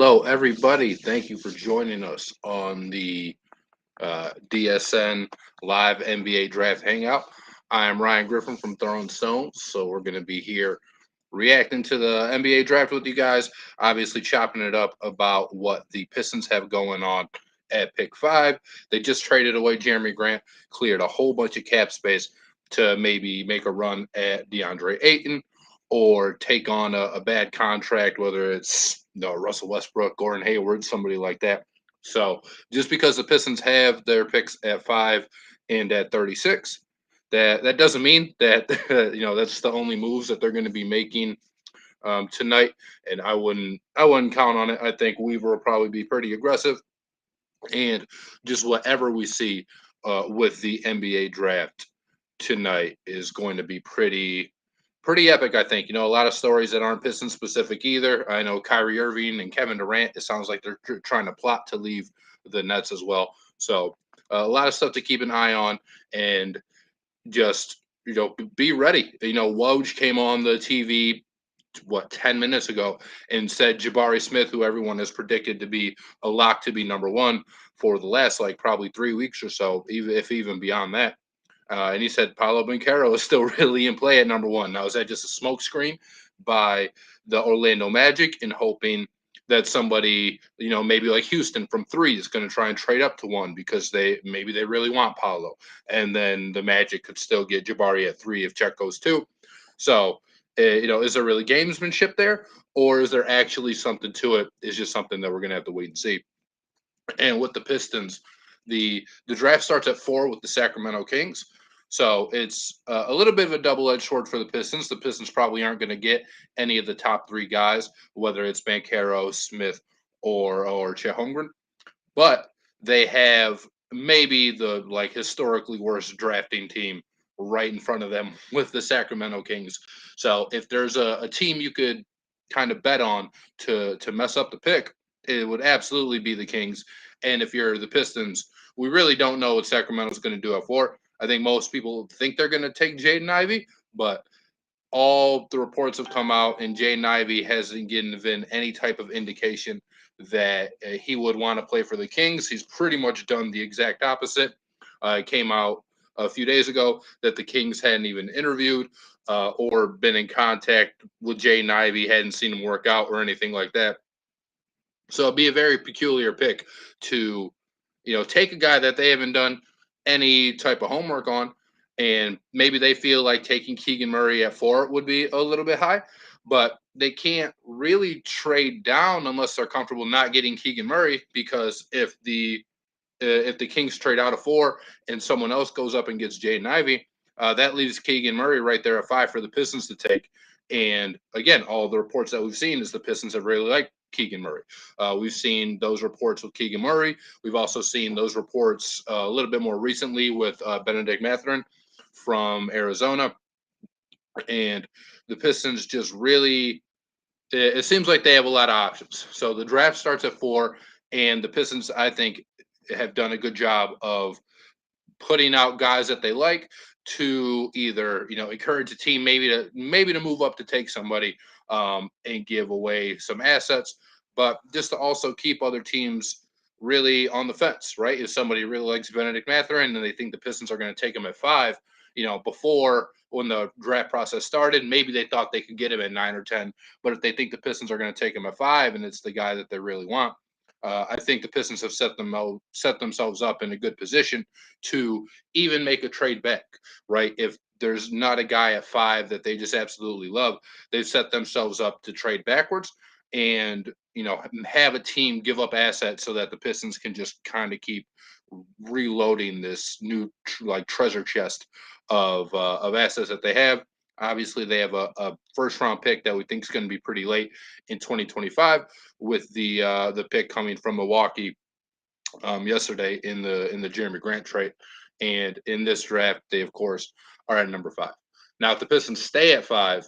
Hello, everybody. Thank you for joining us on the DSN Live NBA Draft Hangout. I am Ryan Griffin from Throwin Stones. So we're going to be here reacting to the NBA draft with you guys, obviously chopping it up about what the Pistons have going on at pick 5. They just traded away Jeremy Grant, cleared a whole bunch of cap space to maybe make a run at DeAndre Ayton or take on a bad contract, whether it's Russell Westbrook, Gordon Hayward, somebody like that. So just because the Pistons have their picks at 5 and at 36, that doesn't mean that that's the only moves that they're going to be making tonight. And I wouldn't count on it. I think Weaver will probably be pretty aggressive, and just whatever we see with the NBA draft tonight is going to be pretty epic. I think a lot of stories that aren't Pistons specific either. I know Kyrie Irving and Kevin Durant. It sounds like they're trying to plot to leave the Nets as well. So a lot of stuff to keep an eye on, and just be ready. Woj came on the TV 10 minutes ago and said Jabari Smith, who everyone has predicted to be a lock to be number one for the last like probably 3 weeks or so, even beyond that. And he said Paolo Banchero is still really in play at number one. Now, is that just a smokescreen by the Orlando Magic and hoping that somebody, maybe like Houston from 3 is going to try and trade up to 1 because they really want Paolo, and then the Magic could still get Jabari at 3 if Chet goes 2. So, is there really gamesmanship there, or is there actually something to it? It's just something that we're going to have to wait and see. And with the Pistons, the draft starts at 4 with the Sacramento Kings. So it's a little bit of a double-edged sword for the Pistons. The Pistons probably aren't going to get any of the top 3 guys, whether it's Banchero, Smith, or Chet Holmgren. But they have maybe the historically worst drafting team right in front of them with the Sacramento Kings. So if there's a team you could kind of bet on to mess up the pick, it would absolutely be the Kings. And if you're the Pistons, we really don't know what Sacramento's going to do at 4. I think most people think they're going to take Jaden Ivey, but all the reports have come out, and Jaden Ivey hasn't given any type of indication that he would want to play for the Kings. He's pretty much done the exact opposite. It came out a few days ago that the Kings hadn't even interviewed or been in contact with Jaden Ivey, hadn't seen him work out or anything like that. So it'd be a very peculiar pick to, take a guy that they haven't done any type of homework on, and maybe they feel like taking Keegan Murray at 4 would be a little bit high, but they can't really trade down unless they're comfortable not getting Keegan Murray, because if the Kings trade out of 4 and someone else goes up and gets Jaden Ivey, that leaves Keegan Murray right there at 5 for the Pistons to take. And again, all the reports that we've seen is the Pistons have really liked Keegan Murray. We've seen those reports with Keegan Murray. We've also seen those reports a little bit more recently with Benedict Mathurin from Arizona. And the Pistons just really, it seems like they have a lot of options. So the draft starts at 4, and the Pistons, I think, have done a good job of putting out guys that they like to either encourage a team maybe to move up to take somebody and give away some assets, but just to also keep other teams really on the fence, right? If somebody really likes Benedict Mathurin and they think the Pistons are going to take him at 5, before when the draft process started, maybe they thought they could get him at 9 or 10, but if they think the Pistons are going to take him at 5 and it's the guy that they really want, I think the Pistons have set themselves up in a good position to even make a trade back, right? If there's not a guy at 5 that they just absolutely love, they've set themselves up to trade backwards and have a team give up assets so that the Pistons can just kind of keep reloading this new treasure chest of assets that they have. Obviously, they have a first round pick that we think is going to be pretty late in 2025, with the pick coming from Milwaukee yesterday in the Jeremy Grant trade. And in this draft, they of course are at number 5. Now, if the Pistons stay at 5,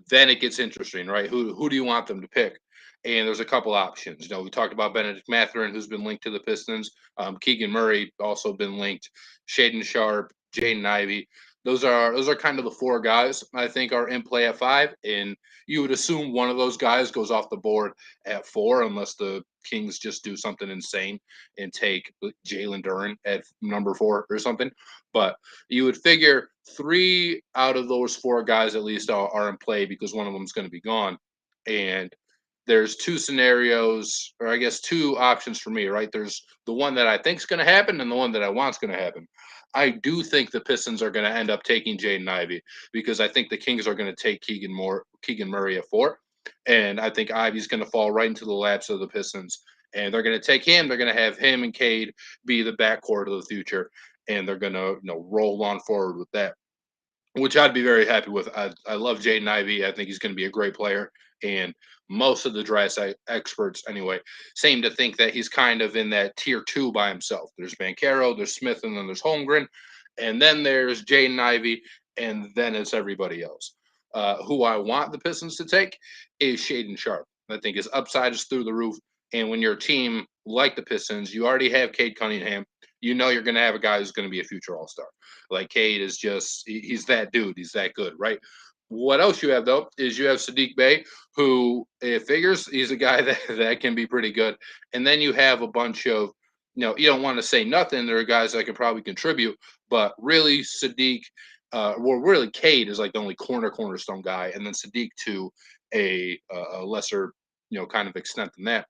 then it gets interesting, right? Who do you want them to pick? And there's a couple options. We talked about Benedict Mathurin, who's been linked to the Pistons. Keegan Murray also been linked. Shaedon Sharpe, Jaden Ivey. those are kind of the four guys I think are in play at five, and you would assume one of those guys goes off the board at four, unless the Kings just do something insane and take Jalen Duren at number four or something. But you would figure three out of those four guys at least are in play because one of them is going to be gone, and there's two scenarios, or I guess two options for me, right? There's the one that I think is going to happen and the one that I want is going to happen. I do think the Pistons are going to end up taking Jaden Ivey because I think the Kings are going to take Keegan Murray at four, and I think Ivey's going to fall right into the laps of the Pistons, and they're going to take him. They're going to have him and Cade be the backcourt of the future, and they're going to roll on forward with that, which I'd be very happy with. I love Jaden Ivey. I think he's going to be a great player. And most of the draft experts, anyway, seem to think that he's kind of in that tier two by himself. There's Banchero, there's Smith, and then there's Holmgren. And then there's Jaden Ivey, and then it's everybody else. Who I want the Pistons to take is Shaedon Sharpe. I think his upside is through the roof. And when you're a team like the Pistons, you already have Cade Cunningham. You know you're going to have a guy who's going to be a future All-Star. Like Cade is just he's that dude. He's that good, right? What else you have though is you have Sadiq Bey, who it figures he's a guy that can be pretty good, and then you have a bunch of you don't want to say nothing. There are guys that can probably contribute, but really Sadiq, really Cade is like the only cornerstone guy, and then Sadiq to a lesser kind of extent than that.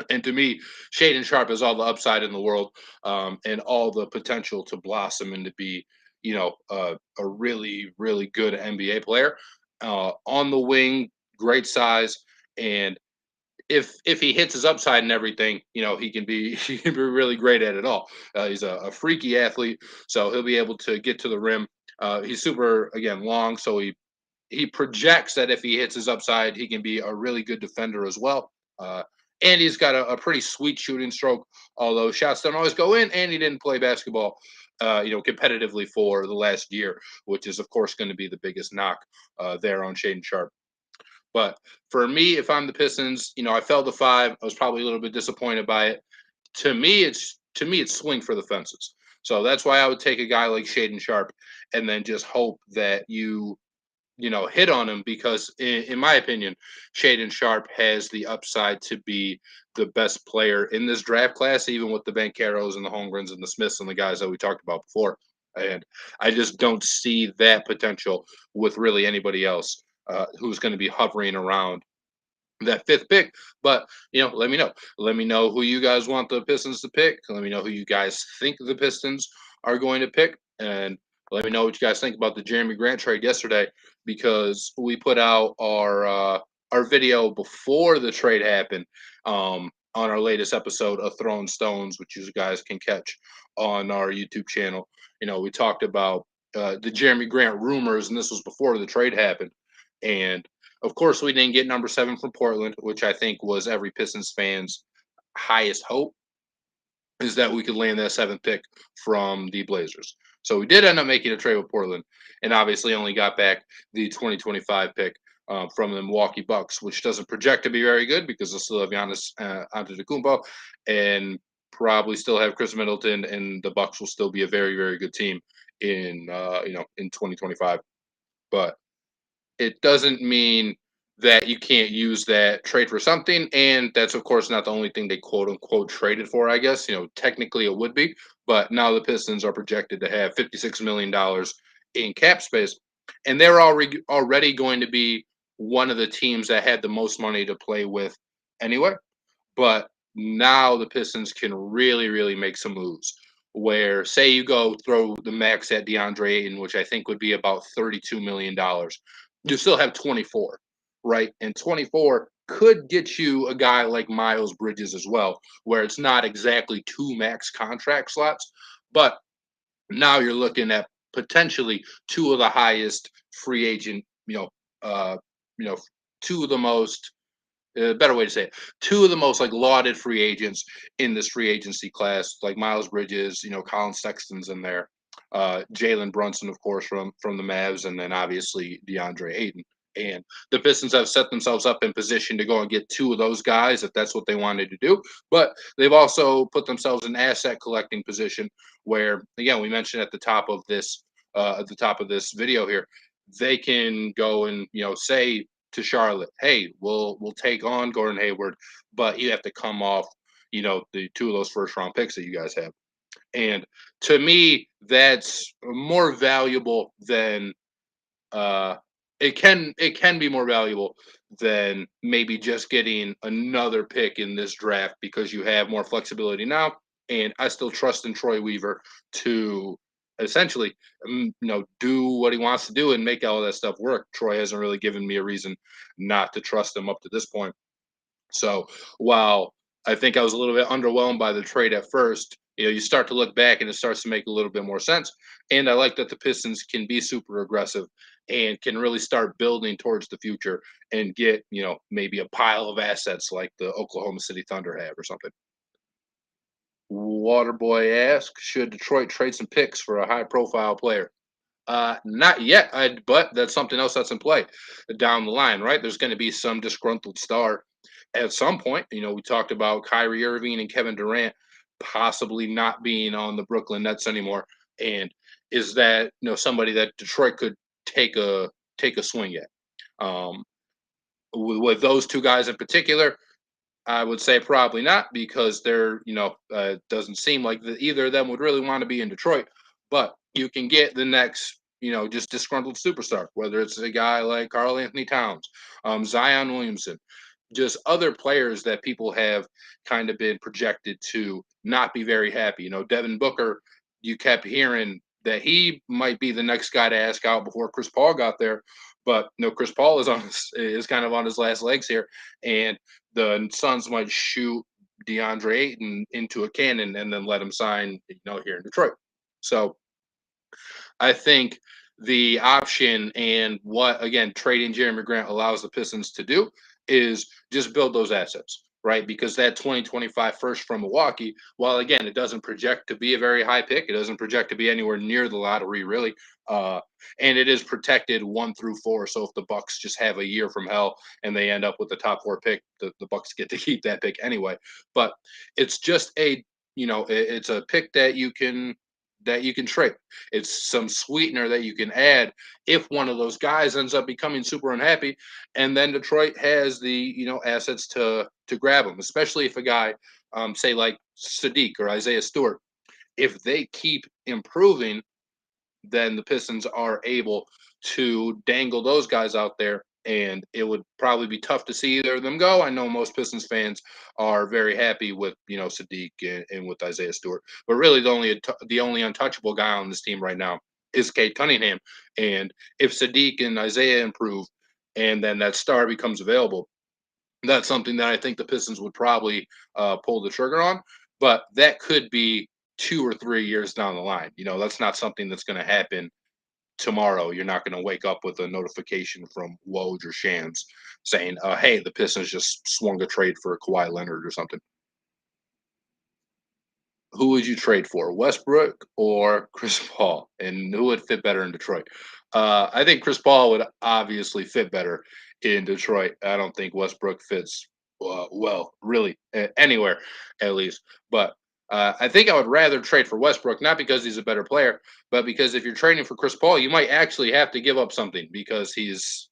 And to me, Shaedon Sharpe has all the upside in the world, and all the potential to blossom and to be, a really, really good NBA player. On the wing, great size, and if he hits his upside and everything, he can be he can be really great at it all. He's a freaky athlete, so he'll be able to get to the rim. He's super again long, so he projects that if he hits his upside, he can be a really good defender as well. And he's got a pretty sweet shooting stroke, although shots don't always go in. And he didn't play basketball, competitively for the last year, which is of course going to be the biggest knock there on Shaedon Sharpe. But for me, if I'm the Pistons, I fell to five. I was probably a little bit disappointed by it. To me, it's swing for the fences. So that's why I would take a guy like Shaedon Sharpe and then just hope that you hit on him because, in my opinion, Shaedon Sharpe has the upside to be the best player in this draft class, even with the Bancheros and the Holmgrens and the Smiths and the guys that we talked about before. And I just don't see that potential with really anybody else who's going to be hovering around that fifth pick. But let me know. Let me know who you guys want the Pistons to pick. Let me know who you guys think the Pistons are going to pick, and let me know what you guys think about the Jeremy Grant trade yesterday, because we put out our video before the trade happened on our latest episode of Throwing Stones, which you guys can catch on our YouTube channel. We talked about the Jeremy Grant rumors, and this was before the trade happened. And of course, we didn't get number 7 from Portland, which I think was every Pistons fan's highest hope, is that we could land that 7th pick from the Blazers. So we did end up making a trade with Portland, and obviously only got back the 2025 pick from the Milwaukee Bucks, which doesn't project to be very good because they'll still have Giannis Antetokounmpo and probably still have Chris Middleton, and the Bucks will still be a very, very good team in 2025. But it doesn't mean that you can't use that trade for something. And that's, of course, not the only thing they quote unquote traded for, I guess. Technically it would be. But now the Pistons are projected to have $56 million in cap space. And they're already going to be one of the teams that had the most money to play with anyway. But now the Pistons can really, really make some moves. Where, say, you go throw the max at DeAndre Ayton, which I think would be about $32 million, you still have 24, right? And 24 could get you a guy like Miles Bridges as well, where it's not exactly 2 max contract slots, but now you're looking at potentially 2 of the highest free agent, uh, you know, 2 of the most better way to say it, 2 of the most like lauded free agents in this free agency class, like Miles Bridges, Colin Sexton's in there, Jalen Brunson, of course, from the Mavs, and then obviously DeAndre Ayton. And the Pistons have set themselves up in position to go and get 2 of those guys if that's what they wanted to do. But they've also put themselves in asset collecting position where, again, we mentioned at the top of this at the top of this video here, they can go and say to Charlotte, "Hey, we'll take on Gordon Hayward, but you have to come off the two of those first round picks that you guys have." And to me, that's more valuable than it can be more valuable than maybe just getting another pick in this draft because you have more flexibility now. And I still trust in Troy Weaver to essentially, do what he wants to do and make all that stuff work. Troy hasn't really given me a reason not to trust him up to this point. So while I think I was a little bit underwhelmed by the trade at first, you start to look back and it starts to make a little bit more sense. And I like that the Pistons can be super aggressive and can really start building towards the future and get, maybe a pile of assets like the Oklahoma City Thunder have or something. Waterboy asks, should Detroit trade some picks for a high profile player? Not yet, but that's something else that's in play down the line, right? There's going to be some disgruntled star at some point. We talked about Kyrie Irving and Kevin Durant possibly not being on the Brooklyn Nets anymore, and is that somebody that Detroit could take a swing at? Um, with those two guys in particular, I would say probably not because doesn't seem like either of them would really want to be in Detroit. But you can get the next, just disgruntled superstar, whether it's a guy like Karl Anthony Towns, Zion Williamson, just other players that people have kind of been projected to not be very happy. Devin Booker, you kept hearing that he might be the next guy to ask out before Chris Paul got there. But Chris Paul is kind of on his last legs here, and the Suns might shoot DeAndre Ayton into a cannon and then let him sign, here in Detroit. So I think the option and what again trading Jeremy Grant allows the Pistons to do is just build those assets, right? Because that 2025 first from Milwaukee, while again it doesn't project to be a very high pick, it doesn't project to be anywhere near the lottery really, and it is protected 1 through 4. So if the Bucks just have a year from hell and they end up with the top 4 pick, the Bucks get to keep that pick anyway. But it's just it's a pick that you can trade. It's some sweetener that you can add if one of those guys ends up becoming super unhappy, and then Detroit has the assets to grab him, especially if a guy, say like Sadiq or Isaiah Stewart, if they keep improving, then the Pistons are able to dangle those guys out there. And it would probably be tough to see either of them go. I know most Pistons fans are very happy with Sadiq and with Isaiah Stewart, but really the only untouchable guy on this team right now is Kate Cunningham. And if Sadiq and Isaiah improve, and then that star becomes available, that's something that I think the Pistons would probably pull the trigger on. But that could be 2 or 3 years down the line. That's not something that's going to happen tomorrow. You're not going to wake up with a notification from Woj or Shams saying, "Hey, the Pistons just swung a trade for Kawhi Leonard or something." Who would you trade for, Westbrook or Chris Paul, and who would fit better in Detroit? I think Chris Paul would obviously fit better in Detroit. I don't think Westbrook fits well, really, anywhere at least. But I think I would rather trade for Westbrook, not because he's a better player, but because if you're trading for Chris Paul, you might actually have to give up something because he's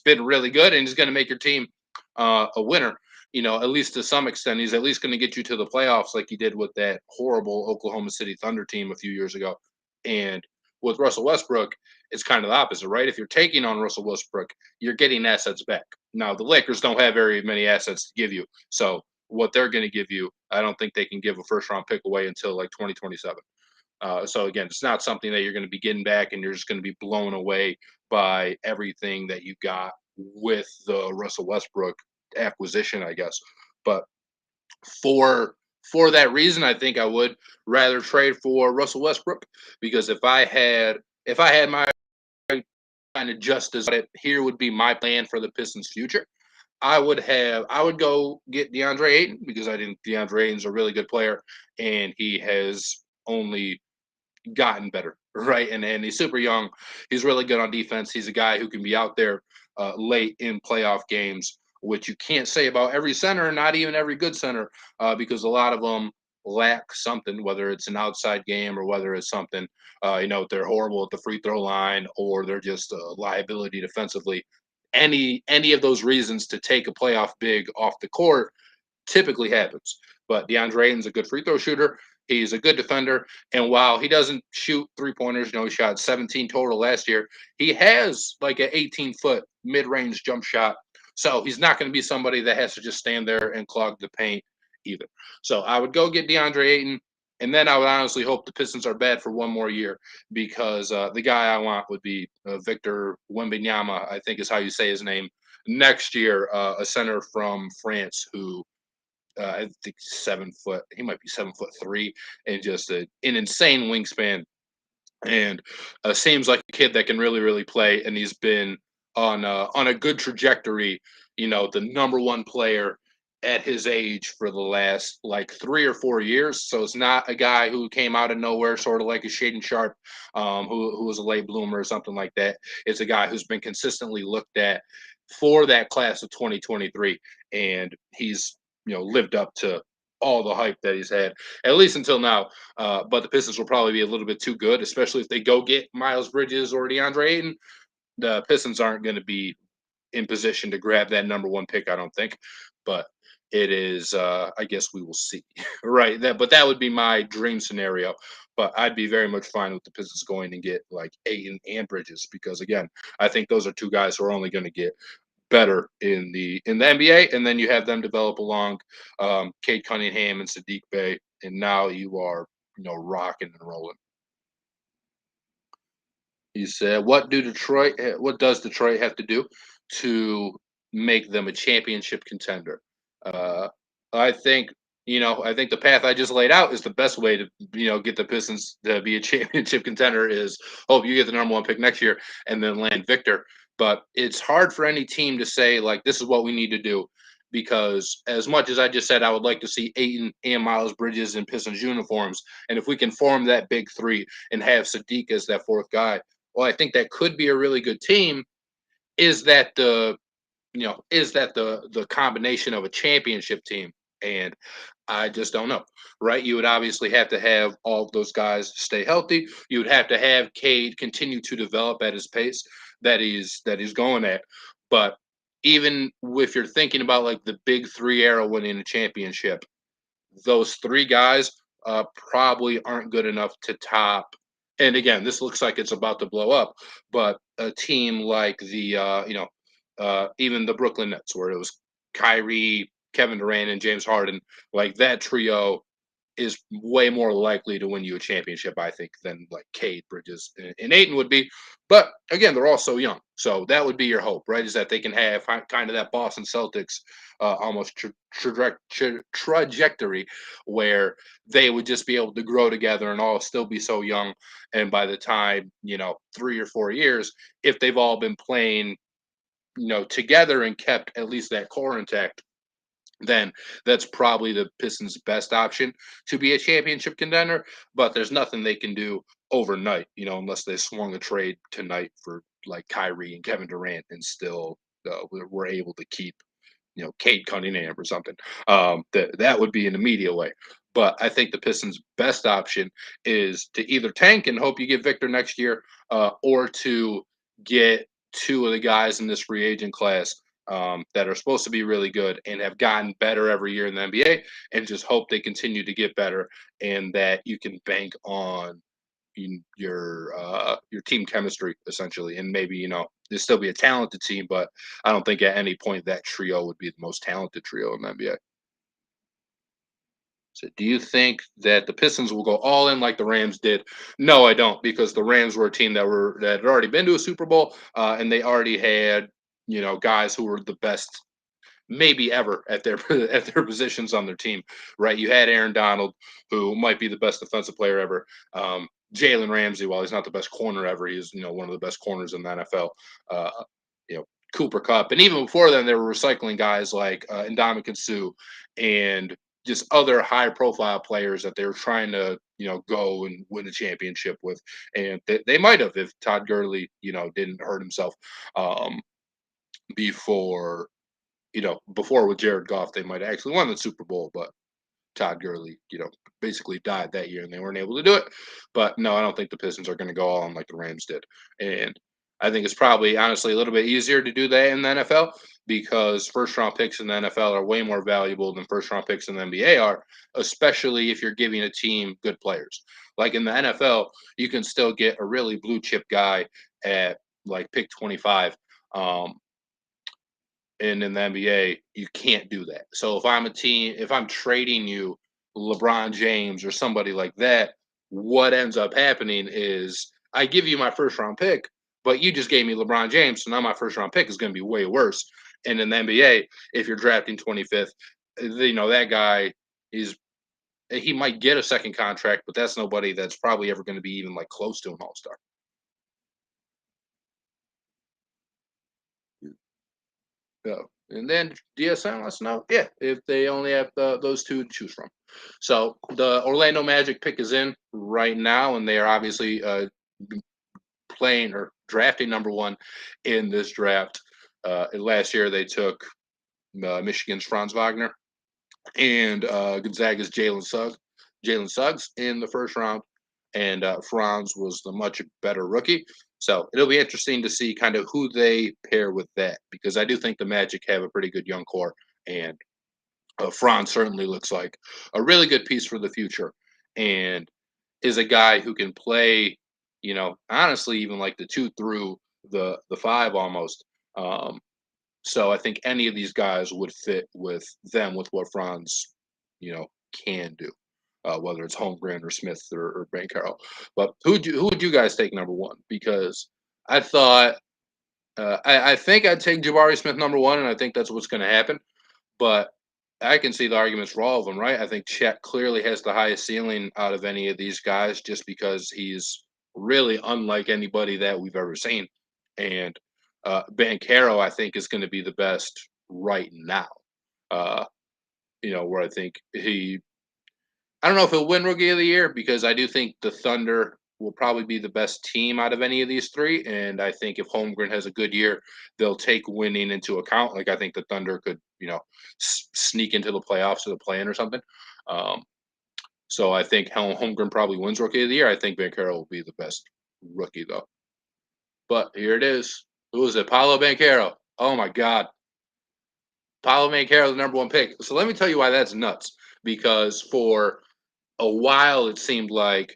been really good and he's going to make your team a winner. At least to some extent, he's at least going to get you to the playoffs like he did with that horrible Oklahoma City Thunder team a few years ago. And with Russell Westbrook, it's kind of the opposite, right? If you're taking on Russell Westbrook, you're getting assets back. Now, the Lakers don't have very many assets to give you. So what they're going to give you, I don't think they can give a first round pick away until like 2027. So again, it's not something that you're going to be getting back and you're just going to be blown away by everything that you got with the Russell Westbrook acquisition, I guess. But for that reason, I think I would rather trade for Russell Westbrook because if I had my kind of just as here would be my plan for the Pistons' future. I would go get DeAndre Ayton because I think DeAndre Ayton's a really good player and he has only gotten better, right? And he's super young. He's really good on defense. He's a guy who can be out there late in playoff games, which you can't say about every center, not even every good center, because a lot of them lack something, whether it's an outside game or whether it's something, they're horrible at the free throw line or they're just a liability defensively. Any of those reasons to take a playoff big off the court typically happens. But DeAndre Ayton's a good free throw shooter. He's a good defender. And while he doesn't shoot 3-pointers, he shot 17 total last year, he has like an 18-foot mid range jump shot. So he's not going to be somebody that has to just stand there and clog the paint either. So I would go get DeAndre Ayton. And then I would honestly hope the Pistons are bad for one more year because the guy I want would be Victor Wembanyama, I think is how you say his name, next year, a center from France who I think 7 foot. He might be 7'3" and just an insane wingspan. And seems like a kid that can really, really play. And he's been on a good trajectory. The number one player at his age for the last like 3 or 4 years. So it's not a guy who came out of nowhere, sort of like a Shaedon Sharpe, who was a late bloomer or something like that. It's a guy who's been consistently looked at for that class of 2023, and he's lived up to all the hype that he's had, at least until now. But the Pistons will probably be a little bit too good, especially if they go get Miles Bridges or DeAndre Ayton. The Pistons aren't going to be in position to grab that number one pick, I don't think. But it is, I guess we will see, right? But that would be my dream scenario. But I'd be very much fine with the Pistons going and get like Ayton and Bridges because again, I think those are two guys who are only going to get better in the NBA, and then you have them develop along Cade Cunningham and Sadiq Bey, and now you are rocking and rolling. He said, What does Detroit have to do to make them a championship contender?" Uh, I think I think the path I just laid out is the best way to get the Pistons to be a championship contender. Is hope you get the number one pick next year and then land Victor. But it's hard for any team to say like this is what we need to do because as much as I just said I would like to see Ayton and Miles Bridges in Pistons uniforms, and if we can form that big three and have Sadiq as that fourth guy, well, I think that could be a really good team. Is that the combination of a championship team? And I just don't know, right? You would obviously have to have all of those guys stay healthy. You would have to have Cade continue to develop at his pace that he's going at. But even if you're thinking about like the big three era winning a championship, those three guys probably aren't good enough to top. And again, this looks like it's about to blow up, but a team like even the Brooklyn Nets, where it was Kyrie, Kevin Durant, and James Harden, like that trio is way more likely to win you a championship, I think, than like Cade, Bridges, and Ayton would be. But again, they're all so young. So that would be your hope, right? Is that they can have kind of that Boston Celtics almost trajectory where they would just be able to grow together and all still be so young. And by the time, 3 or 4 years, if they've all been playing, together and kept at least that core intact, then that's probably the Pistons' best option to be a championship contender. But there's nothing they can do overnight, unless they swung a trade tonight for like Kyrie and Kevin Durant and still we're able to keep, Cade Cunningham or something. That would be an immediate way. But I think the Pistons' best option is to either tank and hope you get Victor next year, or to get two of the guys in this free agent class that are supposed to be really good and have gotten better every year in the NBA, and just hope they continue to get better and that you can bank on your team chemistry essentially, and maybe there'd still be a talented team, but I don't think at any point that trio would be the most talented trio in the NBA. So do you think that the Pistons will go all in like the Rams did? No, I don't, because the Rams were a team that had already been to a Super Bowl, and they already had guys who were the best maybe ever at their at their positions on their team, right? You had Aaron Donald, who might be the best defensive player ever. Jalen Ramsey, while he's not the best corner ever, he's one of the best corners in the NFL. Uh, Cooper Cup, and even before then, they were recycling guys like Ndamukong Suh and just other high-profile players that they were trying to go and win a championship with, and they might have if Todd Gurley didn't hurt himself before before with Jared Goff, they might have actually won the Super Bowl, but Todd Gurley, basically died that year and they weren't able to do it. But no, I don't think the Pistons are going to go all in like the Rams did. And I think it's probably honestly a little bit easier to do that in the NFL because first round picks in the NFL are way more valuable than first round picks in the NBA are, especially if you're giving a team good players. Like in the NFL, you can still get a really blue chip guy at like pick 25. And in the NBA, you can't do that. So if I'm a team, if I'm trading you LeBron James or somebody like that, what ends up happening is I give you my first round pick, but you just gave me LeBron James, so now my first round pick is going to be way worse. And in the NBA, if you're drafting 25th, that guy is he might get a second contract, but that's nobody that's probably ever going to be even like close to an all-star. Yeah. And then DSM let us know, yeah, if they only have those two to choose from. So the Orlando Magic pick is in right now, and they are obviously playing or drafting number one in this draft. Last year they took Michigan's Franz Wagner and Gonzaga's Jalen Suggs in the first round, and Franz was the much better rookie. So it'll be interesting to see kind of who they pair with that because I do think the Magic have a pretty good young core, and Franz certainly looks like a really good piece for the future, and is a guy who can play, honestly, even like the two through the five almost. So I think any of these guys would fit with them with what Franz, can do, whether it's Holmgren or Smith or Banchero. But who would you guys take number one? Because I thought I think I'd take Jabari Smith number one, and I think that's what's going to happen. But I can see the arguments for all of them, right? I think Chet clearly has the highest ceiling out of any of these guys, just because he's really unlike anybody that we've ever seen. And Banchero, I think, is going to be the best right now. Uh, where I think I don't know if he'll win Rookie of the Year because I do think the Thunder will probably be the best team out of any of these three. And I think if Holmgren has a good year, they'll take winning into account. Like I think the Thunder could, sneak into the playoffs or the play-in or something. Um, so I think Holmgren probably wins Rookie of the Year. I think Banchero will be the best rookie though. But here it is. Who is it? Paolo Banchero. Oh my God. Paolo Banchero, the number one pick. So let me tell you why that's nuts. Because for a while, it seemed like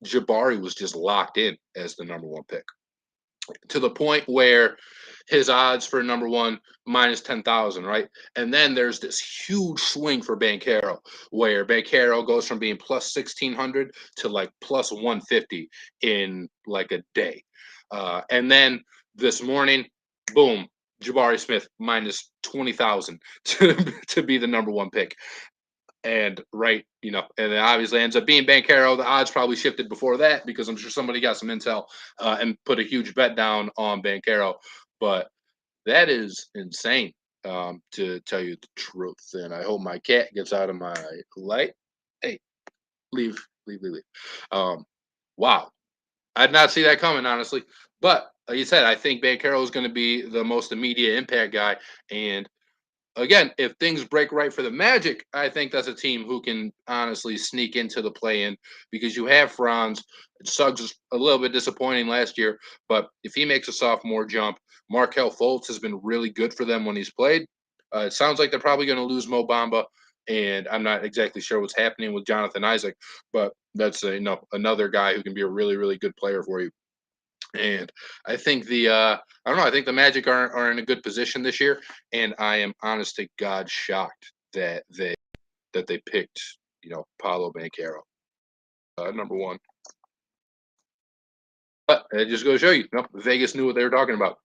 Jabari was just locked in as the number one pick to the point where his odds for number one minus 10,000, right? And then there's this huge swing for Banchero where Banchero goes from being plus 1,600 to like plus 150 in like a day. And then this morning, boom, Jabari Smith minus 20,000 to be the number one pick. And and it obviously ends up being Banchero. The odds probably shifted before that because I'm sure somebody got some intel and put a huge bet down on Banchero. But that is insane, to tell you the truth. And I hope my cat gets out of my light. Hey, leave. Wow, I did not see that coming, honestly. But like you said, I think Banchero is going to be the most immediate impact guy, and again, if things break right for the Magic, I think that's a team who can honestly sneak into the play-in because you have Franz. Suggs is a little bit disappointing last year, but if he makes a sophomore jump, Markelle Fultz has been really good for them when he's played. It sounds like they're probably going to lose Mo Bamba, and I'm not exactly sure what's happening with Jonathan Isaac, but that's another guy who can be a really, really good player for you. And I think I don't know, I think the Magic are in a good position this year, and I am honest to God shocked that they picked, Paolo Banchero, number one. But it just goes to show you, Vegas knew what they were talking about.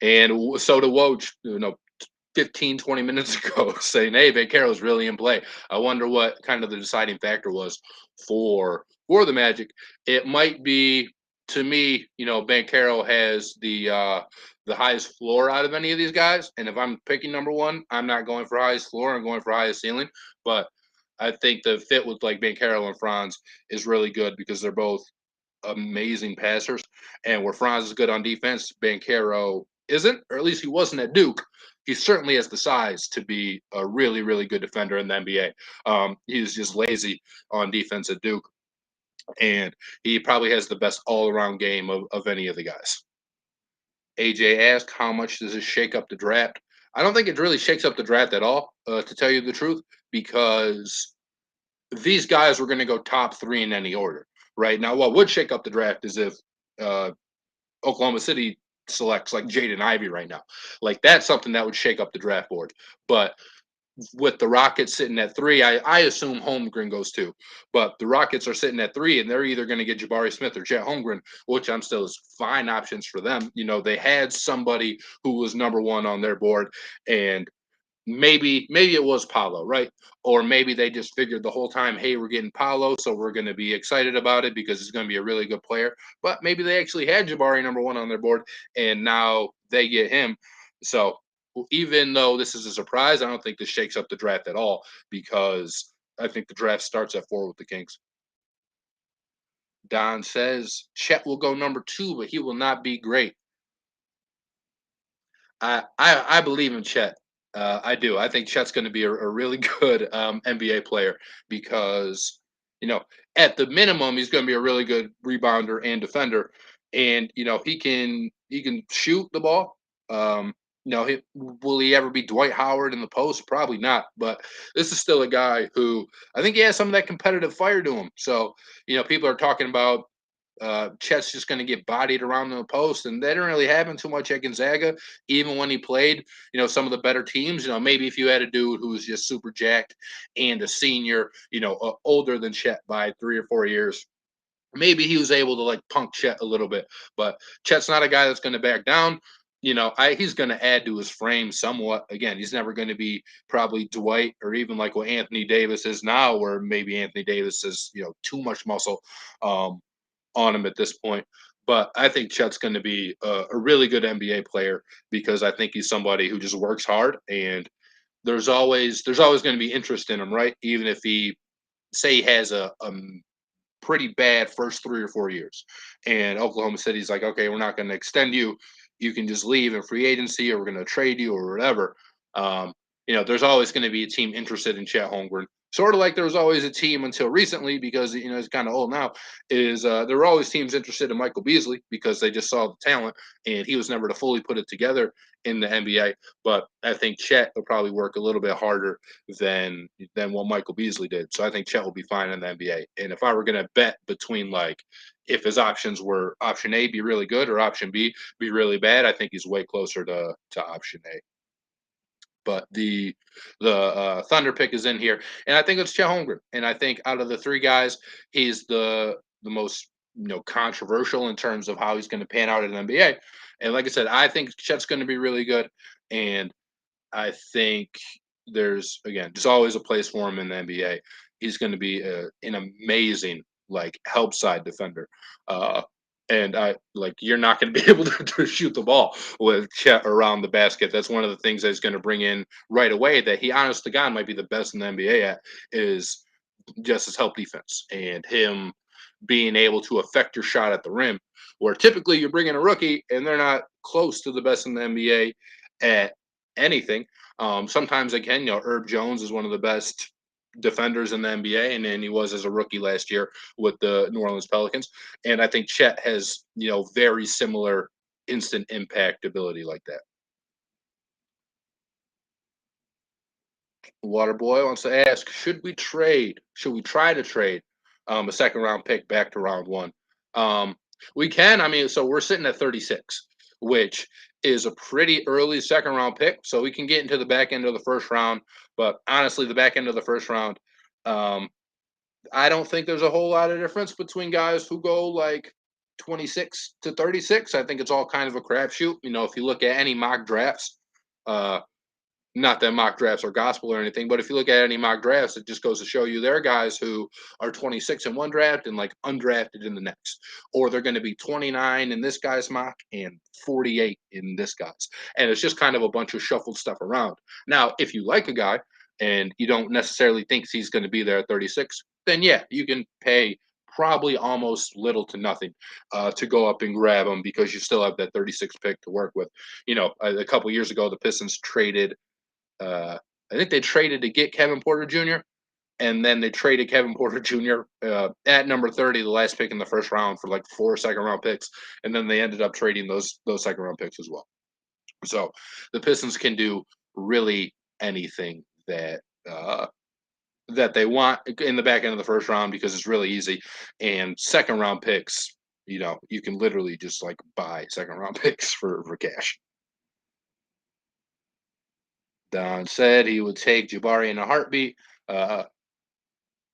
And so did Woj, 15, 20 minutes ago, saying, hey, Banchero is really in play. I wonder what kind of the deciding factor was for the Magic. It might be, to me, Banchero has the highest floor out of any of these guys. And if I'm picking number one, I'm not going for highest floor. I'm going for highest ceiling. But I think the fit with like Banchero and Franz is really good because they're both amazing passers. And where Franz is good on defense, Banchero isn't, or at least he wasn't at Duke. he certainly has the size to be a really, really good defender in the NBA. He's just lazy on defense at Duke, and he probably has the best all around game of any of the guys. AJ asked, how much does this shake up the draft? I don't think it really shakes up the draft at all, to tell you the truth, because these guys were going to go top three in any order. Right now, what would shake up the draft is if uh, Oklahoma City selects like Jaden Ivey right now. Like that's something that would shake up the draft board. But with the Rockets sitting at three, I assume Holmgren goes too. But the Rockets are sitting at three, and they're either going to get Jabari Smith or Chet Holmgren, which I'm still as fine options for them. You know, they had somebody who was number one on their board, and maybe it was Paolo, right? Or maybe they just figured the whole time, hey, we're getting Paolo, so we're going to be excited about it because he's going to be a really good player. But maybe they actually had Jabari number one on their board, and now they get him. So even though this is a surprise, I don't think this shakes up the draft at all because I think the draft starts at 4 with the Kings. Don says Chet will go number 2, but he will not be great. I believe in Chet. I do. I think Chet's going to be a really good NBA player because, you know, at the minimum, he's going to be a really good rebounder and defender, and he can shoot the ball. Will he ever be Dwight Howard in the post? Probably not. But this is still a guy who I think he has some of that competitive fire to him. So, people are talking about Chet's just going to get bodied around the post, and that didn't really happen too much at Gonzaga. Even when he played, some of the better teams. Maybe if you had a dude who was just super jacked and a senior, older than Chet by 3 or 4 years, maybe he was able to like punk Chet a little bit. But Chet's not a guy that's going to back down. He's going to add to his frame somewhat. Again, he's never going to be probably Dwight or even like what Anthony Davis is now, where maybe Anthony Davis is, too much muscle. On him at this point. But I think Chet's going to be a really good NBA player because I think he's somebody who just works hard, and there's always going to be interest in him, right? Even if he has a pretty bad first 3 or 4 years, and Oklahoma City's like, okay, we're not going to extend you. You can just leave in free agency, or we're going to trade you, or whatever. There's always going to be a team interested in Chet Holmgren. Sort of like there was always a team until recently, because he's kind of old now. There were always teams interested in Michael Beasley because they just saw the talent, and he was never to fully put it together in the NBA. But I think Chet will probably work a little bit harder than what Michael Beasley did. So I think Chet will be fine in the NBA. And if I were going to bet between like if his options were option A, be really good, or option B, be really bad, I think he's way closer to option A. But the Thunder pick is in here, and I think it's Chet Holmgren. And I think out of the 3 guys, he's the most controversial in terms of how he's going to pan out in the NBA. And like I said, I think Chet's going to be really good, and I think there's just always a place for him in the NBA. He's going to be an amazing like help side defender. And you're not going to be able to shoot the ball with Chet around the basket. That's one of the things that he's going to bring in right away, that he, honest to God, might be the best in the NBA at, is just his help defense and him being able to affect your shot at the rim, where typically you bring in a rookie and they're not close to the best in the NBA at anything. Sometimes they can. Herb Jones is one of the best defenders in the NBA, and then he was as a rookie last year with the New Orleans Pelicans. And I think Chet has, very similar instant impact ability like that. Waterboy wants to ask, should we try to trade a second round pick back to round one? We can. I mean, so we're sitting at 36, which is a pretty early second round pick. So we can get into the back end of the first round. But honestly, the back end of the first round, I don't think there's a whole lot of difference between guys who go like 26 to 36. I think it's all kind of a crapshoot. If you look at any mock drafts, not that mock drafts are gospel or anything, but if you look at any mock drafts, it just goes to show you there are guys who are 26 in one draft and like undrafted in the next, or they're going to be 29 in this guy's mock and 48 in this guy's. And it's just kind of a bunch of shuffled stuff around. Now, if you like a guy and you don't necessarily think he's going to be there at 36, then yeah, you can pay probably almost little to nothing to go up and grab him because you still have that 36 pick to work with. A couple years ago, the Pistons traded. I think they traded to get Kevin Porter Jr. And then they traded Kevin Porter Jr. At number 30, the last pick in the first round, for like 4 second-round picks, and then they ended up trading those second-round picks as well. So the Pistons can do really anything that they want in the back end of the first round because it's really easy. And second-round picks, you can literally just like buy second-round picks for cash. Don said he would take Jabari in a heartbeat.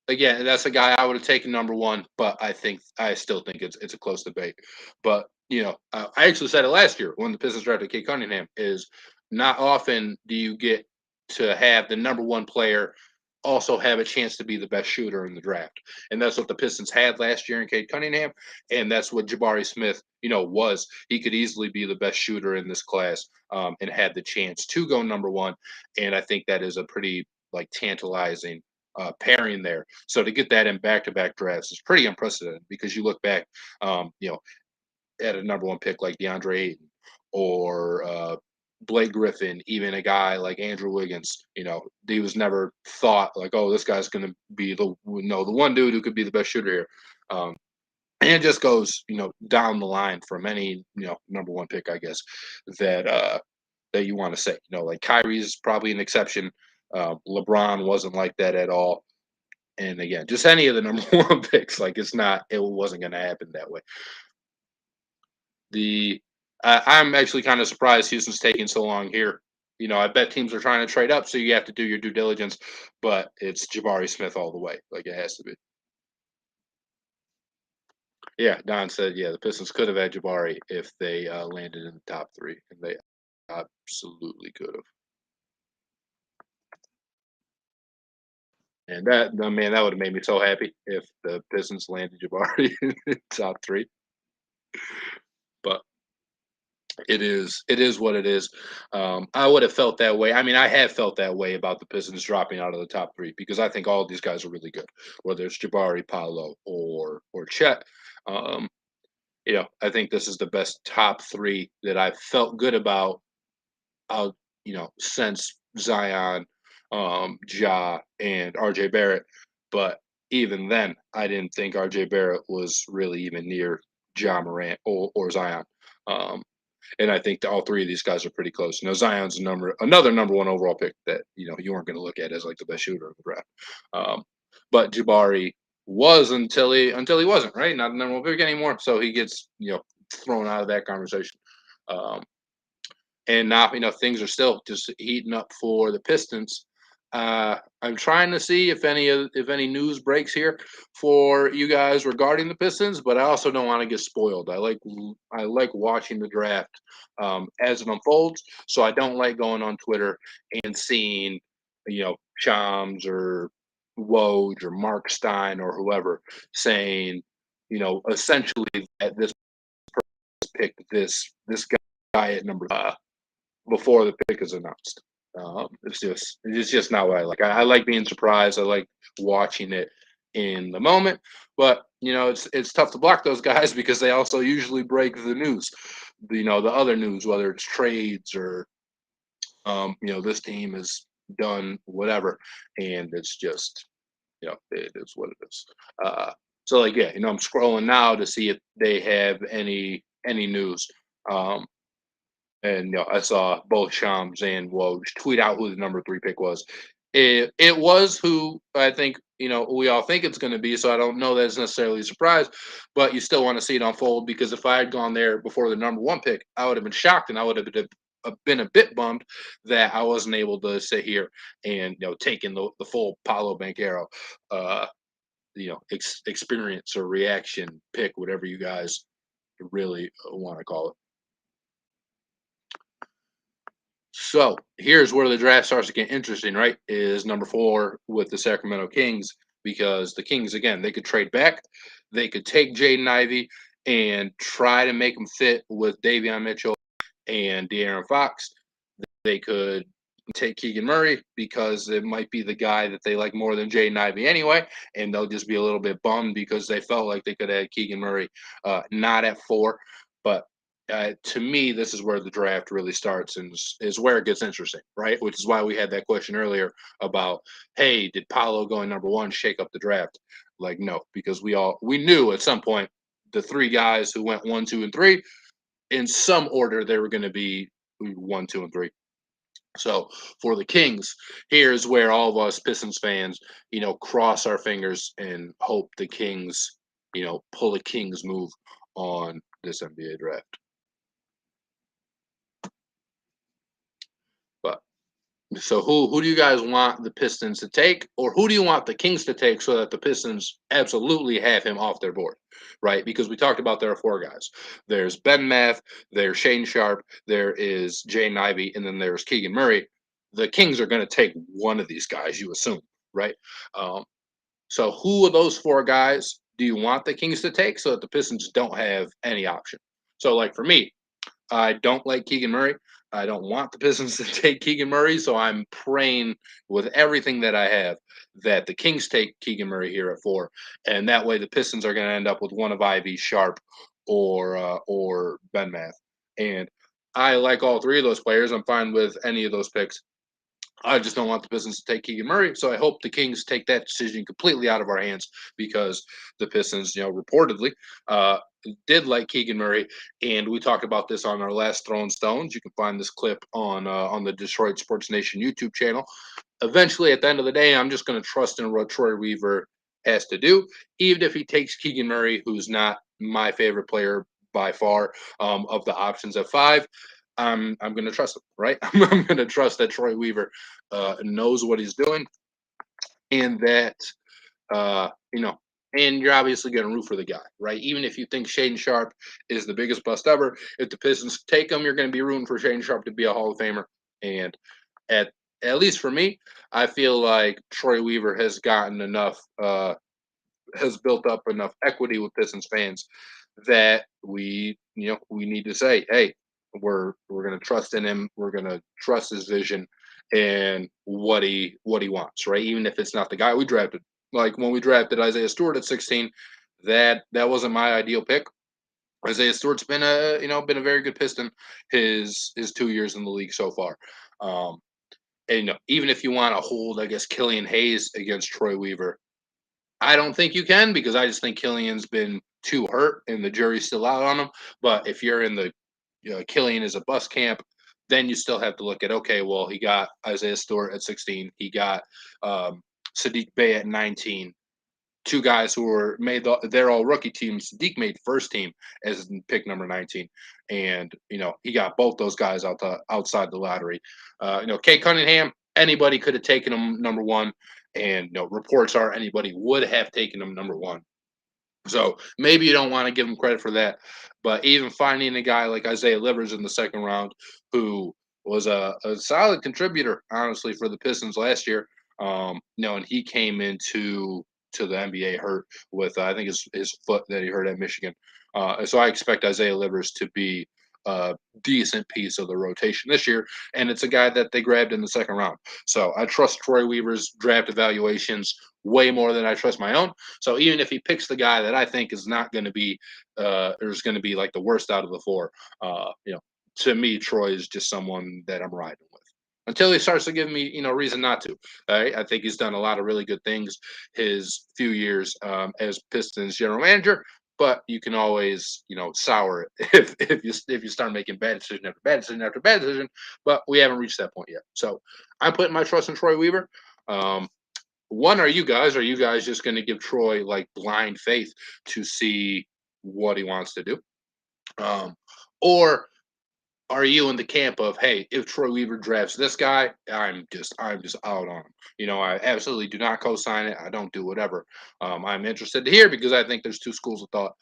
Again, that's a guy I would have taken number one, but I still think it's a close debate. But I actually said it last year when the Pistons drafted Cade Cunningham. Is not often do you get to have the number one player also have a chance to be the best shooter in the draft, and that's what the Pistons had last year in Cade Cunningham, and that's what Jabari Smith, was. He could easily be the best shooter in this class, and had the chance to go number one, and I think that is a pretty like tantalizing pairing there. So to get that in back-to-back drafts is pretty unprecedented because you look back, at a number one pick like DeAndre Ayton or Blake Griffin, even a guy like Andrew Wiggins. He was never thought like, oh, this guy's going to be the one dude who could be the best shooter here. And it just goes, down the line from any, number one pick, I guess, that you want to say. Like Kyrie's probably an exception. LeBron wasn't like that at all. And again, just any of the number one picks, like it wasn't going to happen that way. I'm actually kind of surprised Houston's taking so long here. I bet teams are trying to trade up, so you have to do your due diligence, but it's Jabari Smith all the way. Like it has to be. Yeah, Don said, yeah, the Pistons could have had Jabari if they landed in the top 3, and they absolutely could have. And that would have made me so happy if the Pistons landed Jabari in the top 3. But it is what it is. I would have felt that way. I mean, I have felt that way about the Pistons dropping out of the top 3 because I think all of these guys are really good, whether it's Jabari, Paolo, or Chet. I think this is the best top 3 that I've felt good about since Zion, Ja, and RJ Barrett. But even then, I didn't think RJ Barrett was really even near Ja Morant or Zion. And I think all 3 of these guys are pretty close. Zion's another number 1 overall pick that you weren't going to look at as like the best shooter in the draft. But Jabari was until he wasn't, right, not the number 1 pick anymore. So he gets thrown out of that conversation. And now things are still just heating up for the Pistons. I'm trying to see if any news breaks here for you guys regarding the Pistons, but I also don't want to get spoiled. I like watching the draft as it unfolds, so I don't like going on Twitter and seeing Shams or Woj or Mark Stein or whoever saying essentially that this person picked this guy at number before the pick is announced. It's just not what I like. I like being surprised. I like watching it in the moment, but it's tough to block those guys because they also usually break the news, the other news, whether it's trades or this team has done whatever, and it's just it is what it is. So like I'm scrolling now to see if they have any news. And I saw both Shams and Woj tweet out who the number 3 pick was. It was who I think we all think it's going to be. So I don't know that it's necessarily a surprise, but you still want to see it unfold because if I had gone there before the number 1 pick, I would have been shocked and I would have been a bit bummed that I wasn't able to sit here and take in the full Paolo Banchero experience or reaction pick, whatever you guys really want to call it. So here's where the draft starts to get interesting, right? Is number 4 with the Sacramento Kings, because the Kings, again, they could trade back. They could take Jaden Ivey and try to make him fit with Davion Mitchell and De'Aaron Fox. They could take Keegan Murray because it might be the guy that they like more than Jaden Ivey anyway, and they'll just be a little bit bummed because they felt like they could have had Keegan Murray not at 4. But to me, this is where the draft really starts and is where it gets interesting, right? Which is why we had that question earlier about, hey, did Paolo going number 1 shake up the draft? Like, no, because we knew at some point the 3 guys who went 1, 2, and 3 in some order they were going to be 1, 2, and 3. So for the Kings, here's where all of us Pistons fans, cross our fingers and hope the Kings, pull a Kings move on this NBA draft. But so who do you guys want the Pistons to take, or who do you want the Kings to take so that the Pistons absolutely have him off their board, right? Because we talked about there are 4 guys. There's Ben Math, there's Shaedon Sharpe, there is Jaden Ivey, and then there's Keegan Murray. The Kings are going to take one of these guys, you assume, right? So who of those 4 guys do you want the Kings to take so that the Pistons don't have any option? So like for me, I don't like Keegan Murray. I don't want the Pistons to take Keegan Murray, so I'm praying with everything that I have that the Kings take Keegan Murray here at 4, and that way the Pistons are going to end up with one of Ivy, Sharpe, or Ben Math. And I like all 3 of those players. I'm fine with any of those picks. I just don't want the Pistons to take Keegan Murray, so I hope the Kings take that decision completely out of our hands because the Pistons, reportedly did like Keegan Murray, and we talked about this on our last Throwin Stones. You can find this clip on the Detroit Sports Nation YouTube channel. Eventually, at the end of the day, I'm just going to trust in what Troy Weaver has to do, even if he takes Keegan Murray, who's not my favorite player by far of the options at 5. I'm going to trust him, right? I'm going to trust that Troy Weaver knows what he's doing, and that and you're obviously going to root for the guy, right? Even if you think Shaedon Sharpe is the biggest bust ever, if the Pistons take him, you're going to be rooting for Shaedon Sharpe to be a Hall of Famer. And at least for me, I feel like Troy Weaver has gotten enough, has built up enough equity with Pistons fans that we need to say, hey, we're going to trust in him. We're going to trust his vision and what he wants, right? Even if it's not the guy we drafted. Like when we drafted Isaiah Stewart at 16, that wasn't my ideal pick. Isaiah Stewart's been a very good Piston his 2 years in the league so far. And even if you want to hold, I guess, Killian Hayes against Troy Weaver, I don't think you can because I just think Killian's been too hurt and the jury's still out on him. But if you're in the Killian is a bust camp, then you still have to look at, okay, well, he got Isaiah Stewart at 16. He got Sadiq Bey at 19. 2 guys who were they're all rookie teams. Sadiq made first team as pick number 19. And, he got both those guys outside the lottery. Kate Cunningham, anybody could have taken him number 1. And reports are anybody would have taken him number 1. So maybe you don't want to give him credit for that, but even finding a guy like Isaiah Livers in the 2nd round, who was a solid contributor, honestly, for the Pistons last year, and he came into the NBA hurt with I think his foot that he hurt at Michigan. So I expect Isaiah Livers to be a decent piece of the rotation this year, and it's a guy that they grabbed in the 2nd round. So I trust Troy Weaver's draft evaluations way more than I trust my own. So even if he picks the guy that I think is not going to be, or is going to be like the worst out of the 4, to me, Troy is just someone that I'm riding with until he starts to give me, reason not to. Right? I think he's done a lot of really good things his few years as Pistons general manager. But you can always, sour it if you start making bad decision after bad decision after bad decision. But we haven't reached that point yet. So I'm putting my trust in Troy Weaver. One, are you guys just going to give Troy like blind faith to see what he wants to do? Or are you in the camp of, hey, if Troy Weaver drafts this guy, I'm just out on him. I absolutely do not co-sign it. I don't do whatever. I'm interested to hear because I think there's 2 schools of thought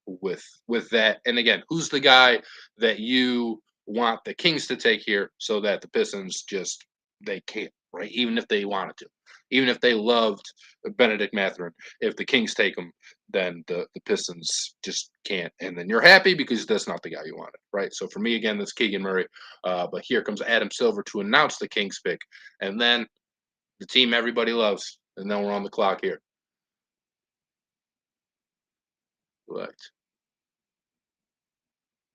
with that. And again, who's the guy that you want the Kings to take here so that the Pistons just they can't, right? Even if they wanted to. even if they loved Benedict Mathurin. If the Kings take him, then the Pistons just can't. And then you're happy because that's not the guy you wanted, right? So for me, again, that's Keegan Murray. But here comes Adam Silver to announce the Kings pick. And then the team everybody loves. And then we're on the clock here. Right.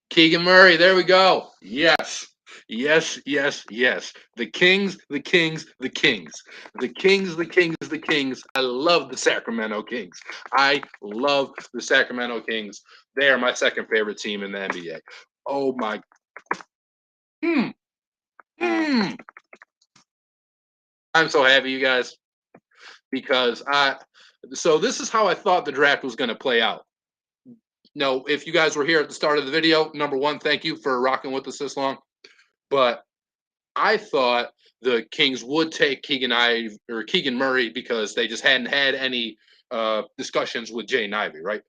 Keegan Murray, there we go. Yes. Yes, yes, yes. The Kings, the Kings, the Kings. The Kings, the Kings, the Kings. I love the Sacramento Kings. I love the Sacramento Kings. They are my second favorite team in the NBA. Oh my. Mm, mm. I'm so happy, you guys, because so this is how I thought the draft was going to play out. No, if you guys were here at the start of the video, number one, thank you for rocking with us this long. But I thought the Kings would take Keegan Murray because they just hadn't had any discussions with Jaden Ivey, right?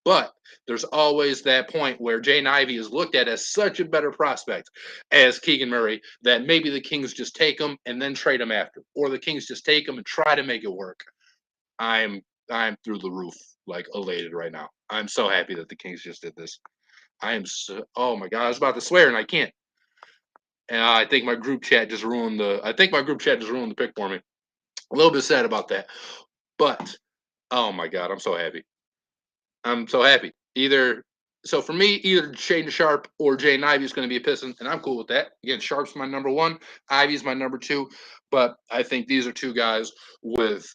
But there's always that point where Jaden Ivey is looked at as such a better prospect as Keegan Murray that maybe the Kings just take him and then trade him after, or the Kings just take him and try to make it work. I'm I'm through the roof, like elated right now. I'm so happy that the Kings just did this. I am so, oh my god, I was about to swear and I can't. And I think my group chat just ruined the. I think my group chat just ruined the pick for me. A little bit sad about that, but oh my god, I'm so happy. I'm so happy. Either so for me, either Shaedon Sharpe or Jaden Ivey is going to be a Piston, and I'm cool with that. Again, Sharpe's my number one, Ivey's my number two, but I think these are two guys with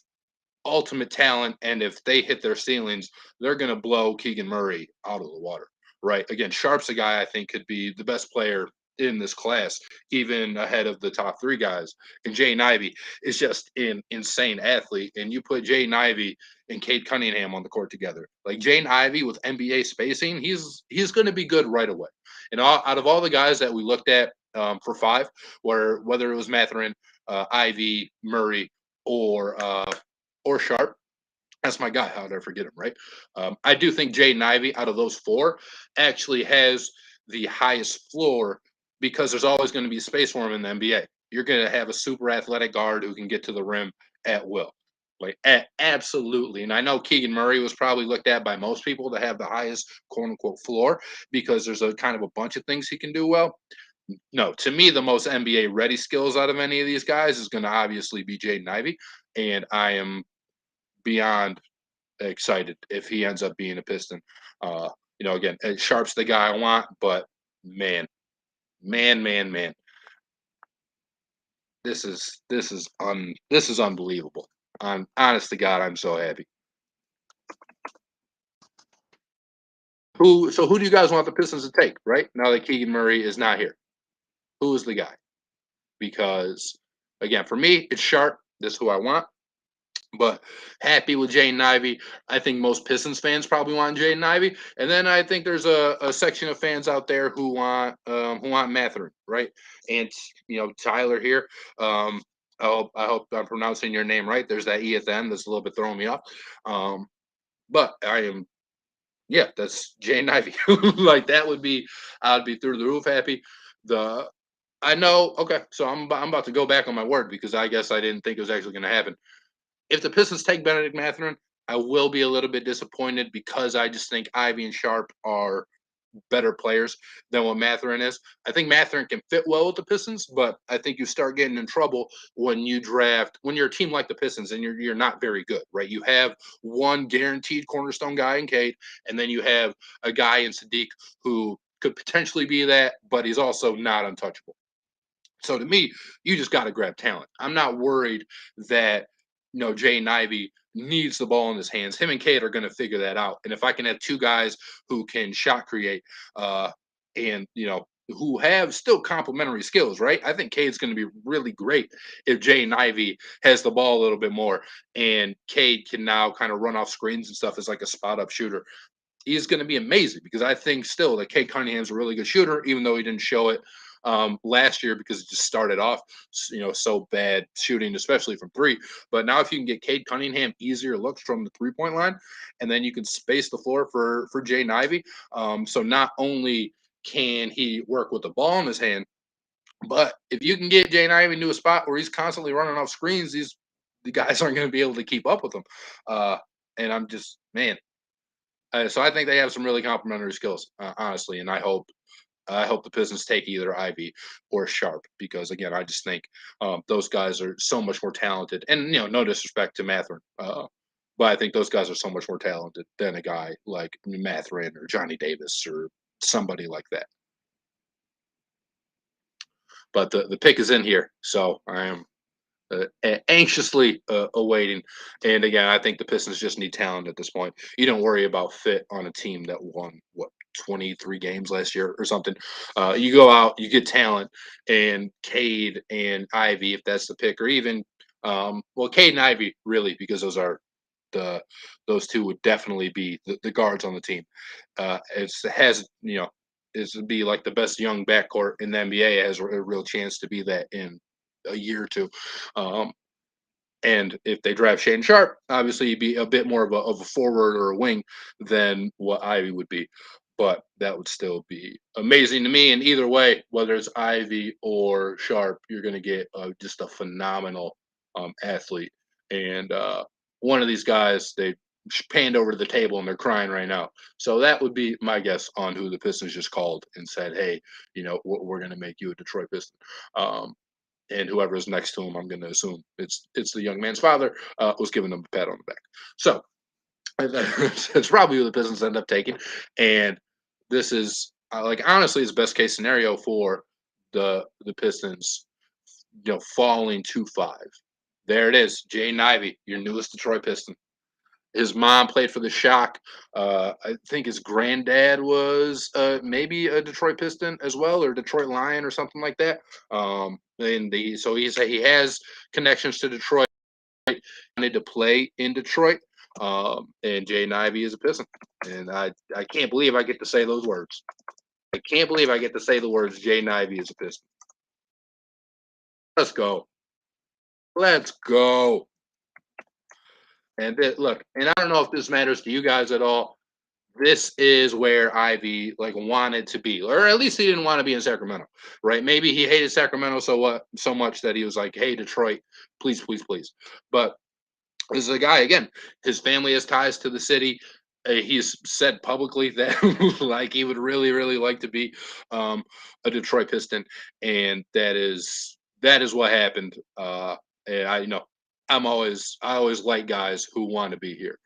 ultimate talent, and if they hit their ceilings, they're going to blow Keegan Murray out of the water. Right? Again, Sharpe's a guy I think could be the best player in this class, even ahead of the top three guys. And Jaden Ivey is just an insane athlete. And you put Jaden Ivey and Cade Cunningham on the court together, like Jaden Ivey with NBA spacing, he's going to be good right away. And out of all the guys that we looked at for five, whether it was Mathurin, Ivey, Murray, or Sharpe, that's my guy. How did I forget him, right? I do think Jaden Ivey, out of those four, actually has the highest floor because there's always going to be space for him in the NBA. You're going to have a super athletic guard who can get to the rim at will. Like, absolutely. And I know Keegan Murray was probably looked at by most people to have the highest quote unquote floor because there's a kind of a bunch of things he can do well. No, to me, the most NBA ready skills out of any of these guys is going to obviously be Jaden Ivey. And I am beyond excited if he ends up being a Piston. Again, Sharpe's the guy I want, but man, man, this is unbelievable. I'm honest to God, I'm so happy. Who do you guys want the Pistons to take? Right now that Keegan Murray is not here, who is the guy? Because again, for me, it's Sharpe. This is who I want. But happy with Jaden Ivey. I think most Pistons fans probably want Jaden Ivey, and then I think there's a section of fans out there who want Mathurin, right? And Tyler here. I hope I'm pronouncing your name right. There's that E at the end that's a little bit throwing me off. But I am, yeah, that's Jaden Ivey. Like that would be, I'd be through the roof happy. The I know. Okay, so I'm about to go back on my word because I guess I didn't think it was actually going to happen. If the Pistons take Benedict Mathurin, I will be a little bit disappointed because I just think Ivey and Sharpe are better players than what Mathurin is. I think Mathurin can fit well with the Pistons, but I think you start getting in trouble when you're a team like the Pistons and you're not very good, right? You have one guaranteed cornerstone guy in Cade, and then you have a guy in Sadiq who could potentially be that, but he's also not untouchable. So to me, you just got to grab talent. I'm not worried that Jaden Ivey needs the ball in his hands. Him and Cade are going to figure that out. And if I can have two guys who can shot create, and who have still complementary skills, right? I think Cade's going to be really great if Jaden Ivey has the ball a little bit more, and Cade can now kind of run off screens and stuff as like a spot up shooter. He's going to be amazing because I think still that Cade Cunningham's a really good shooter, even though he didn't show it last year because it just started off, so bad shooting, especially from three. But now if you can get Cade Cunningham easier looks from the 3-point line, and then you can space the floor for Jaden Ivey. So not only can he work with the ball in his hand, but if you can get Jaden Ivey into a spot where he's constantly running off screens, the guys aren't going to be able to keep up with him. And I'm just, man. So I think they have some really complementary skills, honestly, and I hope the Pistons take either Ivy or Sharp because again, I just think those guys are so much more talented. And no disrespect to Matherin, but I think those guys are so much more talented than a guy like Matherin or Johnny Davis or somebody like that. But the pick is in here, so I am anxiously awaiting. And again, I think the Pistons just need talent at this point. You don't worry about fit on a team that won what 23 games last year or something. You go out, you get talent, and Cade and Ivy, if that's the pick, or even well, Cade and Ivy really, because the those two would definitely be the guards on the team. It's has is to be like the best young backcourt in the NBA. It has a real chance to be that in a year or two. Um, and if they draft Shaedon Sharpe, obviously he'd be a bit more of a forward or a wing than what Ivy would be. But that would still be amazing to me. And either way, whether it's Ivy or Sharpe, you're going to get just a phenomenal athlete. And one of these guys, they panned over to the table and they're crying right now. So that would be my guess on who the Pistons just called and said, hey, we're going to make you a Detroit Piston. Um, and whoever is next to him, I'm going to assume it's the young man's father, was giving him a pat on the back. So it's probably who the Pistons end up taking, and this is like honestly, it's best case scenario for the Pistons, falling to 5. There it is, Jaden Ivey, your newest Detroit Piston. His mom played for the Shock. I think his granddad was maybe a Detroit Piston as well, or Detroit Lion, or something like that. So he has connections to Detroit. Wanted to play in Detroit, and Jaden Ivey is a Piston, and I can't believe I get to say those words. I can't believe I get to say the words Jaden Ivey is a Piston. Let's go. Let's go. And look, and I don't know if this matters to you guys at all. This is where Ivy like wanted to be, or at least he didn't want to be in Sacramento, right? Maybe he hated Sacramento so much that he was like, "Hey, Detroit, please, please, please." But this is a guy again. His family has ties to the city. He's said publicly that like he would really, really like to be a Detroit Piston, and that is what happened. And I always like guys who want to be here.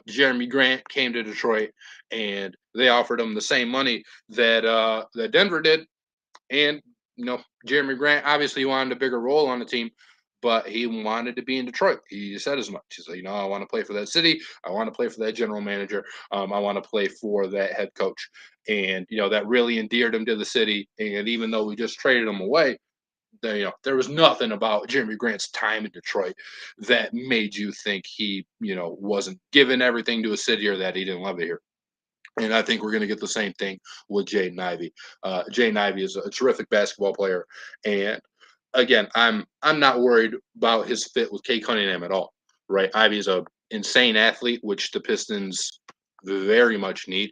Jeremy Grant came to Detroit, and they offered him the same money that Denver did, and Jeremy Grant obviously wanted a bigger role on the team, but he wanted to be in Detroit. He said as much. He said, I want to play for that city. I want to play for that general manager. I want to play for that head coach. And that really endeared him to the city. And even though we just traded him away, there was nothing about Jeremy Grant's time in Detroit that made you think he, wasn't giving everything to a city or that he didn't love it here. And I think we're going to get the same thing with Jaden Ivey. Jaden Ivey is a terrific basketball player, and again, I'm not worried about his fit with Kate Cunningham at all. Right, Ivey is a insane athlete, which the Pistons very much need.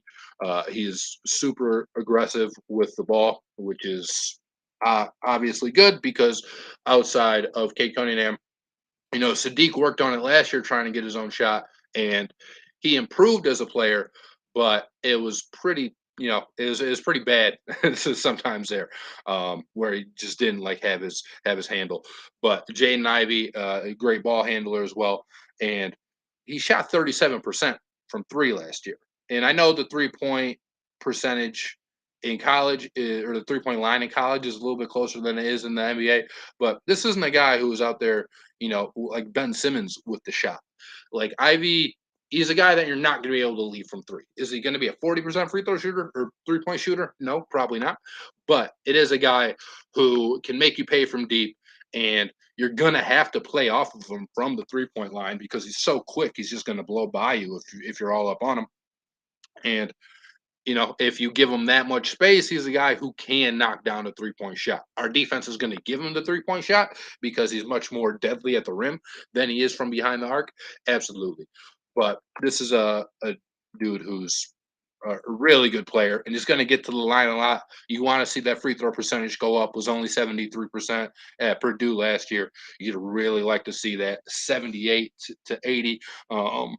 He's super aggressive with the ball, which is obviously good because outside of Kate Cunningham, Sadiq worked on it last year trying to get his own shot, and he improved as a player, but it was pretty, it was pretty bad sometimes there, where he just didn't like have his handle. But Jaden Ivey, a great ball handler as well, and he shot 37% from three last year. And I know the 3-point percentage in college or the 3-point line in college is a little bit closer than it is in the NBA, but this isn't a guy who was out there like Ben Simmons with the shot. Like Ivy, he's a guy that you're not going to be able to leave from three. Is he going to be a 40% free throw shooter or 3-point shooter? No, probably not. But it is a guy who can make you pay from deep, and you're going to have to play off of him from the 3-point line because he's so quick. He's just going to blow by you if you're all up on him. And if you give him that much space, he's a guy who can knock down a 3-point shot. Our defense is going to give him the 3-point shot because he's much more deadly at the rim than he is from behind the arc. Absolutely. But this is a dude who's a really good player, and he's going to get to the line a lot. You want to see that free throw percentage go up. Was only 73% at Purdue last year. You'd really like to see that 78 to 80. Um,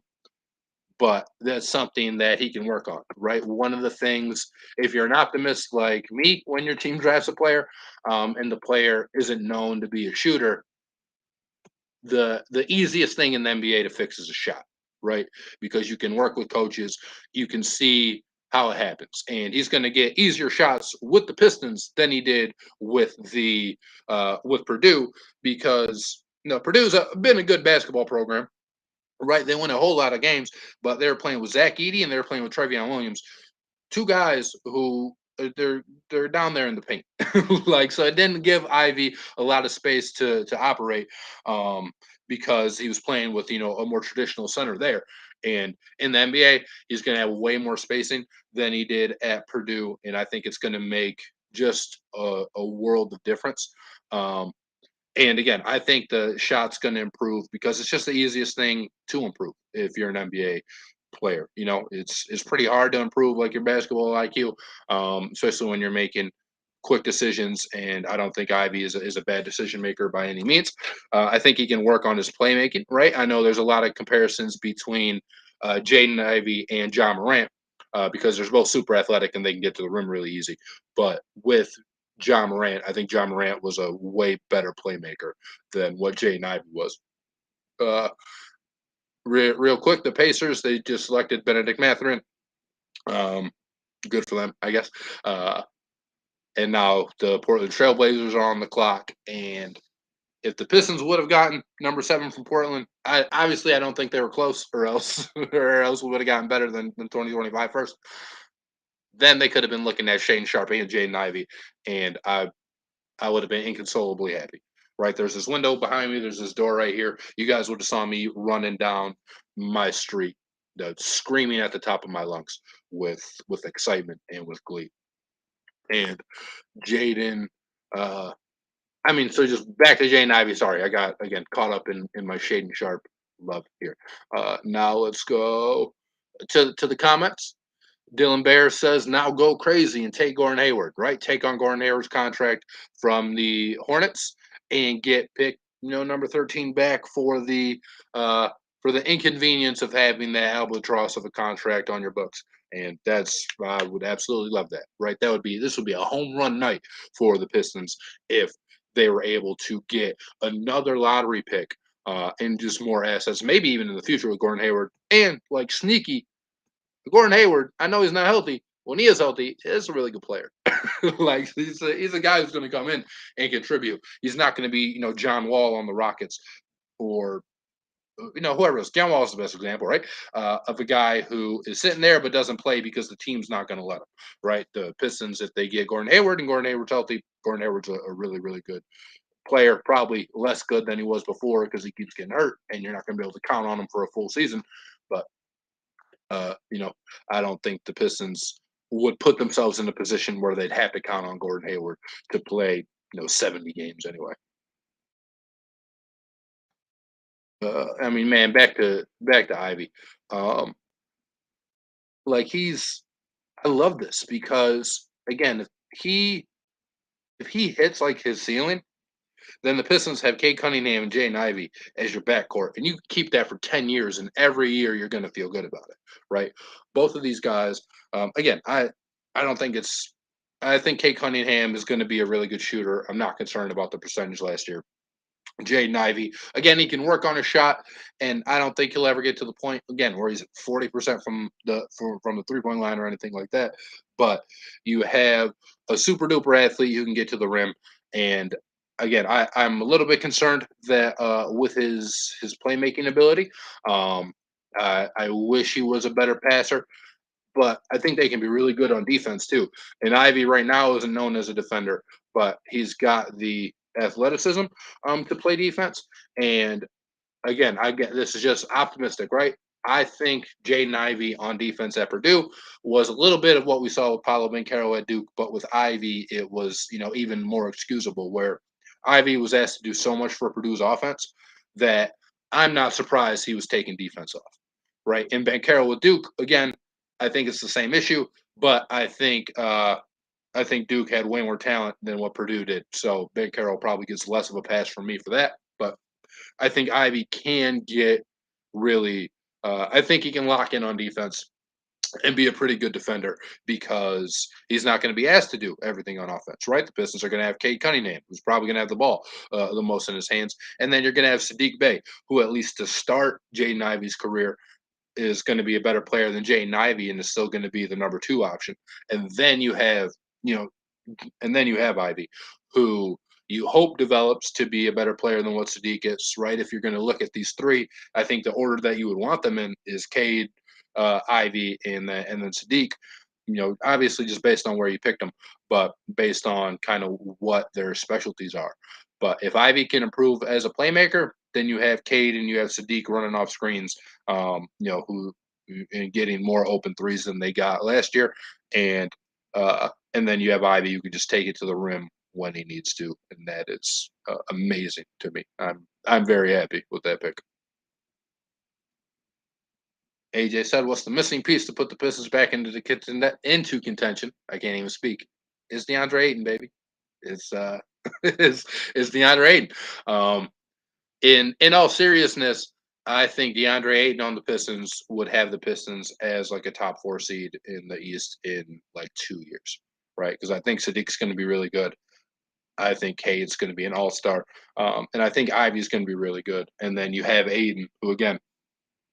but that's something that he can work on, right? One of the things, if you're an optimist like me, when your team drafts a player, and the player isn't known to be a shooter, the easiest thing in the NBA to fix is a shot, right? Because you can work with coaches, you can see how it happens, and he's going to get easier shots with the Pistons than he did with Purdue, because Purdue's been a good basketball program, right? They win a whole lot of games, but they were playing with Zach Edey and they were playing with Trevion Williams, two guys who they're down there in the paint. Like, so it didn't give Ivey a lot of space to operate, because he was playing with a more traditional center there. And in the NBA, he's going to have way more spacing than he did at Purdue, and I think it's going to make just a world of difference. And again, I think the shot's going to improve because it's just the easiest thing to improve if you're an NBA player. It's pretty hard to improve like your basketball IQ, especially when you're making quick decisions. And I don't think Ivy is a bad decision maker by any means. I think he can work on his playmaking. Right. I know there's a lot of comparisons between Jaden Ivey and John Morant, because they're both super athletic and they can get to the rim really easy. But with John Morant, I think John Morant was a way better playmaker than what Jaden Ivey was. Uh, real quick, the Pacers, they just selected Benedict Mathurin. Um, Good for them, I guess. And now the Portland Trailblazers are on the clock. And if the Pistons would have gotten number 7 from Portland, I don't think they were close, or else we would have gotten better than 2025 first. Then they could have been looking at Shaedon Sharpe and Jaden Ivey, and I would have been inconsolably happy. Right, there's this window behind me. There's this door right here. You guys would have saw me running down my street, screaming at the top of my lungs with excitement and with glee. And Jaden, uh, so just back to Jaden Ivey. Sorry, I got again caught up in my Shaedon Sharpe love here. Now let's go to the comments. Dylan Bear says, now go crazy and take Gordon Hayward, right? Take on Gordon Hayward's contract from the Hornets and get pick, number 13 back for the inconvenience of having that albatross of a contract on your books. And I would absolutely love that, right? This would be a home run night for the Pistons if they were able to get another lottery pick, and just more assets, maybe even in the future with Gordon Hayward, and like sneaky Gordon Hayward. I know he's not healthy. When he is healthy, he's a really good player. Like, he's a guy who's going to come in and contribute. He's not going to be John Wall on the Rockets, or whoever else. John Wall is the best example, right? Of a guy who is sitting there but doesn't play because the team's not going to let him. Right? The Pistons, if they get Gordon Hayward and Gordon Hayward's healthy, Gordon Hayward's a really really good player. Probably less good than he was before because he keeps getting hurt, and you're not going to be able to count on him for a full season. But uh, you know, I don't think the Pistons would put themselves in a position where they'd have to count on Gordon Hayward to play, 70 games anyway. Man, back to Ivy. Um, like I love this because again, if he hits like his ceiling, then the Pistons have Kate Cunningham and Jaden Ivey as your backcourt, and you keep that for 10 years, and every year you're going to feel good about it, right? Both of these guys, again, I don't think it's. I think Kate Cunningham is going to be a really good shooter. I'm not concerned about the percentage last year. Jaden Ivey, again, he can work on a shot, and I don't think he'll ever get to the point again where he's at 40% from the 3-point line or anything like that. But you have a super duper athlete who can get to the rim, and again, I'm a little bit concerned that with his playmaking ability. I wish he was a better passer, but I think they can be really good on defense too. And Ivy right now isn't known as a defender, but he's got the athleticism to play defense. And again, I get this is just optimistic, right? I think Jaden Ivey on defense at Purdue was a little bit of what we saw with Paulo Banchero at Duke, but with Ivey, it was even more excusable. Where Ivey was asked to do so much for Purdue's offense that I'm not surprised he was taking defense off, right? And Banchero with Duke again. I think it's the same issue, but I think Duke had way more talent than what Purdue did. So Banchero probably gets less of a pass from me for that. But I think Ivey can get really. I think he can lock in on defense and be a pretty good defender because he's not going to be asked to do everything on offense, right? The Pistons are going to have Cade Cunningham, who's probably going to have the ball the most in his hands. And then you're going to have Sadiq Bey, who, at least to start Jaden Ivey's career, is going to be a better player than Jaden Ivey and is still going to be the number two option. And then you have, you know, and then you have Ivey, who you hope develops to be a better player than what Sadiq is, right? If you're going to look at these three, I think the order that you would want them in is Cade, Ivey, and then Sadiq. You know, obviously just based on where you picked them, but based on kind of what their specialties are. But if Ivey can improve as a playmaker, then you have Cade and you have Sadiq running off screens, who and getting more open threes than they got last year, and and then you have Ivey who can just take it to the rim when he needs to, and that is amazing to me. I'm very happy with that pick. AJ said, "What's the missing piece to put the Pistons back into the into contention?" I can't even speak. It's DeAndre Ayton, baby. It's it's DeAndre Ayton. Um, in all seriousness, I think DeAndre Ayton on the Pistons would have the Pistons as like a top four seed in the East in like 2 years, right? Because I think Sadiq's going to be really good. I think Cade's going to be an all star, and I think Ivy's going to be really good. And then you have Aiden, who again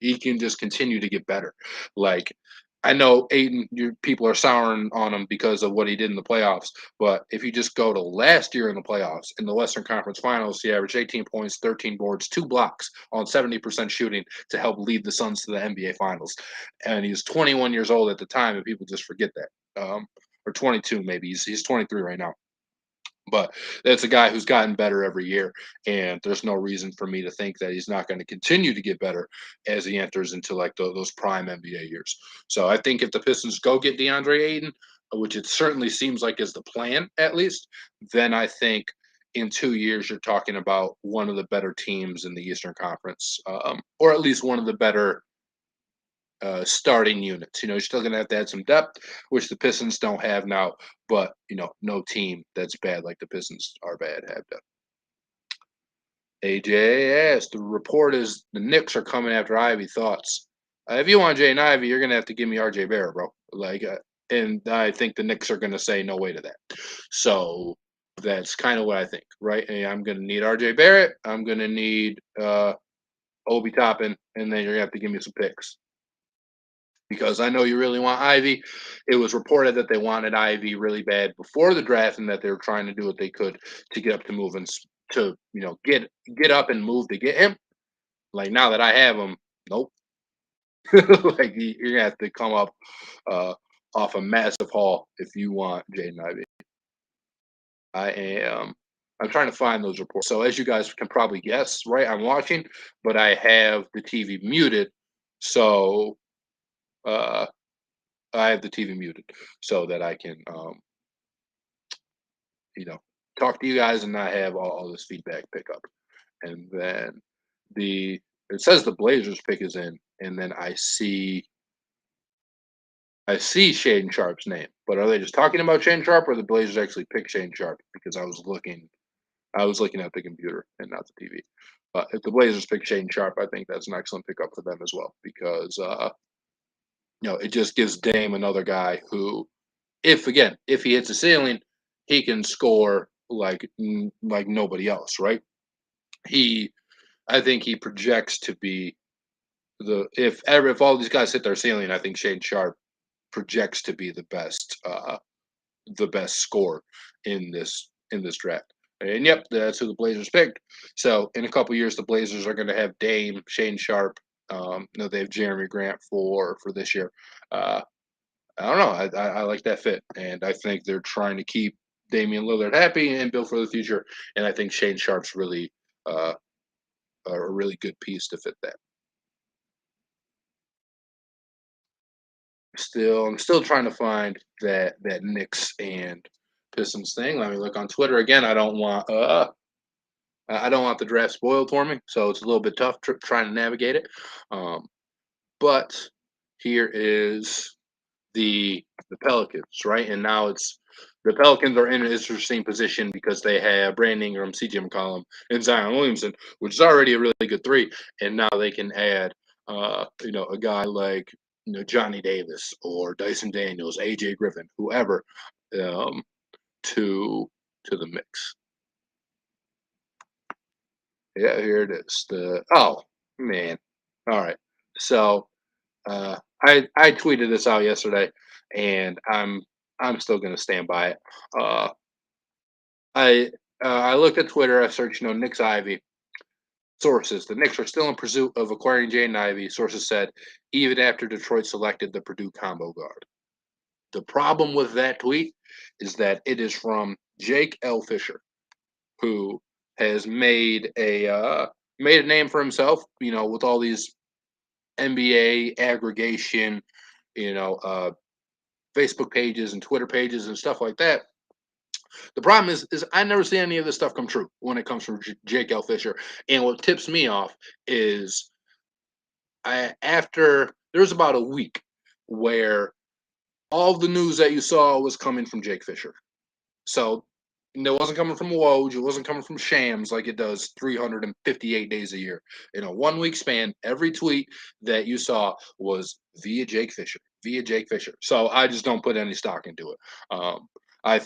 he can just continue to get better. Like I know Aiden, people are souring on him because of what he did in the playoffs. But if you just go to last year in the playoffs, in the Western Conference Finals, he averaged 18 points, 13 boards, 2 blocks on 70% shooting to help lead the Suns to the NBA Finals. And he was 21 years old at the time, and people just forget that. Or 22 maybe. He's 23 right now. But that's a guy who's gotten better every year, and there's no reason for me to think that he's not going to continue to get better as he enters into like those prime NBA years. So I think if the Pistons go get DeAndre Ayton, which it certainly seems like is the plan at least, then I think in 2 years you're talking about one of the better teams in the Eastern Conference, or at least one of the better starting units. You know, you're still going to have to add some depth, which the Pistons don't have now. But no team that's bad like the Pistons are bad have depth. AJ asked, the report is the Knicks are coming after Ivy. Thoughts? If you want Jay and Ivy, you're going to have to give me RJ Barrett, bro. And I think the Knicks are going to say no way to that. So that's kind of what I think, right? And I'm going to need RJ Barrett. I'm going to need Obi Toppin, and then you're going to have to give me some picks because I know you really want Ivy. It was reported that they wanted Ivy really bad before the draft, and that they were trying to do what they could to get up to move and to get up and move to get him. Like now that I have him, nope. Like you're gonna have to come up uh, off a massive haul if you want Jaden Ivey. I am. I'm trying to find those reports. So as you guys can probably guess, right? I'm watching, but I have the TV muted. So uh, I have the TV muted so that I can, you know, talk to you guys and not have all this feedback pick up. And then the it says the Blazers pick is in, and then I see Shaedon Sharpe's name. But are they just talking about Shaedon Sharpe, or the Blazers actually pick Shaedon Sharpe? Because I was looking at the computer and not the TV. If the Blazers pick Shaedon Sharpe, I think that's an excellent pickup for them as well because it just gives Dame another guy who, if he hits a ceiling, he can score like nobody else, right? He, I think he projects to be if all these guys hit their ceiling, I think Shane Sharp projects to be the best scorer in this draft. And yep, that's who the Blazers picked. So in a couple years, the Blazers are going to have Dame, Shane Sharp. They have Jeremy Grant for this year. Uh, I don't know. I like that fit, and I think they're trying to keep Damian Lillard happy and build for the future. And I think Shane Sharp's really uh, a really good piece to fit that. I'm still trying to find that Knicks and Pistons thing. Let me look on Twitter again. I don't want the draft spoiled for me, so it's a little bit tough trying to navigate it. But here is the Pelicans, right? And now it's the Pelicans are in an interesting position because they have Brandon Ingram, CJ McCollum, and Zion Williamson, which is already a really good three. And now they can add, a guy like Johnny Davis or Dyson Daniels, AJ Griffin, whoever, um, to the mix. Yeah, here it is. Oh man, all right. So I tweeted this out yesterday, and I'm still going to stand by it. Uh, I looked at Twitter. I searched, Knicks Ivey sources. The Knicks are still in pursuit of acquiring Jaden Ivey. Sources said even after Detroit selected the Purdue combo guard. The problem with that tweet is that it is from Jake L. Fisher, who has made a name for himself. With all these NBA aggregation, you know, uh, Facebook pages and Twitter pages and stuff like that. The problem is I never see any of this stuff come true when it comes from Jake L. Fisher. And what tips me off is after there's about a week where all the news that you saw was coming from Jake Fisher. So it wasn't coming from Woj. It wasn't coming from Shams like it does 358 days a year. In a 1 week span, every tweet that you saw was via Jake Fisher, via Jake Fisher. So I just don't put any stock into it. Um, I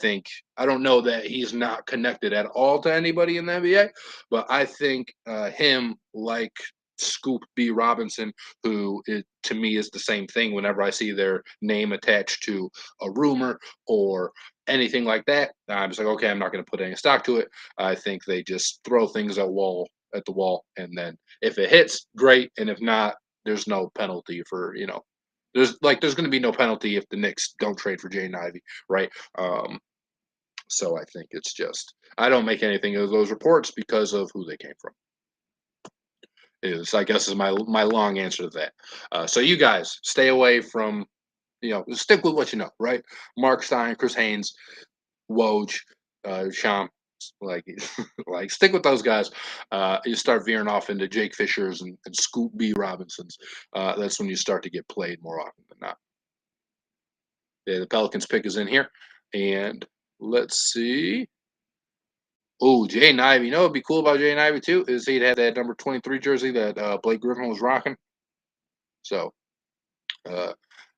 don't know that he's not connected at all to anybody in the NBA, but I think him, like Scoop B Robinson, to me is the same thing whenever I see their name attached to a rumor or anything like that, I'm just like, okay, I'm not going to put any stock to it. I think they just throw things at the wall, and then if it hits, great, and if not, there's no penalty for there's going to be no penalty if the Knicks don't trade for Jaden Ivey, right? So I think it's just I don't make anything of those reports because of who they came from. I guess is my long answer to that. So you guys stay away from stick with what you know, right? Mark Stein, Chris Haynes, Woj, Sham, like like stick with those guys. You start veering off into Jake Fishers and Scoop B Robinsons. That's when you start to get played more often than not. Yeah, the Pelicans pick is in here, and let's see. Oh, Jaden Ivey. You know what'd be cool about Jaden Ivey too is he'd have that number 23 jersey that Blake Griffin was rocking. So uh,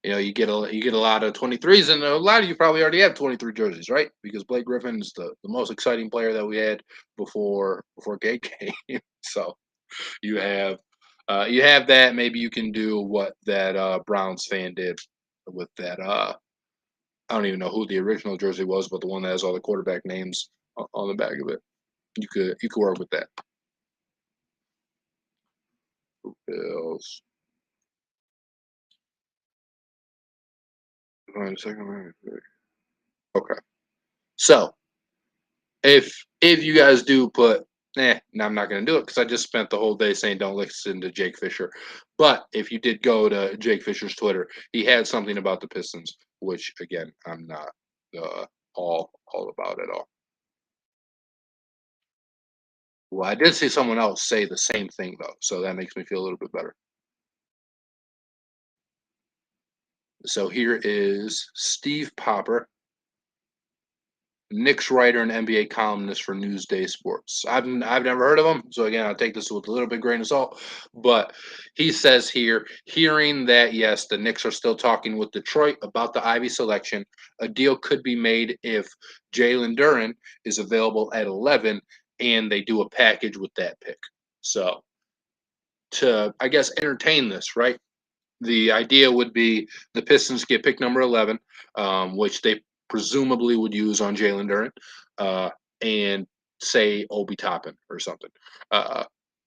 you get a lot of 23s, and a lot of you probably already have 23 jerseys, right? Because Blake Griffin is the most exciting player that we had before Gate came. So you have that. Maybe you can do what that Browns fan did with that. I don't even know who the original jersey was, but the one that has all the quarterback names on the back of it. You could work with that. Who else? Wait a second. Okay. So if you guys do put, no, I'm not going to do it because I just spent the whole day saying don't listen to Jake Fisher. But if you did go to Jake Fisher's Twitter, he had something about the Pistons, which again I'm not all about at all. Well, I did see someone else say the same thing though, so that makes me feel a little bit better. So here is Steve Popper, Knicks writer and NBA columnist for Newsday Sports. I've never heard of him, so again, I'll take this with a little bit grain of salt. But he says here, hearing that yes, the Knicks are still talking with Detroit about the Ivy selection, a deal could be made if Jalen Duren is available at 11, and they do a package with that pick. So to I guess entertain this, right? The idea would be the Pistons get pick number 11, which they presumably would use on Jalen Duren, and say Obi Toppin or something. Uh,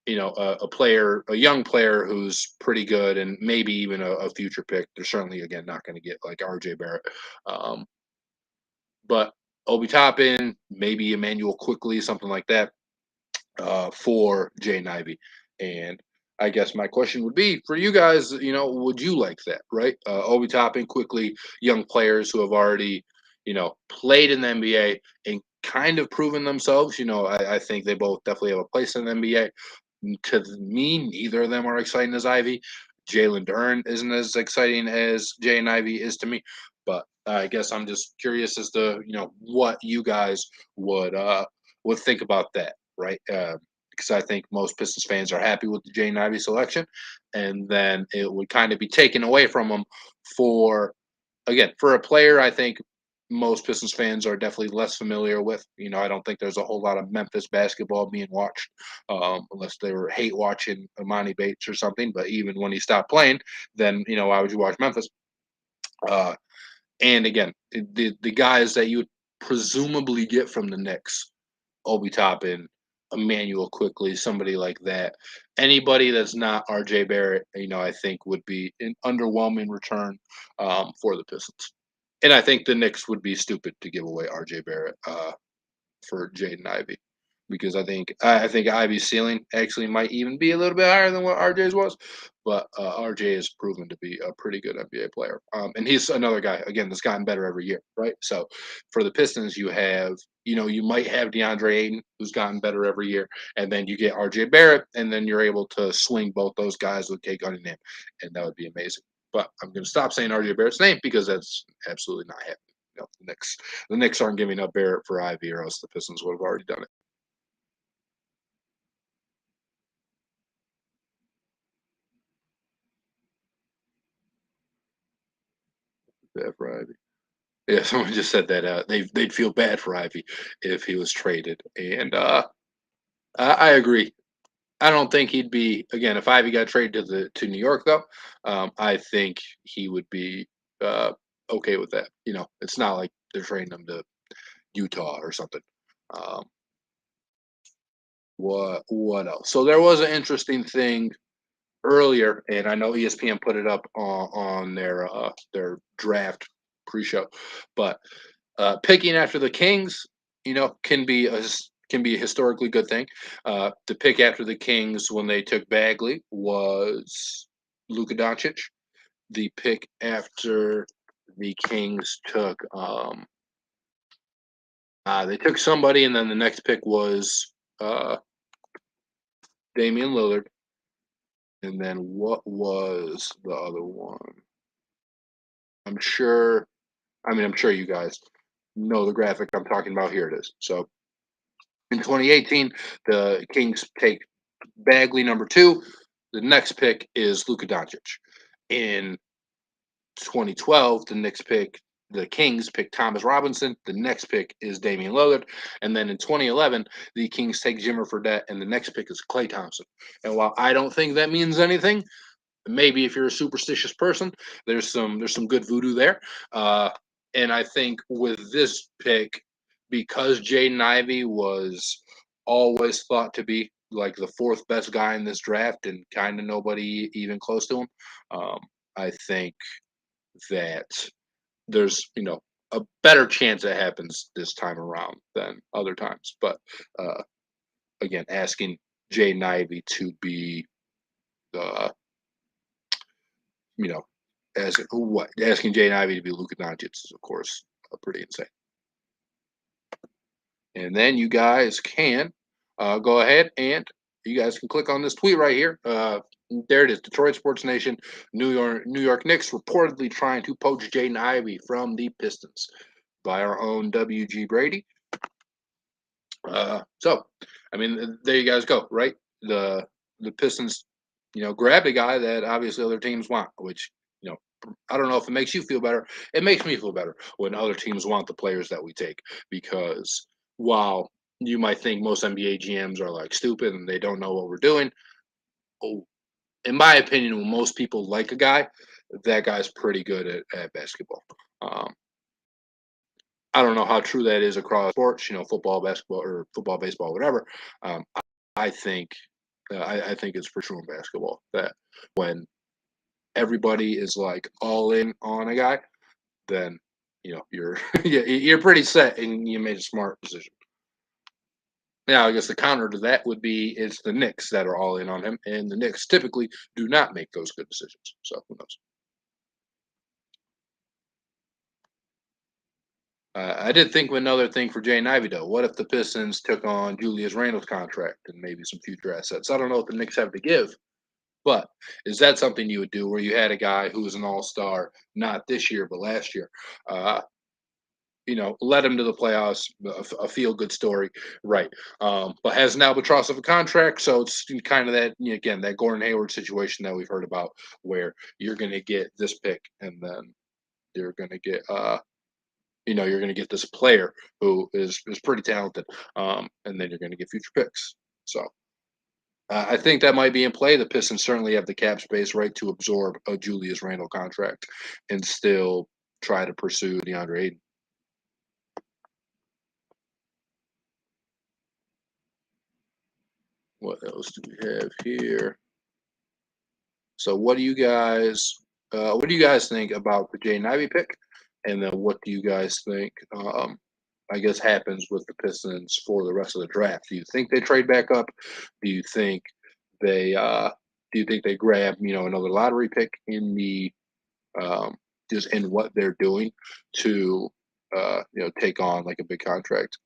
a young player who's pretty good and maybe even a future pick. They're certainly, again, not going to get like RJ Barrett. But Obi Toppin, maybe Emmanuel Quickly, something like that, for Jaden Ivey. And I guess my question would be for you guys, would you like that, right? Obi Toppin, Quickly, young players who have already, played in the NBA and kind of proven themselves. I think they both definitely have a place in the NBA. To me, neither of them are exciting as Ivy. Jalen Duren isn't as exciting as Jaden Ivey is to me. But I guess I'm just curious as to what you guys would think about that, right? Because I think most Pistons fans are happy with the Jaden Ivey selection, and then it would kind of be taken away from them for again, for a player, I think most Pistons fans are definitely less familiar with. I don't think there's a whole lot of Memphis basketball being watched, unless they were hate watching Amani Bates or something. But even when he stopped playing, then why would you watch Memphis? Uh, and again, the guys that you would presumably get from the Knicks, Obi Toppin, Emmanuel quickly, somebody like that. Anybody that's not RJ Barrett, I think would be an underwhelming return for the Pistons. And I think the Knicks would be stupid to give away RJ Barrett for Jaden Ivey because I think Ivy's ceiling actually might even be a little bit higher than what RJ's was, but RJ has proven to be a pretty good NBA player, and he's another guy again that's gotten better every year, right? So for the Pistons, you might have DeAndre Ayton who's gotten better every year, and then you get RJ Barrett, and then you're able to swing both those guys with Kate Cunningham, and that would be amazing. But I'm going to stop saying RJ Barrett's name because that's absolutely not happening. The Knicks aren't giving up Barrett for Ivy, or else the Pistons would have already done it. Bad for Ivy. Yeah, someone just said that they'd feel bad for Ivy if he was traded, and I agree. I don't think he'd be again if Ivy got traded to New York though. I think he would be uh, okay with that. It's not like they're trading him to Utah or something. Um, what else? So there was an interesting thing earlier, and I know ESPN put it up on their draft pre-show, but picking after the Kings, can be a historically good thing. The pick after the Kings when they took Bagley was Luka Doncic. The pick after the Kings took they took somebody, and then the next pick was Damian Lillard. And then what was the other one? I'm sure. I'm sure you guys know the graphic I'm talking about. Here it is. So in 2018, the Kings take Bagley number 2. The next pick is Luka Doncic. In 2012, the Kings pick Thomas Robinson. The next pick is Damian Lillard. And then in 2011, the Kings take Jimmer Fredette, and the next pick is Klay Thompson. And while I don't think that means anything, maybe if you're a superstitious person, there's some good voodoo there. And I think with this pick, because Jaden Ivey was always thought to be like the 4th best guy in this draft, and kind of nobody even close to him, I think that there's a better chance it happens this time around than other times. But uh, again, asking Jaden Ivey to be uh, you know asking Jaden Ivey to be Luka Doncic is, of course, pretty insane. And then you guys can go ahead and you guys can click on this tweet right here. There it is, Detroit Sports Nation. New York Knicks reportedly trying to poach Jaden Ivey from the Pistons by our own WG Brady. So, there you guys go. Right, the Pistons, grabbed a guy that obviously other teams want, which I don't know if it makes you feel better. It makes me feel better when other teams want the players that we take, because while you might think most NBA GMs are like stupid and they don't know what we're doing, oh, in my opinion, when most people like a guy, that guy's pretty good at basketball. Um, I don't know how true that is across sports, football, basketball, or football, baseball, whatever. Um, I think I think it's for true in basketball that when everybody is like all in on a guy, then you're you're pretty set and you made a smart decision. Now, I guess the counter to that would be it's the Knicks that are all in on him, and the Knicks typically do not make those good decisions. So who knows? I did think of another thing for Jane Ivey though. What if the Pistons took on Julius Randle's contract and maybe some future assets? I don't know what the Knicks have to give, But is that something you would do where you had a guy who was an all-star, not this year, but last year? Uh, led him to the playoffs, a feel-good story, right? But has an albatross of a contract, so it's kind of that again that Gordon Hayward situation that we've heard about, where you're going to get this pick, and then you're going to get you're going to get this player who is pretty talented, and then you're going to get future picks. So I think that might be in play. The Pistons certainly have the cap space, right, to absorb a Julius Randle contract and still try to pursue DeAndre Ayton. What else do we have here? So, what do you guys think about the Jaden Ivey pick? And then, what do you guys think? I guess happens with the Pistons for the rest of the draft. Do you think they trade back up? Do you think they grab another lottery pick in the just in what they're doing to take on like a big contract?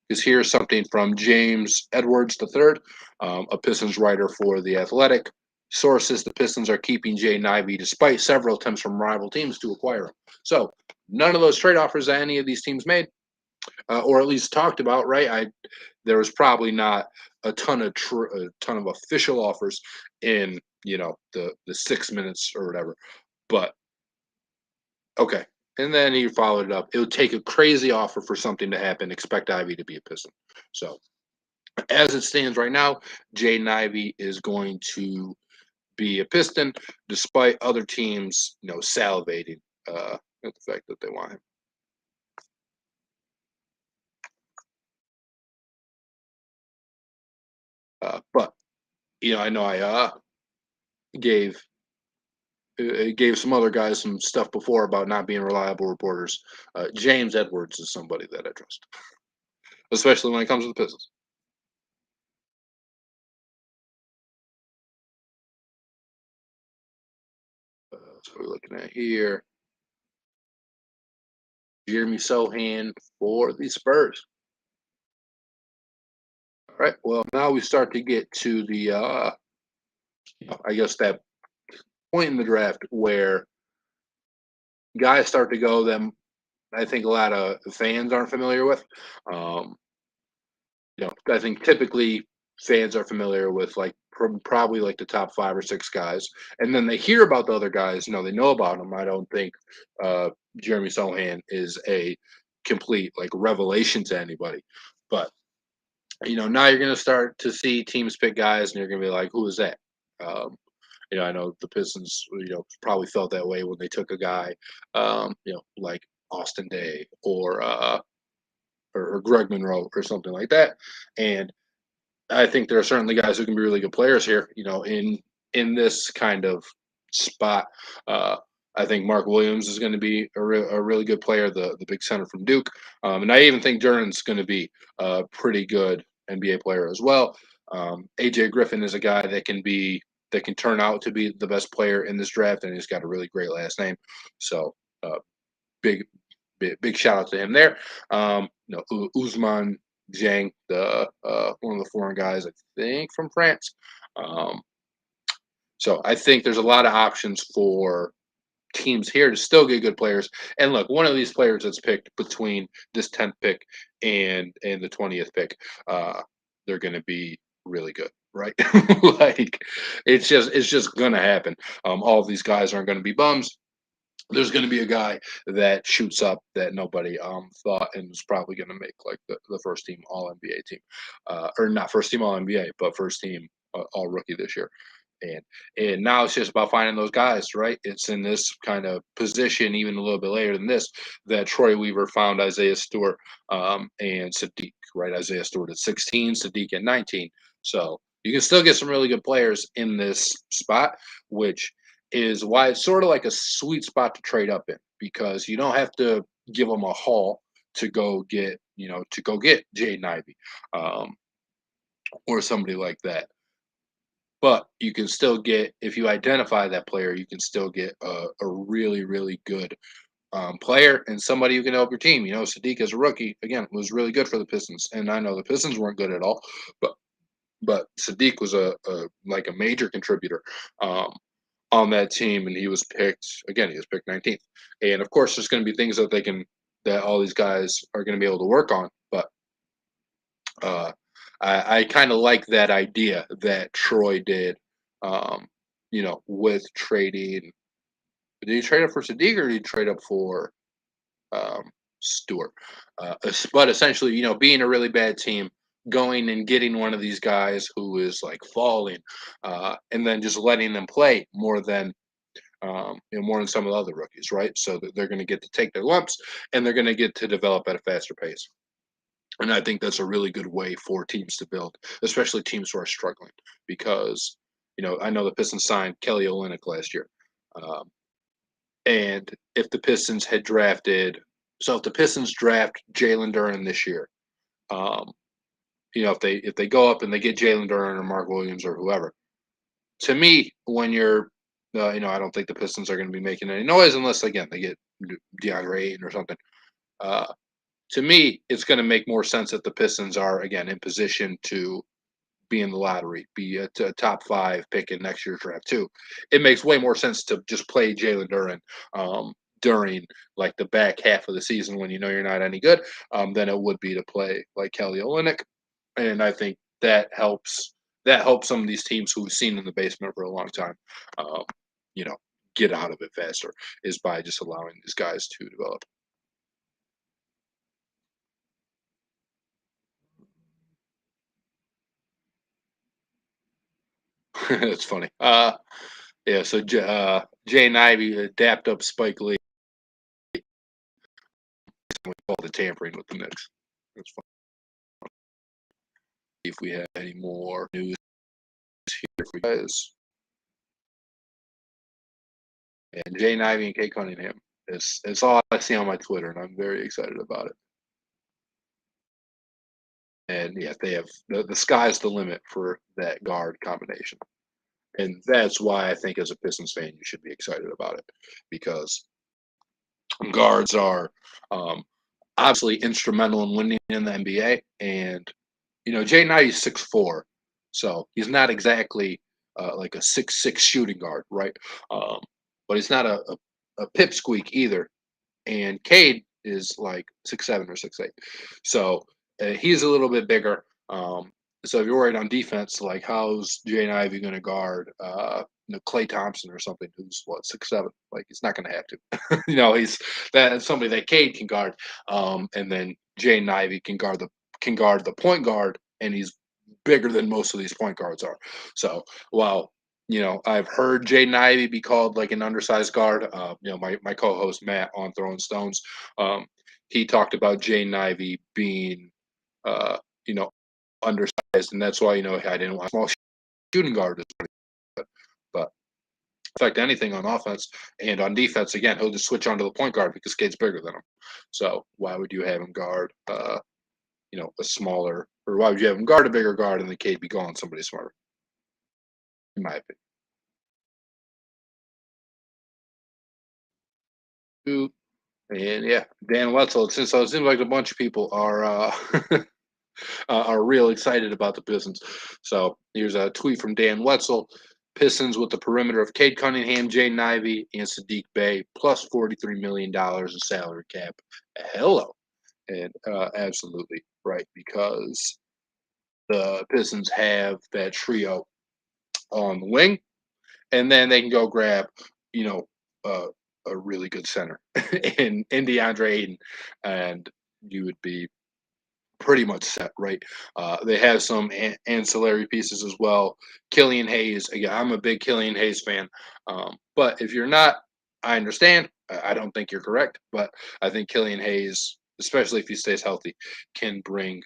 Because here's something from James Edwards III, a Pistons writer for The Athletic. Sources: the Pistons are keeping Jaden Ivey despite several attempts from rival teams to acquire him. So none of those trade offers that any of these teams made, or at least talked about, right? There was probably not a ton of official offers in the 6 minutes or whatever, but okay. And then he followed it up. It would take a crazy offer for something to happen. Expect Ivy to be a Piston. So as it stands right now, Jaden Ivey is going to be a Piston, despite other teams, salivating at the fact that they want him. But I know I gave gave some other guys some stuff before about not being reliable reporters. James Edwards is somebody that I trust, especially when it comes to the Pistons. That's what we're looking at here. Jeremy Sohan for the Spurs. All right. Well, now we start to get to the, I guess, that point in the draft where guys start to go. Them, I think a lot of fans aren't familiar with. Um, I think typically fans are familiar with like probably like the top 5 or 6 guys, and then they hear about the other guys. They know about them. I don't think Jeremy Sohan is a complete like revelation to anybody, but now you're going to start to see teams pick guys, and you're going to be like, who is that? Um, I know the Pistons, probably felt that way when they took a guy, like Austin Day or Greg Monroe or something like that. And I think there are certainly guys who can be really good players here. In this kind of spot. Uh, I think Mark Williams is going to be a really good player, the big center from Duke, and I even think Duren's going to be a pretty good NBA player as well. AJ Griffin is a guy that can turn out to be the best player in this draft, and he's got a really great last name. So big big shout out to him there. Usman Zhang, the one of the foreign guys, I think from France. Um, so I think there's a lot of options for teams here to still get good players. And look, one of these players that's picked between this 10th pick and the 20th pick, they're going to be really good, right? Like it's just going to happen. All of these guys aren't going to be bums. There's going to be a guy that shoots up that nobody thought and was probably going to make like the first team All NBA team, or not first team All NBA, but first team All Rookie this year. And now it's just about finding those guys, right? It's in this kind of position, even a little bit later than this, that Troy Weaver found Isaiah Stewart and Sadiq, right? Isaiah Stewart at 16, Sadiq at 19. So you can still get some really good players in this spot, which is why it's sort of like a sweet spot to trade up in, because you don't have to give them a haul to go get, Jaden Ivey or somebody like that. But you can still get, if you identify that player, you can still get a really, really good player and somebody who can help your team. Sadiq as a rookie, again, was really good for the Pistons. And I know the Pistons weren't good at all, but but Sadiq was a like a major contributor um, on that team, and he was picked again. He was picked 19th, and of course, there's going to be things that all these guys are going to be able to work on. But uh, I kind of like that idea that Troy did. Um, with trading. Did he trade up for Sadiq or did he trade up for um, Stewart? But essentially, being a really bad team, going and getting one of these guys who is like falling, and then just letting them play more than some of the other rookies, right? So that they're going to get to take their lumps and they're going to get to develop at a faster pace. And I think that's a really good way for teams to build, especially teams who are struggling, because I know the Pistons signed Kelly Olynyk last year. Um, and if the Pistons had drafted, so if the Pistons draft Jalen Duren this year, um, if they go up and they get Jalen Duren or Mark Williams or whoever, to me, when you're, I don't think the Pistons are going to be making any noise unless again they get DeAndre Ayton or something. Uh, to me, it's going to make more sense that the Pistons are again in position to be in the lottery, be a top 5 pick in next year's draft too. It makes way more sense to just play Jalen Duren during like the back half of the season when you're not any good, than it would be to play like Kelly Olynyk. And I think that helps. That helps some of these teams who've seen in the basement for a long time, um, you know, get out of it faster, is by just allowing these guys to develop. It's funny. Yeah. So Jay and Ivey dapped up Spike Lee. We called it tampering with the Knicks. That's fun. If we have any more news here for you guys, and Jay Ivey and Kate Cunningham, it's all I see on my Twitter, and I'm very excited about it. And yeah, they have the sky's the limit for that guard combination, and that's why I think as a Pistons fan you should be excited about it, because guards are um, obviously instrumental in winning in the NBA, and Jay Ivey's 6'4", so he's not exactly like a 6'6" shooting guard, right? Um, but he's not a pipsqueak either. And Cade is like 6'7" or 6'8", so he's a little bit bigger. So if you're worried on defense, like how's Jay Ivey going to guard Clay Thompson or something who's what 6'7"? Like he's not going to have to. He's that somebody that Cade can guard, and then Jay Ivey can guard the point guard, and he's bigger than most of these point guards are. So while I've heard Jaden Ivey be called like an undersized guard. My co-host Matt on Throwing Stones, um, he talked about Jaden Ivey being, uh, you know, undersized, and that's why I didn't want a small shooting guard. But affect anything on offense and on defense, again, he'll just switch onto the point guard because Cade's bigger than him. So why would you have him guard, a smaller, or why would you have him guard a bigger guard and the Cade be going somebody smarter? In my opinion. And yeah, Dan Wetzel. So it seems like a bunch of people are real excited about the Pistons. So here's a tweet from Dan Wetzel. Pistons with the perimeter of Cade Cunningham, Jaden Ivey, and Sadiq Bey, plus $43 million in salary cap. Hello. And absolutely right, because the Pistons have that trio on the wing, and then they can go grab, you know, uh, a really good center in DeAndre Ayton, and you would be pretty much set, right? They have some ancillary pieces as well. Killian Hayes, again, I'm a big Killian Hayes fan, but if you're not, I understand. I don't think you're correct, but I think Killian Hayes, especially if he stays healthy, can bring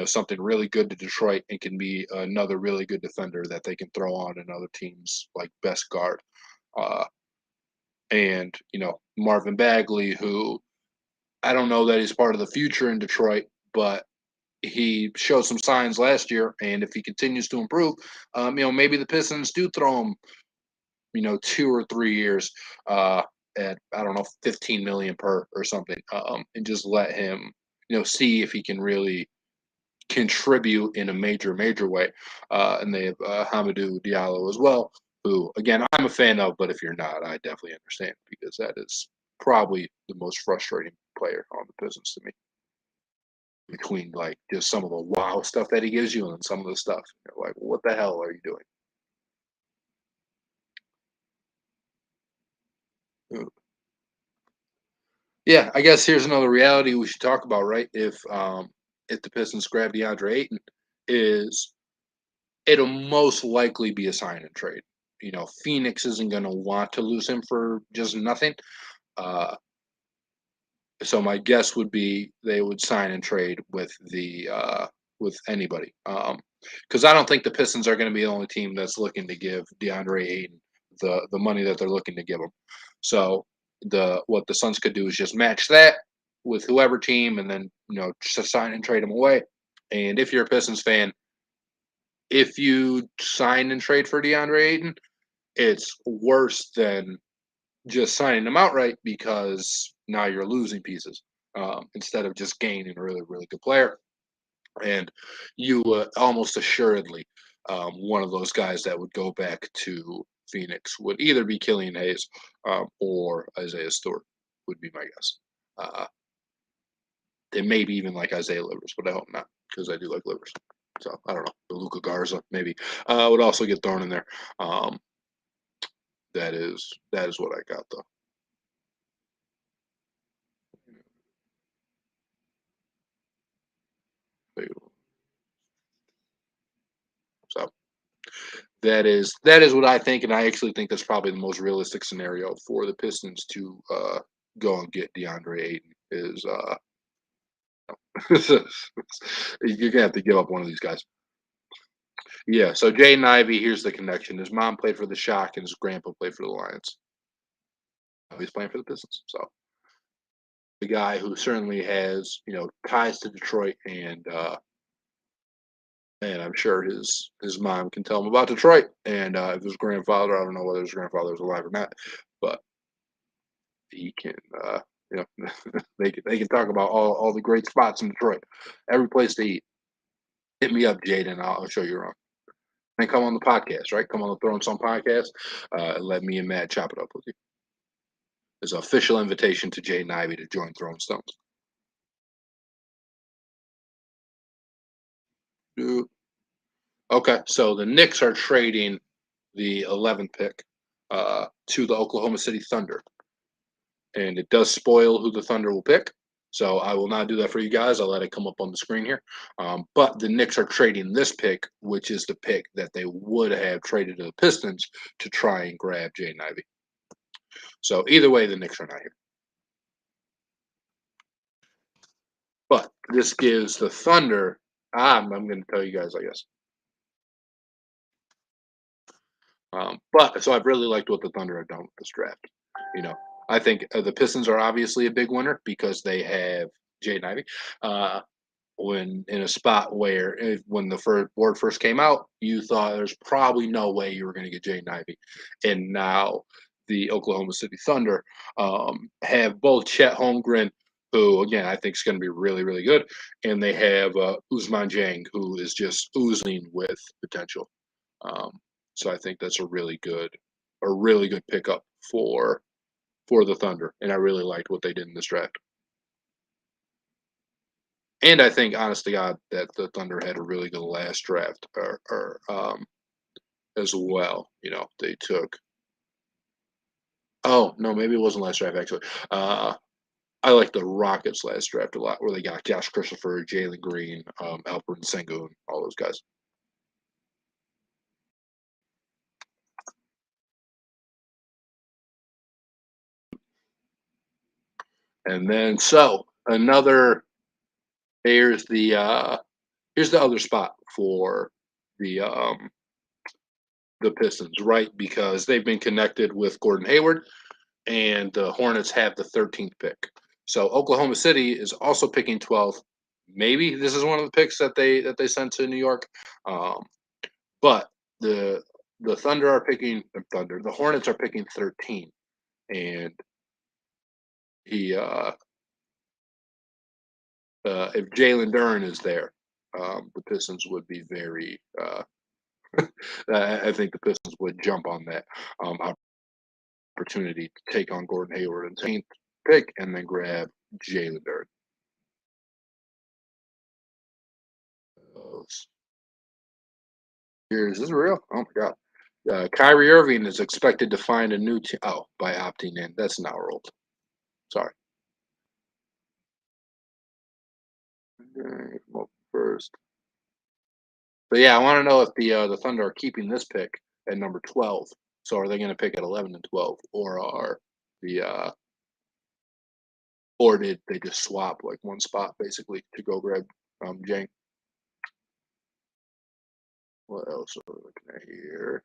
something really good to Detroit and can be another really good defender that they can throw on another team's like best guard. Uh, and Marvin Bagley, who I don't know that he's part of the future in Detroit, but he showed some signs last year, and if he continues to improve, maybe the Pistons do throw him, 2 or 3 years at I don't know 15 million per or something, and just let him, see if he can really contribute in a major way. And they have Hamidou Diallo as well, who again I'm a fan of, but if you're not, I definitely understand because that is probably the most frustrating player on the Pistons to me. Between like just some of the wow stuff that he gives you and some of the stuff you're like, what the hell are you doing? Yeah, I guess here's another reality we should talk about, right? If the Pistons grab DeAndre Ayton, is it'll most likely be a sign and trade. Phoenix isn't going to want to lose him for just nothing. Uh, so my guess would be they would sign and trade with anybody. Because I don't think the Pistons are going to be the only team that's looking to give DeAndre Ayton the money that they're looking to give him. So what the Suns could do is just match that with whoever team, and then just sign and trade him away. And if you're a Pistons fan, if you sign and trade for DeAndre Ayton, it's worse than just signing them outright because now you're losing pieces instead of just gaining a really, really good player. And you almost assuredly, one of those guys that would go back to Phoenix would either be Killian Hayes or Isaiah Stewart, would be my guess. Uh, and maybe even like Isaiah Livers, but I hope not because I do like Livers. So I don't know. The Luca Garza maybe would also get thrown in there. Um, that is what I got though. So that is what I think, and I actually think that's probably the most realistic scenario for the Pistons to go and get DeAndre Ayton. Is you're gonna have to give up one of these guys. Yeah. So Jaden Ivey, here's the connection. His mom played for the Shock, and his grandpa played for the Lions. He's playing for the Pistons. So the guy who certainly has ties to Detroit, and I'm sure his mom can tell him about Detroit. And if his grandfather, I don't know whether his grandfather is alive or not, but he can, you know, they can talk about all the great spots in Detroit, every place to eat. Hit me up, Jaden. I'll show you around. And come on the podcast, right? Come on the Throwin Some podcast. Let me and Matt chop it up with you. It's an official invitation to Jaden Ivey to join Throwing Stones. Okay, so the Knicks are trading the 11th pick to the Oklahoma City Thunder, and it does spoil who the Thunder will pick. So I will not do that for you guys. I'll let it come up on the screen here. But the Knicks are trading this pick, which is the pick that they would have traded to the Pistons to try and grab Jaden Ivey. So either way, the Knicks are not here. But this gives the Thunder. I'm going to tell you guys, I guess. But so I've really liked what the Thunder have done with this draft. You know, I think the Pistons are obviously a big winner because they have Jaden Ivey. When in a spot where when the board first came out, you thought there's probably no way you were going to get Jaden Ivey, and now the Oklahoma City Thunder have both Chet Holmgren, who again I think is going to be really really good, and they have Usman Jang, who is just oozing with potential. Um, so I think that's a really good pickup for the Thunder, and I really liked what they did in this draft. And I think, honest to God, that the Thunder had a really good last draft, as well. They took. Oh no, maybe it wasn't last draft actually. I like the Rockets last draft a lot, where they got Josh Christopher, Jalen Green, Alperen Sengun, all those guys. And then so another here's the other spot for the Pistons, right? Because they've been connected with Gordon Hayward, and the Hornets have the 13th pick. So Oklahoma City is also picking 12th. Maybe this is one of the picks that they sent to New York, um, but the Thunder are picking Thunder. The Hornets are picking 13, and he if Jalen Duren is there, the Pistons would be very. I think the Pistons would jump on that opportunity to take on Gordon Hayward and 10th pick, and then grab Jalen Duren. Is this real? Oh my God. Kyrie Irving is expected to find a new team. Oh, by opting in. That's an hour old. Sorry. First. But yeah, I want to know if the Thunder are keeping this pick at number 12. So are they going to pick at 11 and 12, or are the or did they just swap like one spot basically to go grab Jang? What else are we looking at here?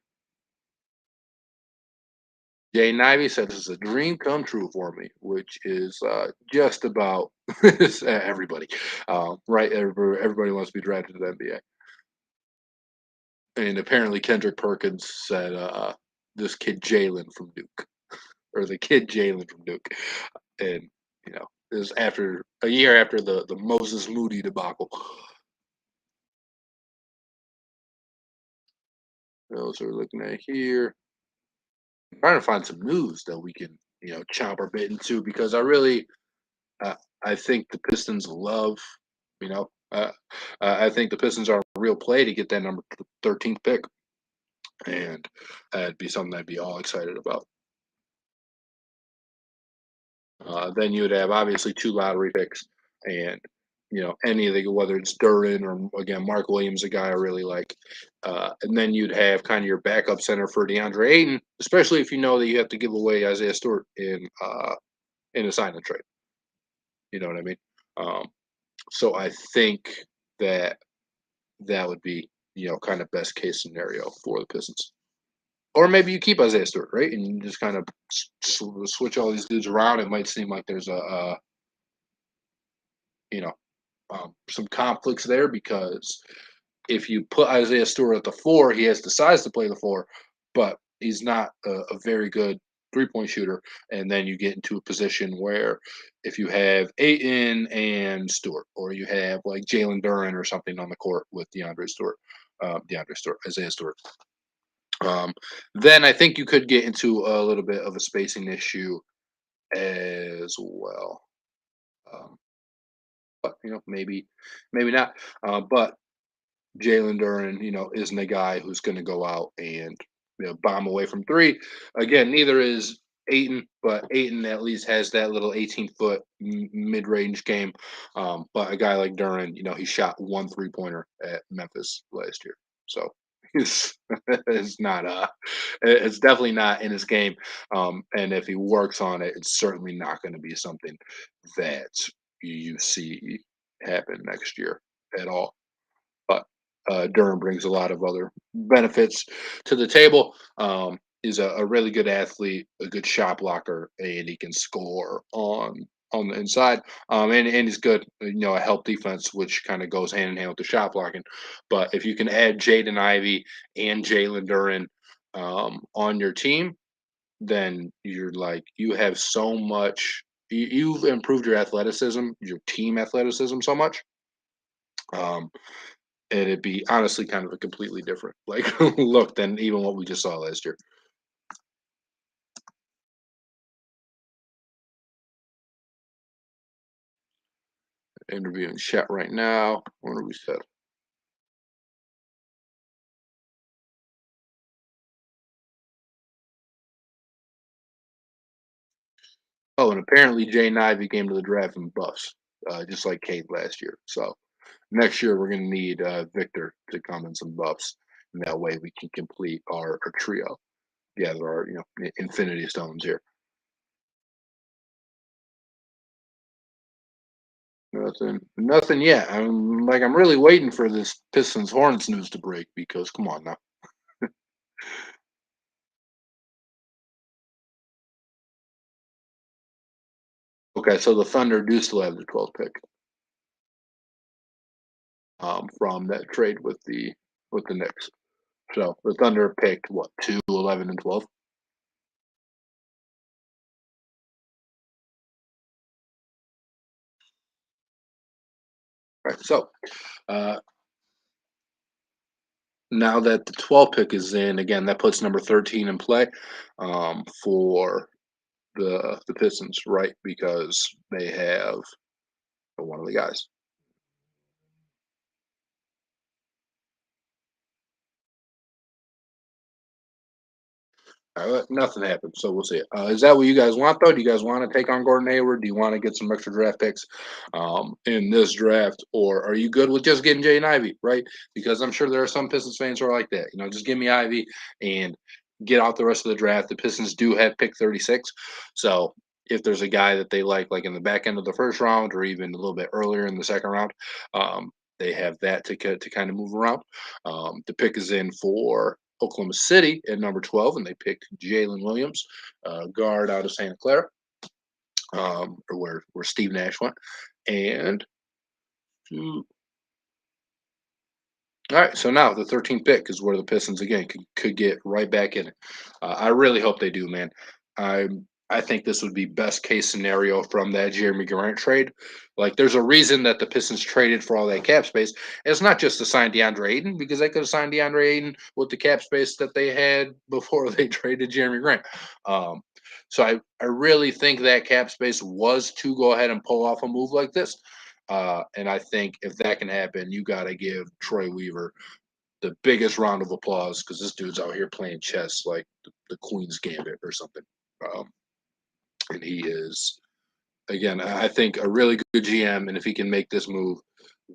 Jay Ivey said this is a dream come true for me, which is just about everybody. Right, everybody wants to be drafted to the NBA. And apparently Kendrick Perkins said this kid Jalen from Duke, or the kid Jalen from Duke. And, you know, it was after a year after the Moses Moody debacle. What else are we looking at here? I'm trying to find some news that we can, chop our bit into, because uh, I think the Pistons love, you know, I think the Pistons are a real play to get that number 13th pick, and it'd be something I'd be all excited about. Then you would have obviously two lottery picks, and any of the, whether it's Duren or again Mark Williams, a guy I really like, and then you'd have kind of your backup center for DeAndre Ayton, especially if you know that you have to give away Isaiah Stewart in a sign and trade. You know what I mean? Um, so I think that that would be kind of best case scenario for the Pistons. Or maybe you keep Isaiah Stewart, right, and you just kind of switch all these dudes around. It might seem like there's you know some conflicts there, because if you put Isaiah Stewart at the 4, he has the size to play the 4, but he's not a very good 3-point shooter. And then you get into a position where if you have Ayton and Stewart, or you have like Jalen Duren or something on the court with Isaiah Stewart, then I think you could get into a little bit of a spacing issue as well. But maybe not. But Jalen Duren, isn't a guy who's going to go out and bomb away from three. Again, neither is Ayton, but Ayton at least has that little 18-foot mid-range game. But a guy like Duren, he shot 1 3-pointer at Memphis last year, so it's not it's definitely not in his game. And if he works on it, it's certainly not going to be something that you see happen next year at all. But Durham brings a lot of other benefits to the table. He's a really good athlete, a good shot blocker, and he can score on the inside. And he's good, a help defense, which kind of goes hand in hand with the shot blocking. But if you can add Jaden Ivey and Jalen Duren on your team, then you have so much. You've improved your athleticism, your team athleticism so much. Um, and it'd be honestly kind of a completely different look than even what we just saw last year. Interviewing chat right now. What are we said? Oh, and apparently Jay Ivey came to the draft in buffs, just like Cade last year. So next year we're going to need Victor to come in some buffs, and that way we can complete our trio. Yeah, there are infinity stones here. Nothing yet. I'm really waiting for this Pistons Hornets news to break, because come on now. Okay, so the Thunder do still have the 12th pick from that trade with the Knicks. So the Thunder picked what, 2, 11, and 12. Right. So Now that the 12 pick is in, again, that puts number 13 in play for the Pistons, right? Because they have one of the guys. Nothing happened, so we'll see. Is that what you guys want, though? Do you guys want to take on Gordon Hayward? Do you want to get some extra draft picks in this draft, or are you good with just getting Jaden Ivey, right? Because I'm sure there are some Pistons fans who are like that. Just give me Ivey and get out the rest of the draft. The Pistons do have pick 36, so if there's a guy that they like in the back end of the first round, or even a little bit earlier in the second round, they have that to kind of move around. The pick is in for Oklahoma City at number 12, and they picked Jalen Williams, guard out of Santa Clara, or where Steve Nash went. And all right, so now the 13th pick is where the Pistons again could get right back in it. I really hope they do, man. I I think this would be best case scenario from that Jeremy Grant trade. Like, there's a reason that the Pistons traded for all that cap space. It's not just to sign DeAndre Ayton, because they could have signed DeAndre Ayton with the cap space that they had before they traded Jeremy Grant. Um, so I really think that cap space was to go ahead and pull off a move like this. And I think if that can happen, you got to give Troy Weaver the biggest round of applause, because this dude's out here playing chess like the Queen's Gambit or something. Um, and he is, again, I think a really good GM. And if he can make this move,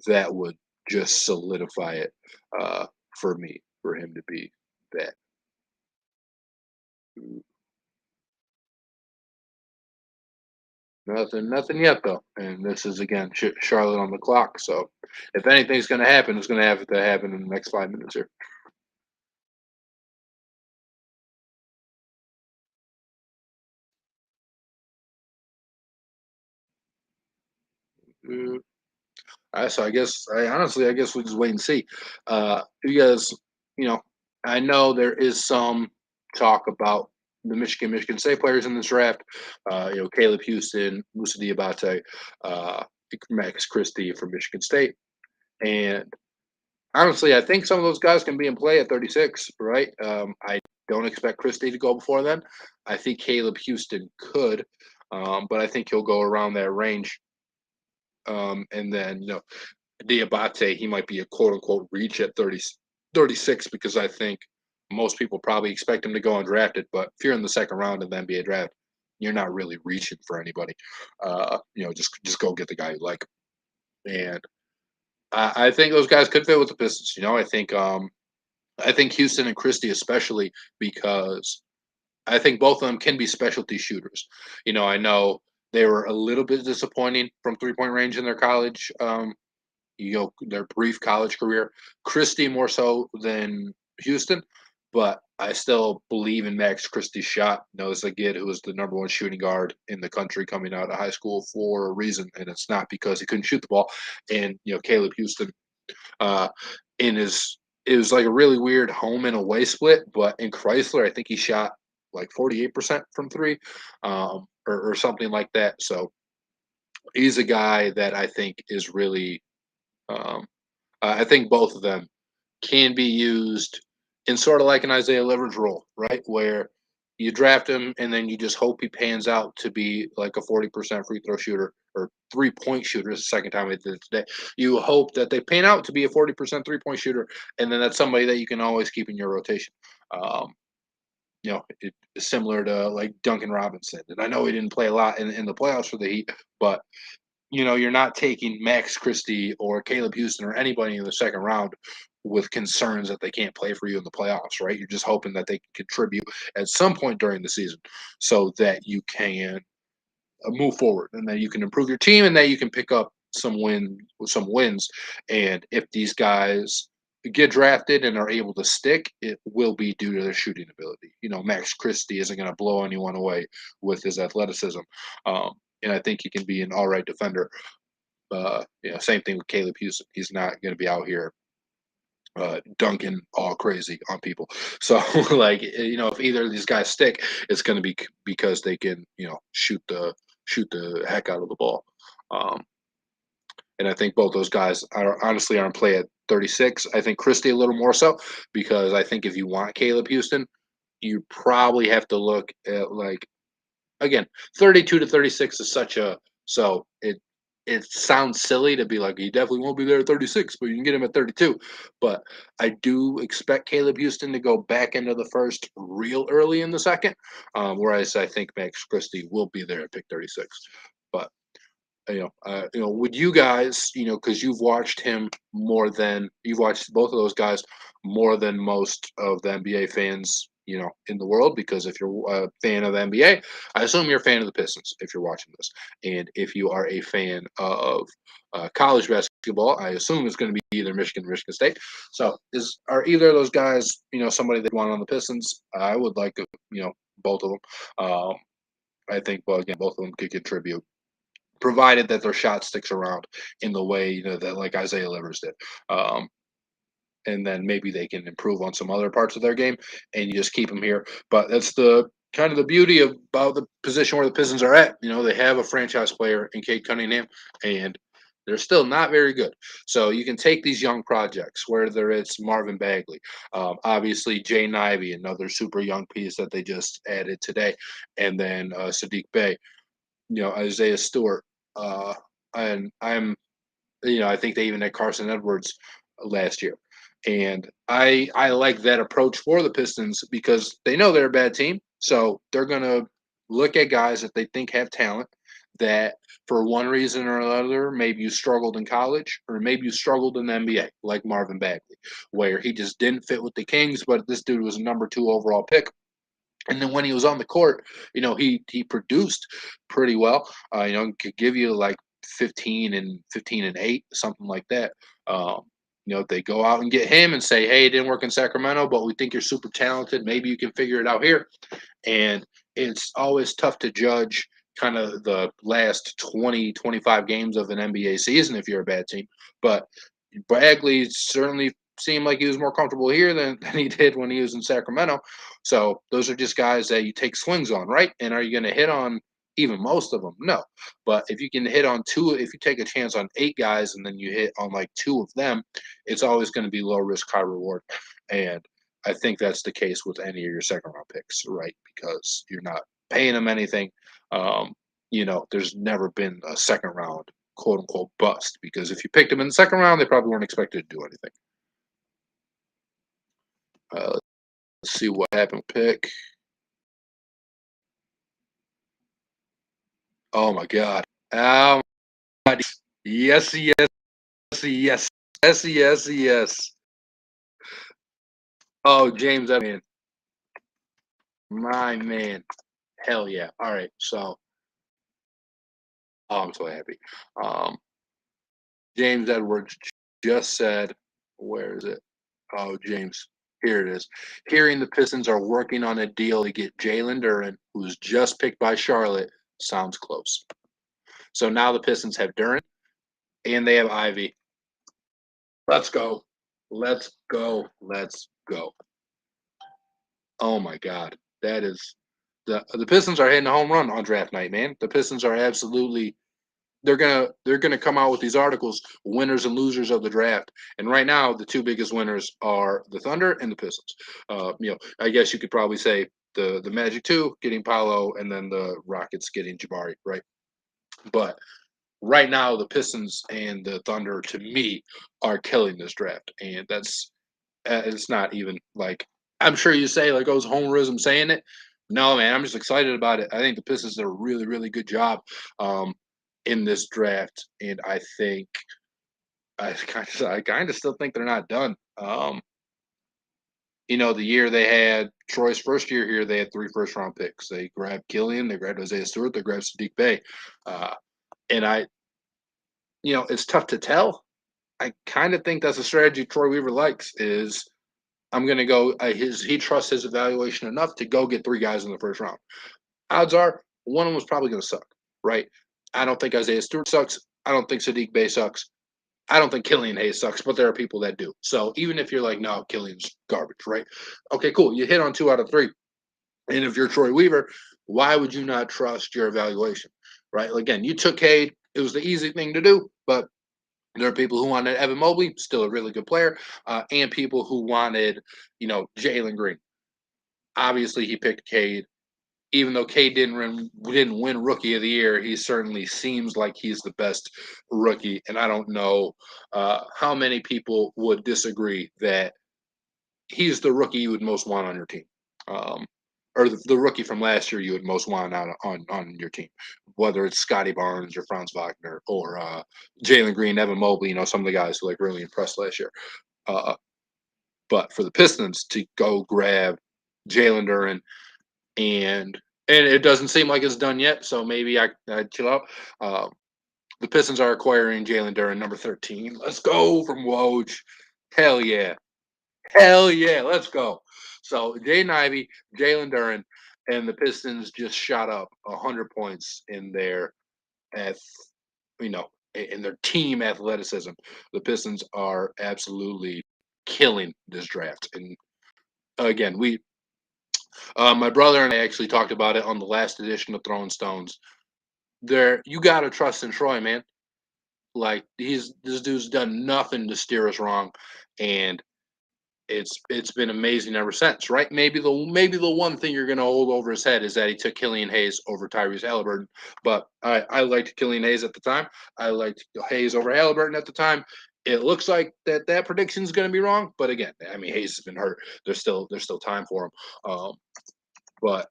that would just solidify it for me, for him to be that. Nothing yet though. And this is again Charlotte on the clock. So if anything's going to happen, it's going to have to happen in the next 5 minutes here. Mm, so I guess we'll just wait and see. You guys, you know, I know there is some talk about the Michigan State players in this draft. Caleb Houston, Musa Diabate, uh, Max Christie from Michigan State, and honestly, I think some of those guys can be in play at 36. Right? I don't expect Christie to go before then. I think Caleb Houston could, but I think he'll go around that range. And then Diabate, he might be a quote unquote reach at 36, because I think most people probably expect him to go undrafted. But if you're in the second round of the NBA draft, you're not really reaching for anybody. Just go get the guy you like. And I think those guys could fit with the Pistons. I think Houston and Christie especially, because I think both of them can be specialty shooters. I know they were a little bit disappointing from 3 point range in their college their brief college career. Christie more so than Houston, but I still believe in Max Christie's shot. This is a kid who was the number one shooting guard in the country coming out of high school for a reason, and it's not because he couldn't shoot the ball. And Caleb Houston, uh, in his it was like a really weird home and away split, but in Chrysler, I think he shot like 48% from three, or something like that. So he's a guy that I think is really um, I think both of them can be used in sort of like an Isaiah Leverage role, right? Where you draft him and then you just hope he pans out to be like a 40% free throw shooter or 3 point shooter. It's the second time I did it today. You hope that they pan out to be a 40% 3 point shooter, and then that's somebody that you can always keep in your rotation. Um, it's similar to like Duncan Robinson. And I know he didn't play a lot in the playoffs for the Heat, but you're not taking Max Christie or Caleb Houston or anybody in the second round with concerns that they can't play for you in the playoffs, right? You're just hoping that they can contribute at some point during the season so that you can move forward and that you can improve your team and that you can pick up some wins. And if these guys get drafted and are able to stick, it will be due to their shooting ability. Max Christie isn't going to blow anyone away with his athleticism. And I think he can be an all right defender. Same thing with Caleb Houston. He's not going to be out here dunking all crazy on people. So, like, if either of these guys stick, it's going to be because they can, shoot the heck out of the ball. Um, And I think both those guys are honestly on play at 36. I think Christie a little more so because I think if you want Caleb Houston, you probably have to look at like again, 32 to 36 is such a so it sounds silly to be like he definitely won't be there at 36, but you can get him at 32. But I do expect Caleb Houston to go back into the first real early in the second, whereas I think Max Christie will be there at pick 36. But would you guys, because you've watched both of those guys more than most of the NBA fans, in the world. Because if you're a fan of the NBA, I assume you're a fan of the Pistons if you're watching this, and if you are a fan of college basketball, I assume it's going to be either Michigan or Michigan State. So, are either of those guys, somebody that want on the Pistons? I would like, both of them. I think, well, again, both of them could contribute provided that their shot sticks around in the way that like Isaiah Livers did. Um, and then maybe they can improve on some other parts of their game, and you just keep them here. But that's the kind of the beauty about the position where the Pistons are at. They have a franchise player in Cade Cunningham, and they're still not very good. So you can take these young projects, whether it's Marvin Bagley, obviously Jaden Ivey, another super young piece that they just added today, and then Sadiq Bey, Isaiah Stewart, uh, and I think they even had Carson Edwards last year. And I like that approach for the Pistons because they know they're a bad team. So they're going to look at guys that they think have talent that for one reason or another, maybe you struggled in college or maybe you struggled in the NBA, like Marvin Bagley, where he just didn't fit with the Kings, but this dude was a number 2 overall pick. And then when he was on the court, he produced pretty well. Could give you like 15 and 8, something like that. If they go out and get him and say, "Hey, it didn't work in Sacramento, but we think you're super talented. Maybe you can figure it out here." And it's always tough to judge kind of the last 20, 25 games of an NBA season if you're a bad team. But Bagley certainly seemed like he was more comfortable here than he did when he was in Sacramento. So those are just guys that you take swings on, right? And are you going to hit on even most of them? No. But if you can hit on two, if you take a chance on 8 guys and then you hit on like 2 of them, it's always going to be low risk, high reward. And I think that's the case with any of your second round picks, right? Because you're not paying them anything. There's never been a second round quote unquote bust because if you picked them in the second round, they probably weren't expected to do anything. Let's see what happened. Pick. Oh my God. Oh my God. Yes, yes, yes, yes, yes, yes. Oh, James, I mean, my man. Hell yeah. All right. So, I'm so happy. Um, James Edwards just said, where is it? Oh, James, here it is. Hearing the Pistons are working on a deal to get Jalen Duren, who's just picked by Charlotte, sounds close. So now the Pistons have Duren and they have Ivey. Let's go. Let's go. Let's go. Oh my God. That is the Pistons are hitting a home run on draft night, man. The Pistons are absolutely they're gonna come out with these articles, winners and losers of the draft. And right now, the 2 biggest winners are the Thunder and the Pistons. I guess you could probably say the Magic 2 getting Paolo, and then the Rockets getting Jabari, right? But right now, the Pistons and the Thunder, to me, are killing this draft, and that's it's not even like I'm sure you say like, "Oh, it's homerism saying it." No, man, I'm just excited about it. I think the Pistons did a really, really good job in this draft, and I think I kind of still think they're not done. The year they had Troy's first year here, they had 3 first round picks. They grabbed Killian, they grabbed Isaiah Stewart, they grabbed Sadiq Bey, and it's tough to tell. I kind of think that's a strategy Troy Weaver likes. Is I'm going to go. He trusts his evaluation enough to go get 3 guys in the first round. Odds are one of them was probably going to suck, right? I don't think Isaiah Stewart sucks. I don't think Sadiq Bey sucks. I don't think Killian Hayes sucks, but there are people that do. So even if you're like, no, Killian's garbage, right? Okay, cool. You hit on 2 out of 3. And if you're Troy Weaver, why would you not trust your evaluation, right? Again, you took Cade. It was the easy thing to do, but There are people who wanted Evan Mobley, still a really good player, and people who wanted, Jalen Green. Obviously, he picked Cade. Even though Cade didn't win Rookie of the Year, he certainly seems like he's the best rookie. And I don't know how many people would disagree that he's the rookie you would most want on your team, um, or the rookie from last year you would most want on your team, whether it's Scotty Barnes or Franz Wagner or Jalen Green, Evan Mobley. Some of the guys who really impressed last year. Uh, but for the Pistons to go grab Jalen Duren and it doesn't seem like it's done yet, so maybe I chill out. The Pistons are acquiring Jalen Duren, number 13. Let's go from Woj. Hell yeah. Hell yeah, let's go. So Jaden Ivey, Jalen Duren, and the Pistons just shot up 100 points in their ath, in their team athleticism. The Pistons are absolutely killing this draft. And again, my brother and I actually talked about it on the last edition of Throwing Stones. You gotta trust in Troy, man. Like this dude's done nothing to steer us wrong, and it's been amazing ever since, right? Maybe the one thing you're gonna hold over his head is that he took Killian Hayes over Tyrese Halliburton. But I liked Killian Hayes at the time. I liked Hayes over Halliburton at the time. It looks like that prediction is going to be wrong, but again, I mean Hayes has been hurt. There's still time for him. But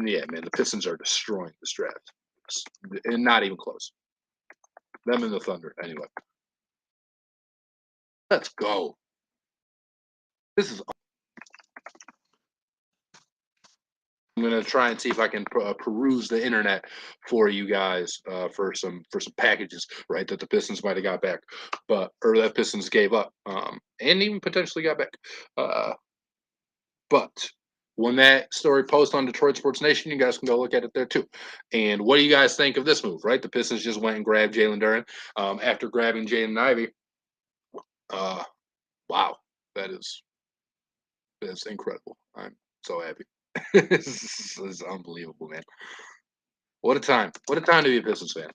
yeah, man, the Pistons are destroying this draft, and not even close. Them and the Thunder, anyway. Let's go. This is. I'm gonna try and see if I can peruse the internet for you guys for some packages, right? That the Pistons might have got back, or that Pistons gave up, and even potentially got back. But when that story posts on Detroit Sports Nation, you guys can go look at it there too. And what do you guys think of this move? Right, the Pistons just went and grabbed Jalen Duren after grabbing Jaden Ivey. Uh, wow, that is incredible. I'm so happy. This is unbelievable, man. What a time! What a time to be a Pistons fan.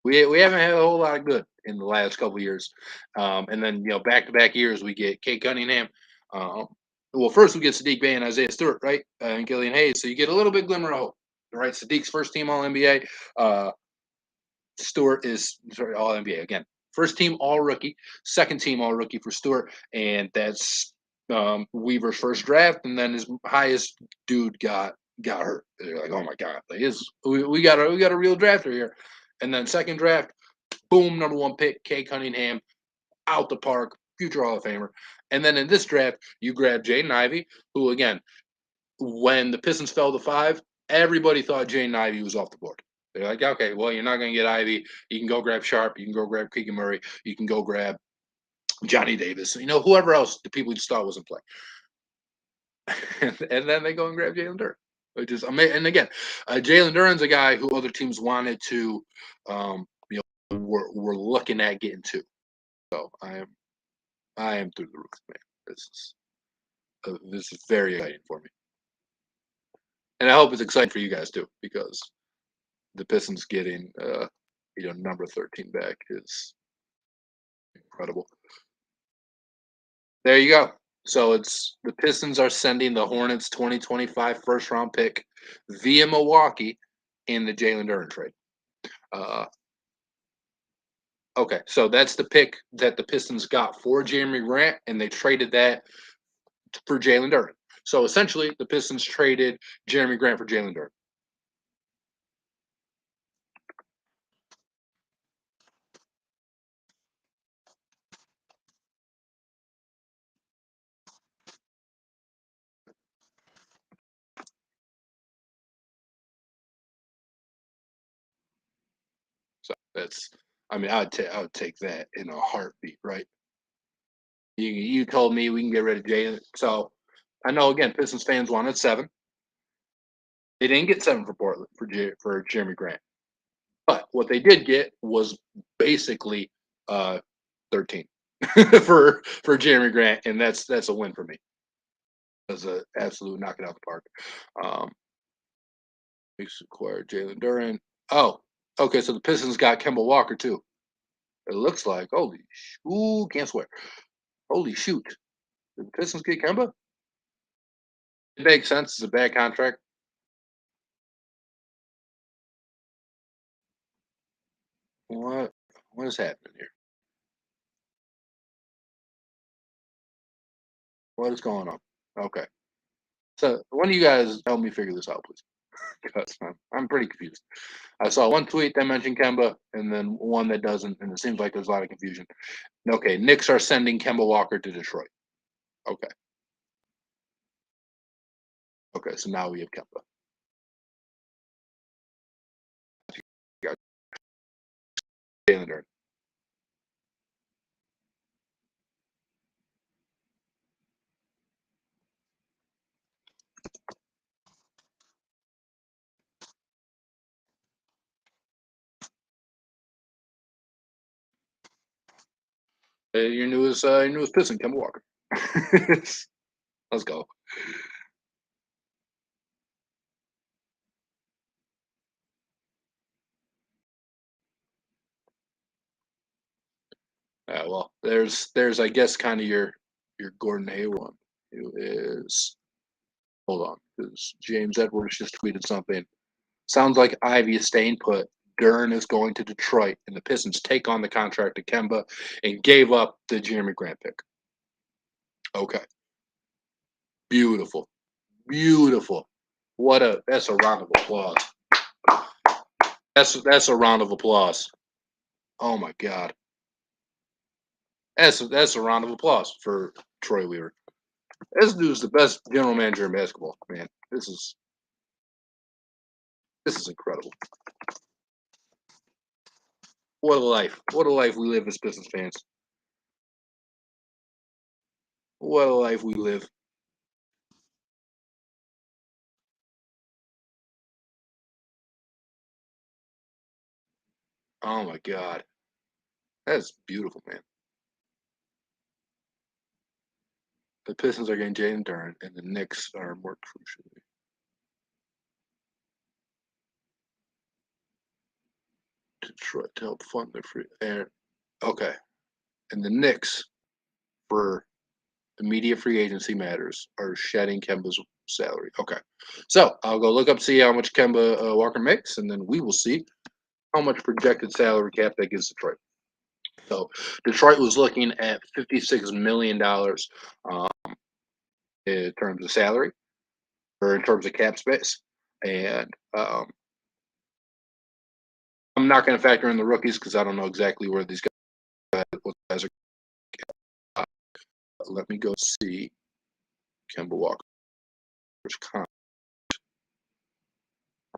We haven't had a whole lot of good in the last couple of years, and then back to back years we get Kate Cunningham. Um, well, first we get Sadiq Bey and Isaiah Stewart, right, and Killian Hayes. So you get a little bit glimmer of hope, right? Sadiq's first team All NBA. Stewart is sorry All NBA again. First team All Rookie, second team All Rookie for Stewart, and that's Weaver's first draft, and then his highest dude got hurt. They're like, oh my god, like we got a real drafter here. And then second draft, boom, number one pick, Kay Cunningham, out the park, future Hall of Famer. And then in this draft, you grab Jaden Ivey, who again, when the Pistons fell to 5, everybody thought Jaden Ivey was off the board. They're like, okay, well, you're not going to get Ivey. You can go grab Sharpe. You can go grab Keegan Murray. You can go grab Johnny Davis. Whoever else the people just thought wasn't playing. And then they go and grab Jalen Duren, which is amazing. And again, Jalen Duren's a guy who other teams wanted to, were looking at getting to. So I am through the roof, man. This is very exciting for me, and I hope it's exciting for you guys too, because the Pistons getting number 13 back is incredible. There you go. So it's the Pistons are sending the Hornets 2025 first round pick via Milwaukee in the Jalen Duren trade. Okay, so that's the pick that the Pistons got for Jeremy Grant, and they traded that for Jalen Duren. So essentially, the Pistons traded Jeremy Grant for Jalen Duren. So I mean, I would take that in a heartbeat, right? You told me we can get rid of Jalen, so I know again, Pistons fans wanted 7. They didn't get 7 for Portland for Jeremy Grant, but what they did get was basically 13 for Jeremy Grant, and that's a win for me. That's an absolute knock it out the park. We acquired Jalen Duren. Oh, okay. So the Pistons got Kemba Walker too. It looks like. Holy, ooh, can't swear. Holy shoot! Did the Pistons get Kemba? It makes sense. It's a bad contract. What? What is happening here? What is going on? Okay. So, one of you guys help me figure this out, please, because I'm pretty confused. I saw one tweet that mentioned Kemba, and then one that doesn't, and it seems like there's a lot of confusion. Okay, Knicks are sending Kemba Walker to Detroit. Okay, okay, so now we have Kemba. Got Jalen Duren. Your newest Piston, Kemba Walker. Let's go. Well, there's I guess kind of your Gordon Hayward, who is hold on, because James Edwards just tweeted something. Sounds like Ivey is staying put. Duren is going to Detroit, and the Pistons take on the contract to Kemba and gave up the Jeremy Grant pick. Okay, beautiful, beautiful. That's a round of applause. That's a round of applause. Oh my God, that's a round of applause for Troy Weaver. This dude's the best general manager in basketball, man. This is incredible. What a life! What a life we live as Pistons fans. What a life we live. Oh my God, that's beautiful, man. The Pistons are getting Jalen Duren, and the Knicks are more crucially Detroit to help fund their free air. Okay, and the Knicks for immediate free agency matters are shedding Kemba's salary. Okay, so I'll go look up see how much Kemba Walker makes, and then we will see how much projected salary cap that gives Detroit. So Detroit was looking at $56 million in terms of salary or in terms of cap space, and I'm not going to factor in the rookies because I don't know exactly where these guys are. Let me go see Kemba Walker's contract.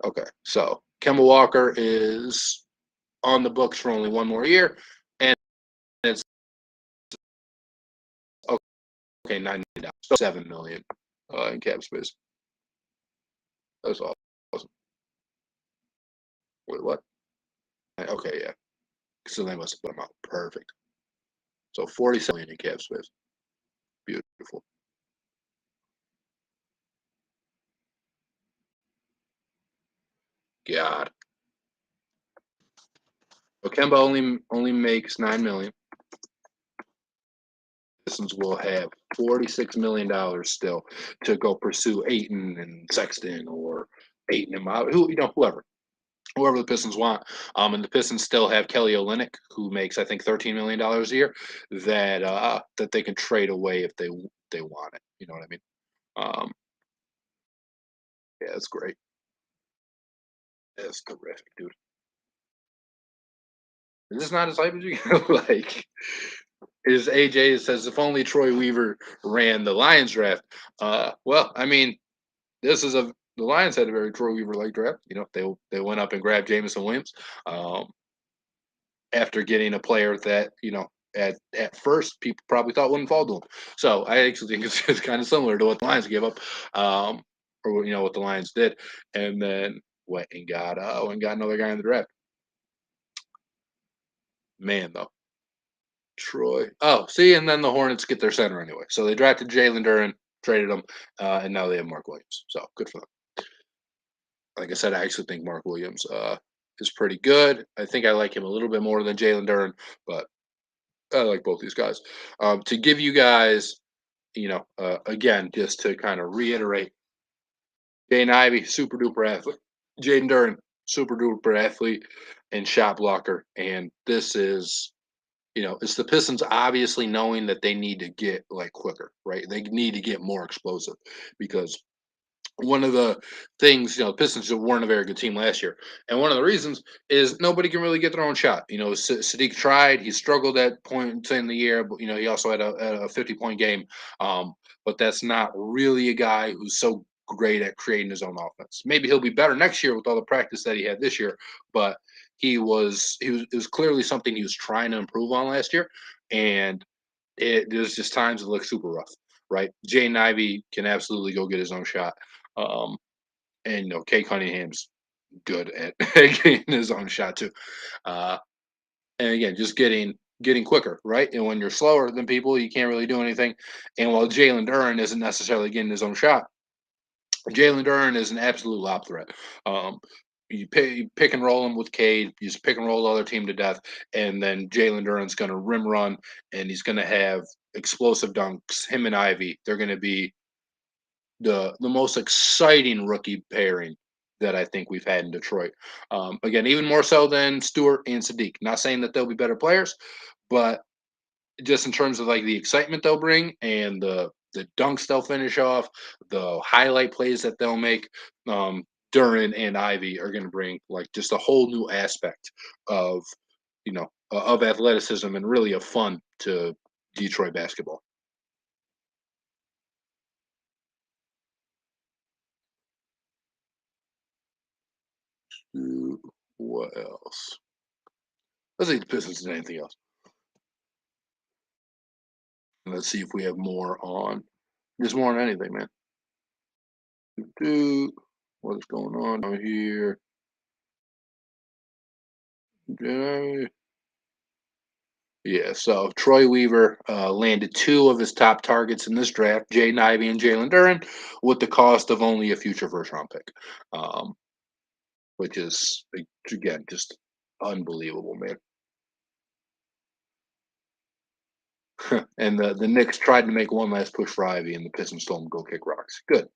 Okay, so Kemba Walker is on the books for only one more year, and it's okay, $9 million, so $7 million in cap space. That's awesome. Wait, what? Okay, yeah. So they must have put him out. Perfect. So $47 million in cap space. Beautiful. God. So Kemba only makes $9 million. Pistons will have $46 million still to go pursue Ayton and Sexton or Ayton and Miles, whoever the Pistons want. And the Pistons still have Kelly Olynyk, who makes I think $13 million a year, that they can trade away if they want it. You know what I mean? Um, yeah, that's great. That's terrific, dude. Is this not as hype as you like? Is AJ says if only Troy Weaver ran the Lions draft. Well, I mean, this is the Lions had a very Troy Weaver like draft. You know, they went up and grabbed Jamison Williams um, after getting a player that at first people probably thought wouldn't fall to him. So I actually think it's kind of similar to what the Lions gave up, or what the Lions did, and then went and got another guy in the draft. Man, though. Troy. Oh, see, and then the Hornets get their center anyway. So they drafted Jalen Duren, traded him, and now they have Mark Williams. So good for them. Like I said, I actually think Mark Williams is pretty good. I think I like him a little bit more than Jalen Duren, but I like both these guys. To give you guys, again, just to kind of reiterate, Ivey, super duper athlete. Jaden Duren, super duper athlete and shot blocker. And this is, it's the Pistons obviously knowing that they need to get like quicker, right? They need to get more explosive because one of the things, the Pistons weren't a very good team last year. And one of the reasons is nobody can really get their own shot. Sadiq tried, he struggled at points in the year, but, he also had a 50-point game. But that's not really a guy who's so great at creating his own offense. Maybe he'll be better next year with all the practice that he had this year, but it was clearly something he was trying to improve on last year. And there's just times it looks super rough, right? Jaden Ivey can absolutely go get his own shot. Um, and Kay Cunningham's good at getting his own shot too. Uh, and again, just getting quicker, right? And when you're slower than people, you can't really do anything. And while Jalen Duren isn't necessarily getting his own shot, Jalen Duren is an absolute lob threat. Um, you pick and roll him with Cade, you just pick and roll the other team to death, and then Jalen Duren's going to rim run, and he's going to have explosive dunks. Him and Ivy, they're going to be the most exciting rookie pairing that I think we've had in Detroit. Again, even more so than Stewart and Sadiq. Not saying that they'll be better players, but just in terms of like the excitement they'll bring and the dunks they'll finish off, the highlight plays that they'll make. Duren and Ivy are going to bring like just a whole new aspect of of athleticism and really of fun to Detroit basketball. What else? Let's see if the Pistons did anything else. Let's see if we have more on. There's more on anything, man. What is going on over here? Yeah, so Troy Weaver landed two of his top targets in this draft, Jaden Ivey and Jalen Duren, with the cost of only a future first round pick, um, which is, again, just unbelievable, man. And the Knicks tried to make one last push for Ivy, and the Pistons told him go kick rocks. Good.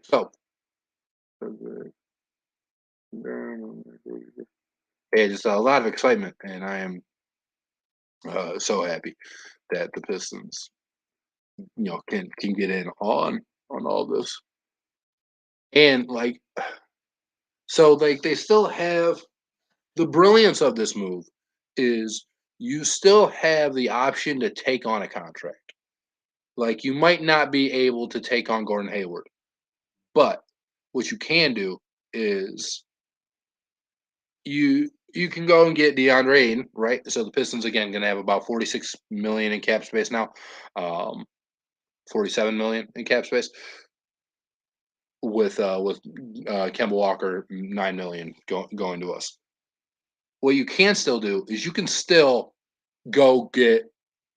So, yeah, just a lot of excitement, and I am so happy that the Pistons, can get in on all this. And like, so like they still have the brilliance of this move is you still have the option to take on a contract. Like you might not be able to take on Gordon Hayward, but what you can do is you can go and get DeAndre Ayton, right? So the Pistons again going to have about 46 million in cap space now, 47 million in cap space with Kemba Walker 9 million going to us. What you can still do is you can still go get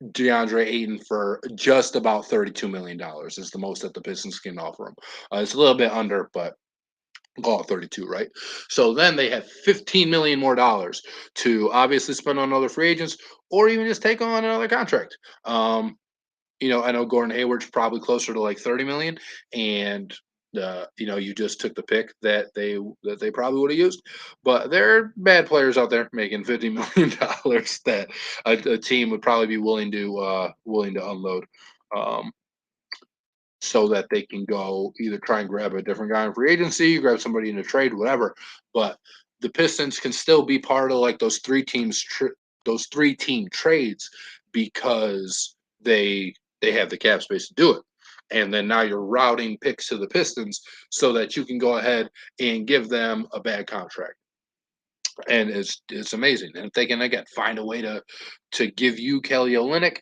DeAndre Ayton for just about $32 million. Is the most that the Pistons can offer him. It's a little bit under, but call it 32, right? So then they have 15 million more dollars to obviously spend on other free agents or even just take on another contract. I know Gordon Hayward's probably closer to like 30 million, and you just took the pick that they probably would have used. But there are bad players out there making $50 million that a team would probably be willing to unload. Um, so that they can go either try and grab a different guy in free agency, grab somebody in a trade, whatever. But the Pistons can still be part of like those 3 team trades because they have the cap space to do it. And then now you're routing picks to the Pistons so that you can go ahead and give them a bad contract. And it's amazing. And if they can again find a way to give you Kelly Olynyk,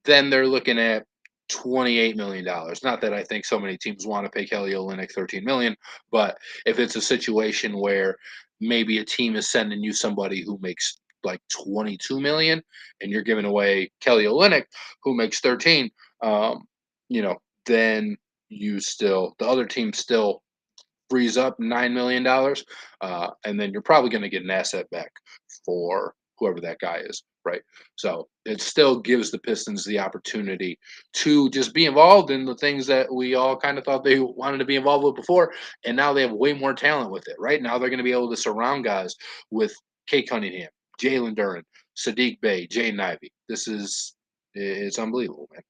then they're looking at $28 million. Not that I think so many teams want to pay Kelly Olynyk 13 million, but if it's a situation where maybe a team is sending you somebody who makes like 22 million and you're giving away Kelly Olynyk who makes 13, um, you know, then the other team still frees up $9 million, and then you're probably going to get an asset back for whoever that guy is, right? So it still gives the Pistons the opportunity to just be involved in the things that we all kind of thought they wanted to be involved with before, and now they have way more talent with it. Right now, they're going to be able to surround guys with Kate Cunningham, Jalen Duren, Sadiq Bey, Jaden Ivey. It's unbelievable, man.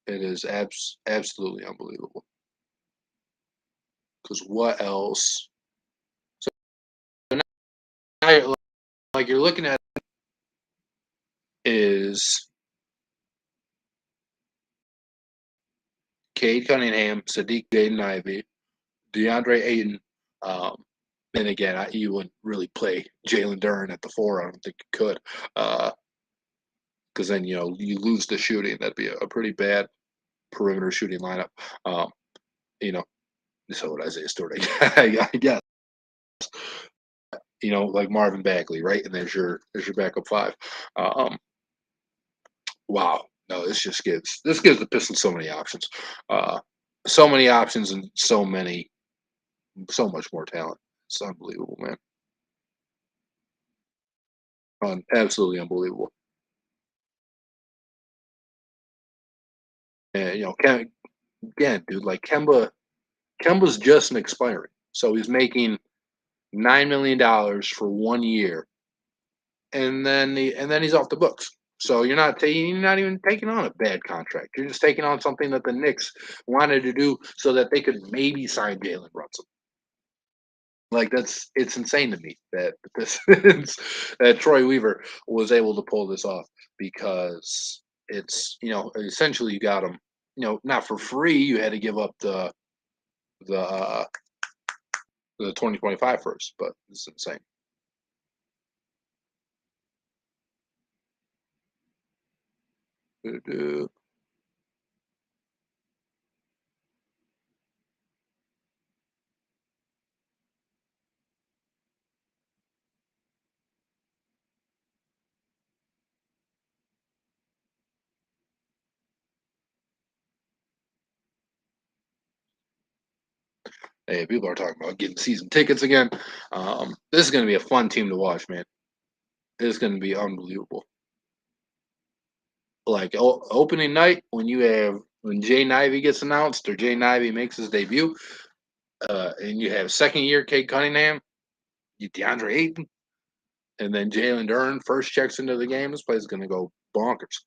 It is absolutely unbelievable. Because what else? So now, like you're looking at is Cade Cunningham, Sadiq Jaden Ivey, DeAndre Ayton. Um, and again, you wouldn't really play Jalen Duren at the four. I don't think you could, because then you lose the shooting. That'd be a pretty bad perimeter shooting lineup. Um, you know, so what Isaiah Stewart, I guess. Like Marvin Bagley, right? And there's your backup five. Um, wow, no, this gives the Pistons so many options, uh, so many options, and so much more talent. It's unbelievable, man. Absolutely unbelievable. And again, dude, like Kemba's just an expiring, so he's making $9 million for 1 year, and then he's off the books. So you're not even taking on a bad contract. You're just taking on something that the Knicks wanted to do so that they could maybe sign Jalen Brunson. Like it's insane to me that this that Troy Weaver was able to pull this off because it's essentially you got him not for free. You had to give up the uh, the 2025 first, but it's insane. Doo-doo. Hey, people are talking about getting season tickets again. This is going to be a fun team to watch, man. It's going to be unbelievable. Like opening night when Jay Ivey gets announced or Jay Ivey makes his debut, and you have second year Kate Cunningham, you DeAndre Ayton, and then Jalen Duren first checks into the game. This place is going to go bonkers.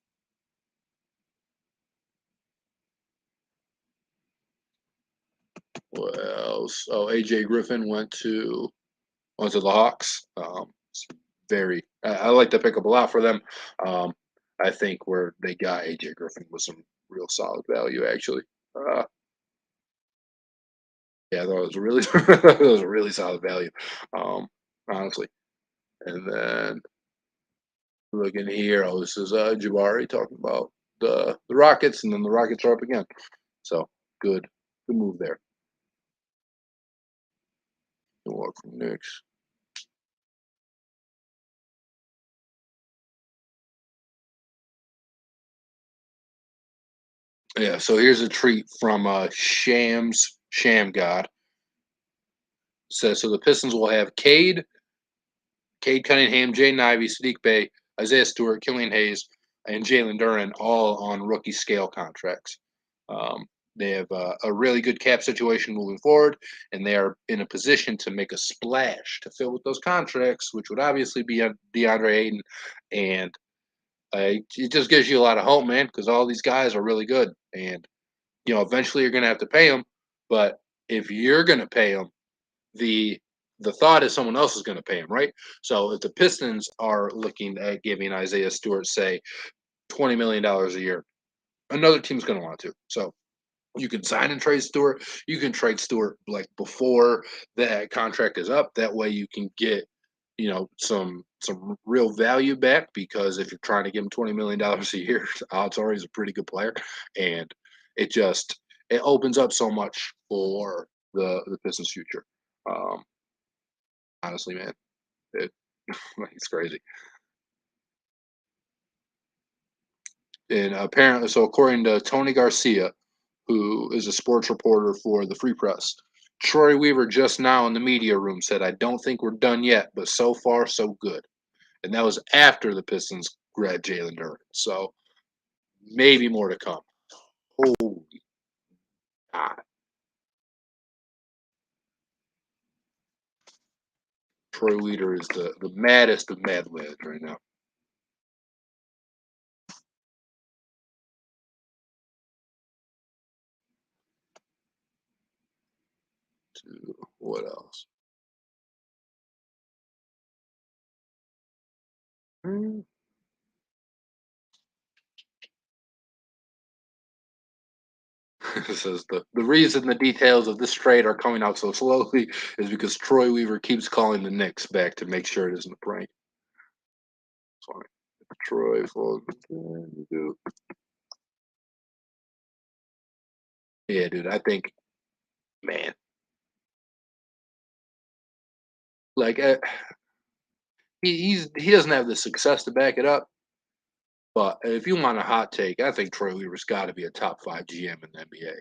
What else? Oh, AJ Griffin went to the Hawks. Very. I like to pick up a lot for them. Um, I think where they got AJ Griffin was some real solid value, actually. Yeah, that was really that was a really solid value, um, honestly. And then looking here, oh, this is Jabari talking about the Rockets, and then the Rockets are up again. So good move there. Milwaukee Knicks. Yeah, so here's a treat from Sham God. Says so the Pistons will have Cade Cunningham, Jaden Ivey, Sadiq Bey, Isaiah Stewart, Killian Hayes, and Jalen Duren all on rookie scale contracts. Um, they have a really good cap situation moving forward, and they are in a position to make a splash to fill with those contracts, which would obviously be DeAndre Ayton. And it just gives you a lot of hope, man, because all these guys are really good. And, eventually you're going to have to pay them. But if you're going to pay them, the the thought is someone else is going to pay him, right? So if the Pistons are looking at giving Isaiah Stewart, say, $20 million a year, another team's going to want to. So you can sign and trade Stewart. You can trade Stewart like before that contract is up. That way you can get some real value back because if you're trying to give him $20 million a year, odds are he's a pretty good player, and it opens up so much for the Pistons' future. Um, honestly, man, it, it's crazy. And apparently, so according to Tony Garcia, who is a sports reporter for the Free Press, Troy Weaver just now in the media room said, "I don't think we're done yet, but so far so good." And that was after the Pistons grabbed Jalen Duren. So maybe more to come. Holy God. Troy Weaver is the maddest of mad lads right now. What else? It says the reason the details of this trade are coming out so slowly is because Troy Weaver keeps calling the Knicks back to make sure it isn't a prank. Sorry. Troy Full. Yeah, dude. I think, man, like he doesn't have the success to back it up. But if you want a hot take, I think Troy Weaver's got to be a top five GM in the NBA.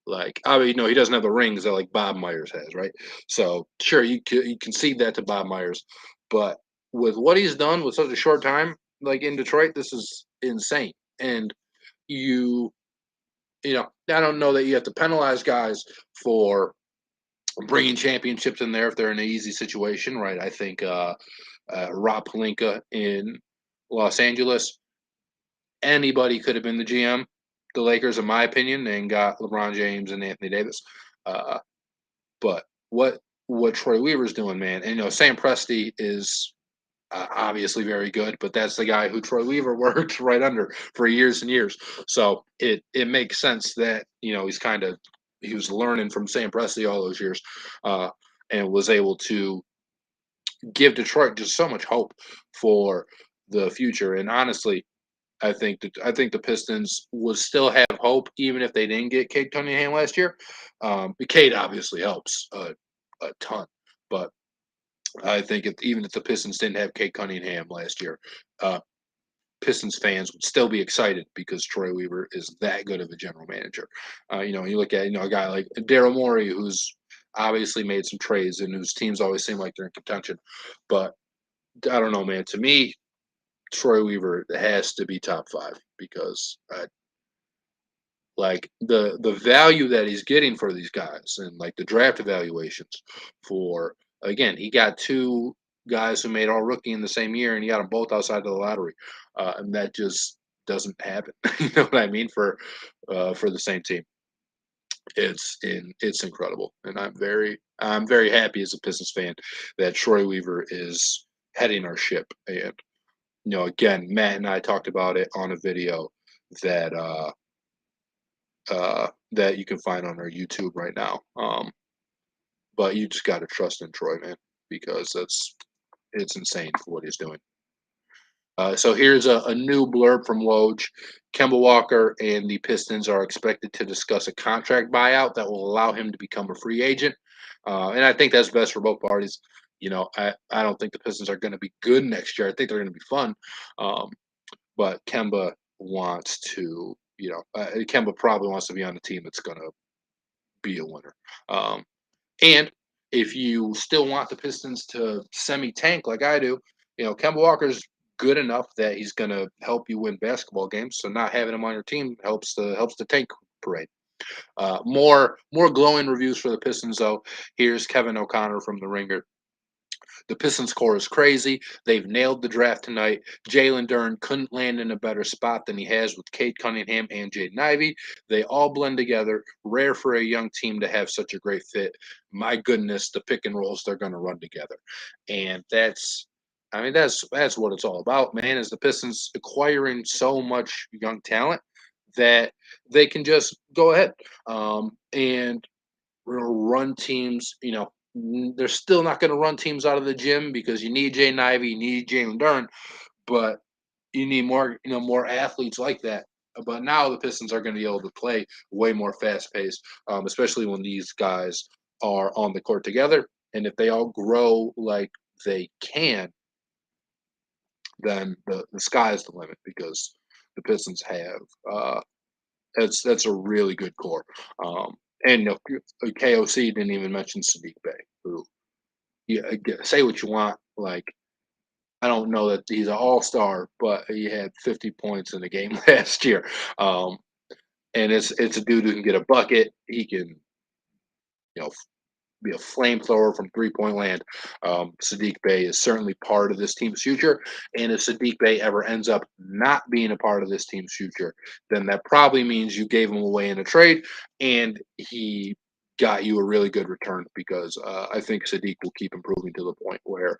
Like, I mean, no, he doesn't have the rings that like Bob Myers has, right? So sure, you concede that to Bob Myers, but with what he's done with such a short time, like in Detroit, this is insane. And you, I don't know that you have to penalize guys for bringing championships in there if they're in an easy situation, right? I think Rob Pelinka in Los Angeles, anybody could have been the GM. The Lakers, in my opinion, and got LeBron James and Anthony Davis. Uh, but what Troy Weaver's doing, man, and Sam Presti is obviously very good, but that's the guy who Troy Weaver worked right under for years and years. So it makes sense that he was learning from Sam Presti all those years, and was able to give Detroit just so much hope for the future. And honestly, I think the Pistons would still have hope even if they didn't get Cade Cunningham last year. Cade obviously helps a ton, but I think even if the Pistons didn't have Cade Cunningham last year, uh, Pistons fans would still be excited because Troy Weaver is that good of a general manager. You look at a guy like Daryl Morey, who's obviously made some trades and whose teams always seem like they're in contention, but I don't know, man. To me, Troy Weaver has to be top five because like the value that he's getting for these guys and like the draft evaluations for, again, he got two guys who made all rookie in the same year and he got them both outside of the lottery, and that just doesn't happen. You know what I mean, for the same team. It's incredible, and I'm very happy as a Pistons fan that Troy Weaver is heading our ship. And again, Matt and I talked about it on a video that that you can find on our YouTube right now. But you just got to trust in Troy, man, because it's insane for what he's doing. So here's a new blurb from Woj. Kemba Walker and the Pistons are expected to discuss a contract buyout that will allow him to become a free agent. And I think that's best for both parties. I don't think the Pistons are going to be good next year. I think they're going to be fun. Um, but Kemba wants to, Kemba probably wants to be on a team that's going to be a winner. Um, and if you still want the Pistons to semi-tank like I do, Kemba Walker's good enough that he's going to help you win basketball games. So not having him on your team helps the tank parade. More glowing reviews for the Pistons though. Here's Kevin O'Connor from the Ringer. The Pistons core is crazy. They've nailed the draft tonight. Jalen Duren couldn't land in a better spot than he has with Cade Cunningham and Jaden Ivey. They all blend together. Rare for a young team to have such a great fit. My goodness, the pick and rolls they're going to run together, and that's what it's all about, man. Is the Pistons acquiring so much young talent that they can just go ahead and run teams. They're still not going to run teams out of the gym because you need Jaden Ivey, you need Jalen Duren, but you need more athletes like that. But now the Pistons are going to be able to play way more fast paced, especially when these guys are on the court together. And if they all grow like they can, then the sky is the limit because the Pistons have that's a really good core. And KOC didn't even mention Sadiq Bey, who say what you want. Like I don't know that he's an all-star, but he had 50 points in the game last year. And it's a dude who can get a bucket. He can be a flamethrower from three-point land. Sadiq Bey is certainly part of this team's future. And if Sadiq Bey ever ends up not being a part of this team's future, then that probably means you gave him away in a trade and he got you a really good return because I think Sadiq will keep improving to the point where,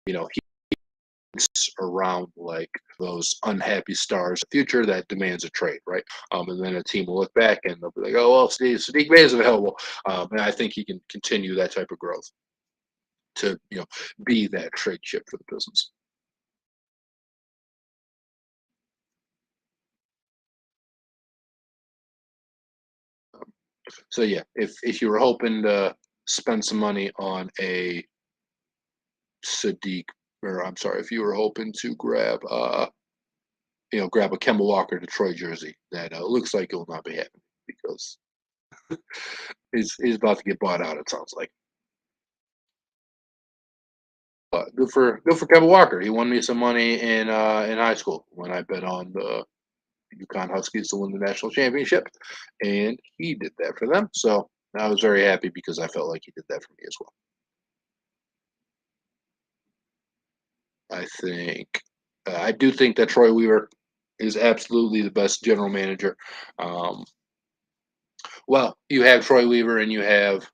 he's around like those unhappy stars in the future that demands a trade, right? And then a team will look back and they'll be like, oh, well, Sadiq Bey is available. And I think he can continue that type of growth to be that trade chip for the Pistons. So yeah, if you were hoping to spend some money on a Sadiq, or I'm sorry, if you were hoping to grab grab a Kemba Walker Detroit jersey, that looks like it will not be happening because he's about to get bought out. It sounds like. But good for Kemba Walker. He won me some money in high school when I bet on the UConn Huskies to win the national championship, and he did that for them. So I was very happy because I felt like he did that for me as well. I do think that Troy Weaver is absolutely the best general manager. Um, well, you have Troy Weaver and you have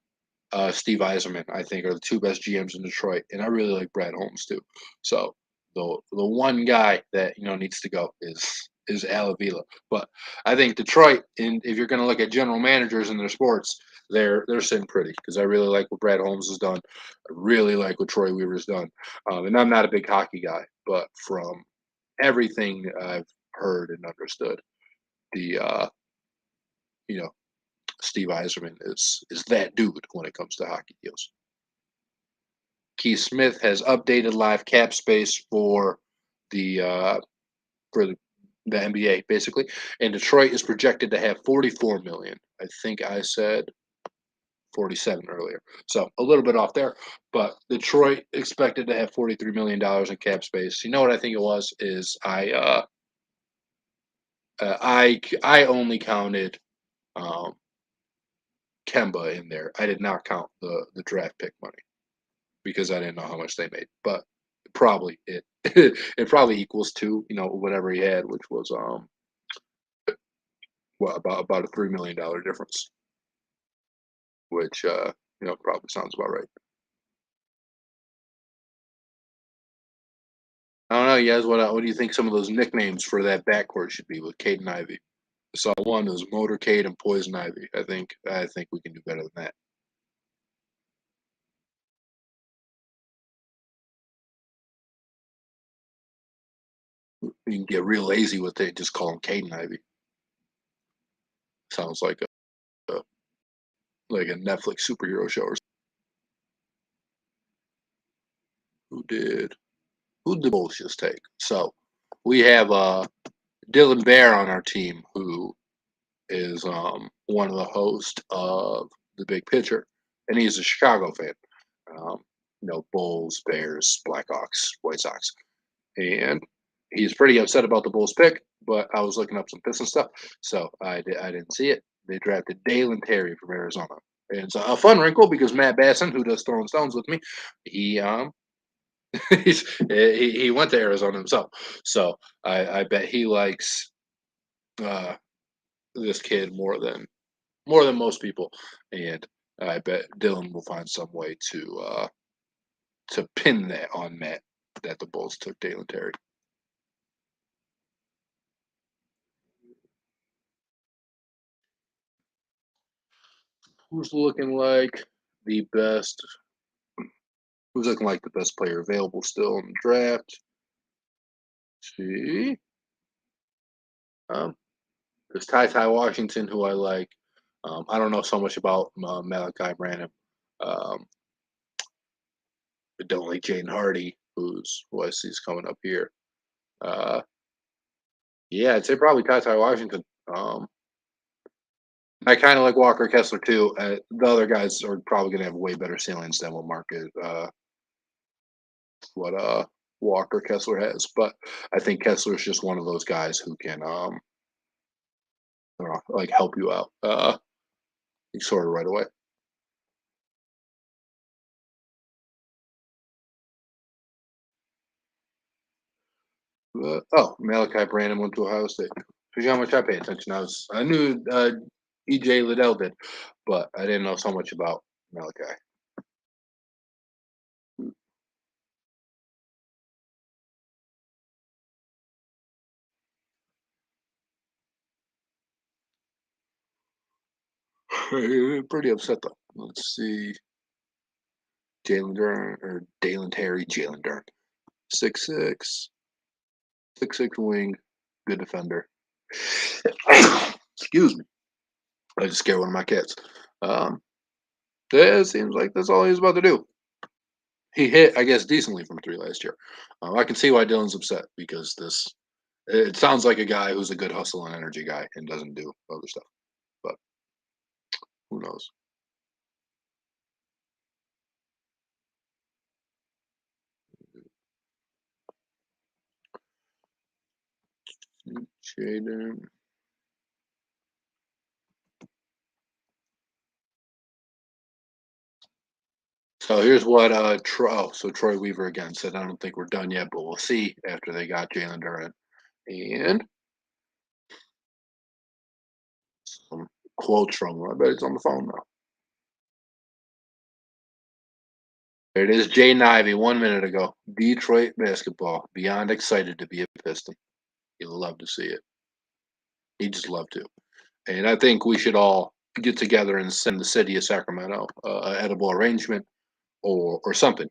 Steve Eiserman, I think, are the two best GMs in Detroit, and I really like Brad Holmes too. So the one guy that needs to go is Al Avila. But I think Detroit, and if you're going to look at general managers in their sports, they're sitting pretty because I really like what Brad Holmes has done. I really like what Troy Weaver's done, and I'm not a big hockey guy, but from everything I've heard and understood, the you know Steve Eiserman is that dude when it comes to hockey deals. Keith Smith has updated live cap space the for the NBA basically, and Detroit is projected to have 44 million. I think I said 47 earlier, so a little bit off there. But Detroit expected to have 43 million dollars in cap space. You know what I think it was is I only counted um, Kemba in there. I did not count the draft pick money because I didn't know how much they made, but probably it it probably equals to whatever he had, which was about a $3 million difference, which probably sounds about right. I don't know, you guys. What do you think some of those nicknames for that backcourt should be with Cade and Ivy? So one is Motorcade and Poison Ivy. I think we can do better than that. You can get real lazy with it. Just call them Cade and Ivy. Sounds a like a Netflix superhero show. Or who did who did the Bulls just take? So we have Dylan Bear on our team, who is one of the hosts of the Big Picture, and he's a Chicago fan. Um, Bulls, Bears, Blackhawks, White Sox, and he's pretty upset about the Bulls pick. But I was looking up some Piston stuff, so I didn't see it. They drafted Dalen Terry from Arizona. And it's a fun wrinkle because Matt Basson, who does Throwing Stones with me, he he went to Arizona himself. So I bet he likes uh, this kid more than most people, and I bet Dylan will find some way to pin that on Matt that the Bulls took Dalen Terry. Who's looking like the best? Who's looking like the best player available still in the draft? See, um, there's Ty Washington, who I like. I don't know so much about Malachi Branham. Um, I don't like Jaden Hardy, who I see is coming up here. Uh, yeah, I'd say probably Ty Washington. Um, I kind of like Walker Kessler too. The other guys are probably going to have way better ceilings than what Walker Kessler has. But I think Kessler is just one of those guys who can I don't know, like help you out sort of right away. Oh, Malachi Brandon went to Ohio State. Shows you how much I pay attention. I knew EJ Liddell did, but I didn't know so much about Malachi. Pretty upset though. Let's see, Jalen Duren or Dalen Terry, Jalen Duren, 6'6", 6'6" wing, good defender. Excuse me, I just scared one of my cats. Um, yeah, it seems like that's all he was about to do. He hit, I guess, decently from three last year. I can see why Dylan's upset because this. It sounds like a guy who's a good hustle and energy guy and doesn't do other stuff. But who knows? Shaedon. So here's what so Troy Weaver again said. I don't think we're done yet, but we'll see after they got Jalen Duren and some quotes from him. I bet he's on the phone now. There it is, Jaden Ivey, 1 minute ago. Detroit basketball, beyond excited to be a Piston. He'd love to see it. He'd just love to. And I think we should all get together and send the city of Sacramento an edible arrangement or something.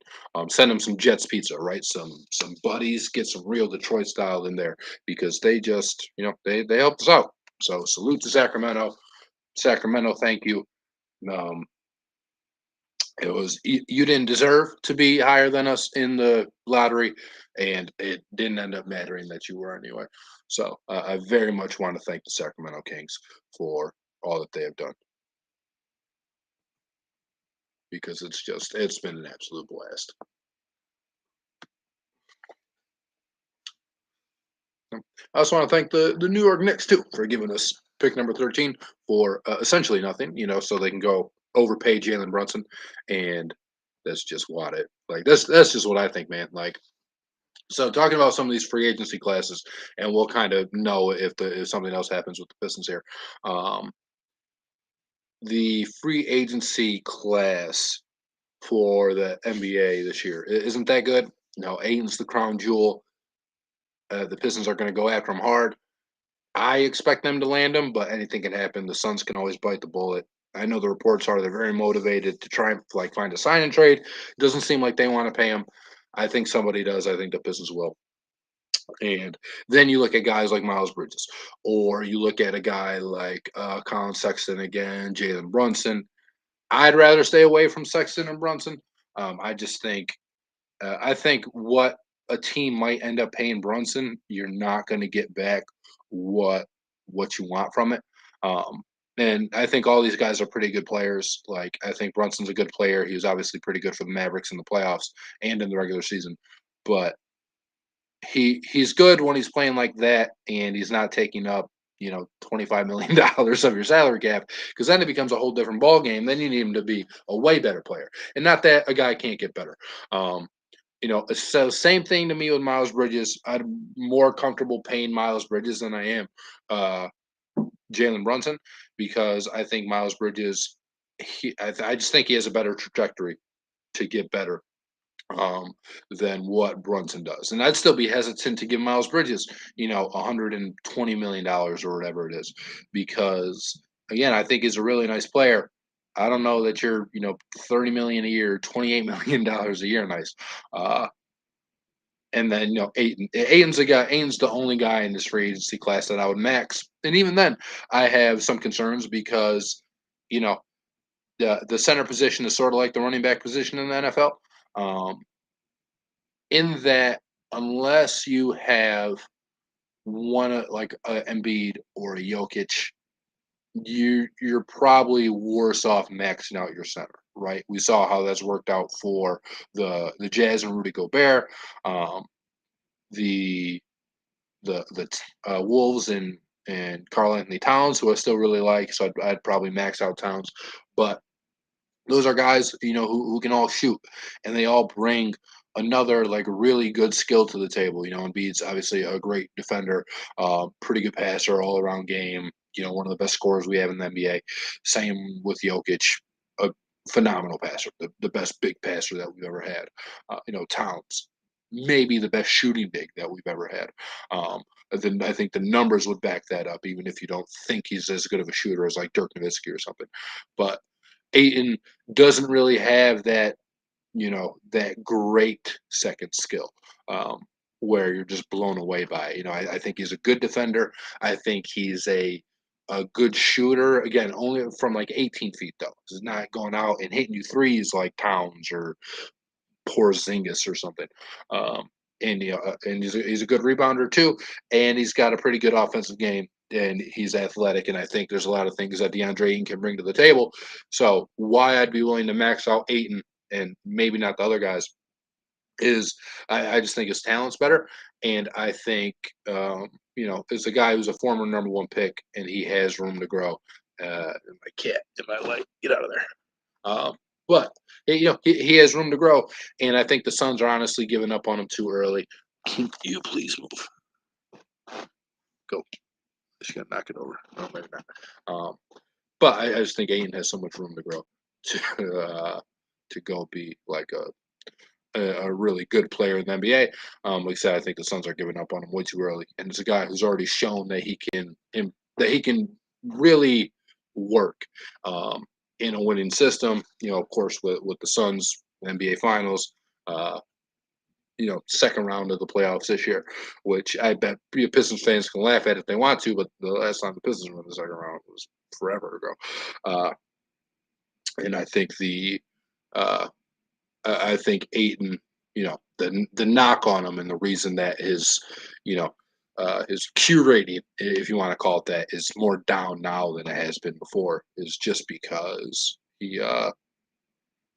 Send them some Jets pizza, right? Some buddies, get some real Detroit style in there because they just they helped us out. So salute to Sacramento. Sacramento, thank you. Um, it was you didn't deserve to be higher than us in the lottery, and it didn't end up mattering that you were anyway. So I very much want to thank the Sacramento Kings for all that they have done because it's been an absolute blast. I also want to thank the New York Knicks too for giving us pick number 13 for essentially nothing, so they can go overpay Jalen Brunson, and that's just what it like. That's just what I think, man. Like, so talking about some of these free agency classes, and we'll kind of know if something else happens with the Pistons here. Um, the free agency class for the NBA this year isn't that good. Aiton's the crown jewel. The Pistons are going to go after him hard. I expect them to land him, but anything can happen. The Suns can always bite the bullet. I know the reports are they're very motivated to try and find a sign and trade. It doesn't seem like they want to pay him. I think somebody does. I think the Pistons will. And then you look at guys like Miles Bridges, or you look at a guy like Colin Sexton again, Jalen Brunson. I'd rather stay away from Sexton and Brunson. I think what a team might end up paying Brunson, you're not going to get back what what you want from it. Um, and I think all these guys are pretty good players. Like I think Brunson's a good player. He was obviously pretty good for the Mavericks in the playoffs and in the regular season. But he's good when he's playing like that, and he's not taking up $25 million of your salary cap, because then it becomes a whole different ball game. Then you need him to be a way better player, and not that a guy can't get better. So same thing to me with Miles Bridges. I'm more comfortable paying Miles Bridges than I am uh, Jalen Brunson, because I think Miles Bridges, I just think he has a better trajectory to get better than what Brunson does. And I'd still be hesitant to give Miles Bridges, $120 million or whatever it is, because again, I think he's a really nice player. I don't know that you're, 30 million a year, $28 million a year, nice. Uh, and then Aiton's the only guy in this free agency class that I would max. And even then, I have some concerns because you know, the center position is sort of like the running back position in the NFL. Um, in that, unless you have one like a Embiid or a Jokic, you're probably worse off maxing out your center, right? We saw how that's worked out for the Jazz and Rudy Gobert, the Wolves and Karl Anthony Towns, who I still really like. So I'd probably max out Towns, but those are guys, who can all shoot, and they all bring another like really good skill to the table. Embiid's obviously a great defender, pretty good passer, all around game. One of the best scorers we have in the NBA. Same with Jokic, a phenomenal passer, the best big passer that we've ever had. Towns, maybe the best shooting big that we've ever had. Then I think the numbers would back that up, even if you don't think he's as good of a shooter as like Dirk Nowitzki or something. But Ayton doesn't really have that, that great second skill, where you're just blown away by it. I think he's a good defender. I think he's a good shooter. Again, only from like 18 feet though. He's not going out and hitting you threes like Towns or Porzingis or something. And he's a good rebounder too, and he's got a pretty good offensive game, and he's athletic. And I think there's a lot of things that DeAndre Ayton can bring to the table. So why I'd be willing to max out Ayton and maybe not the other guys is I just think his talent's better, and I think as a guy who's a former number one pick and he has room to grow. My cat in my light, get out of there. But he has room to grow, and I think the Suns are honestly giving up on him too early. Can you please move? Go. Just gotta knock it over. No, maybe not. But I just think Ayton has so much room to grow to go be like a really good player in the NBA. Like I said, I think the Suns are giving up on him way too early, and it's a guy who's already shown that he can really work. In a winning system. Of course, with the Suns NBA Finals, second round of the playoffs this year, which I bet Pistons fans can laugh at if they want to, but the last time the Pistons won the second round was forever ago. And I think I think Ayton, the knock on him and the reason that his Q rating, if you want to call it that, is more down now than it has been before, is just because he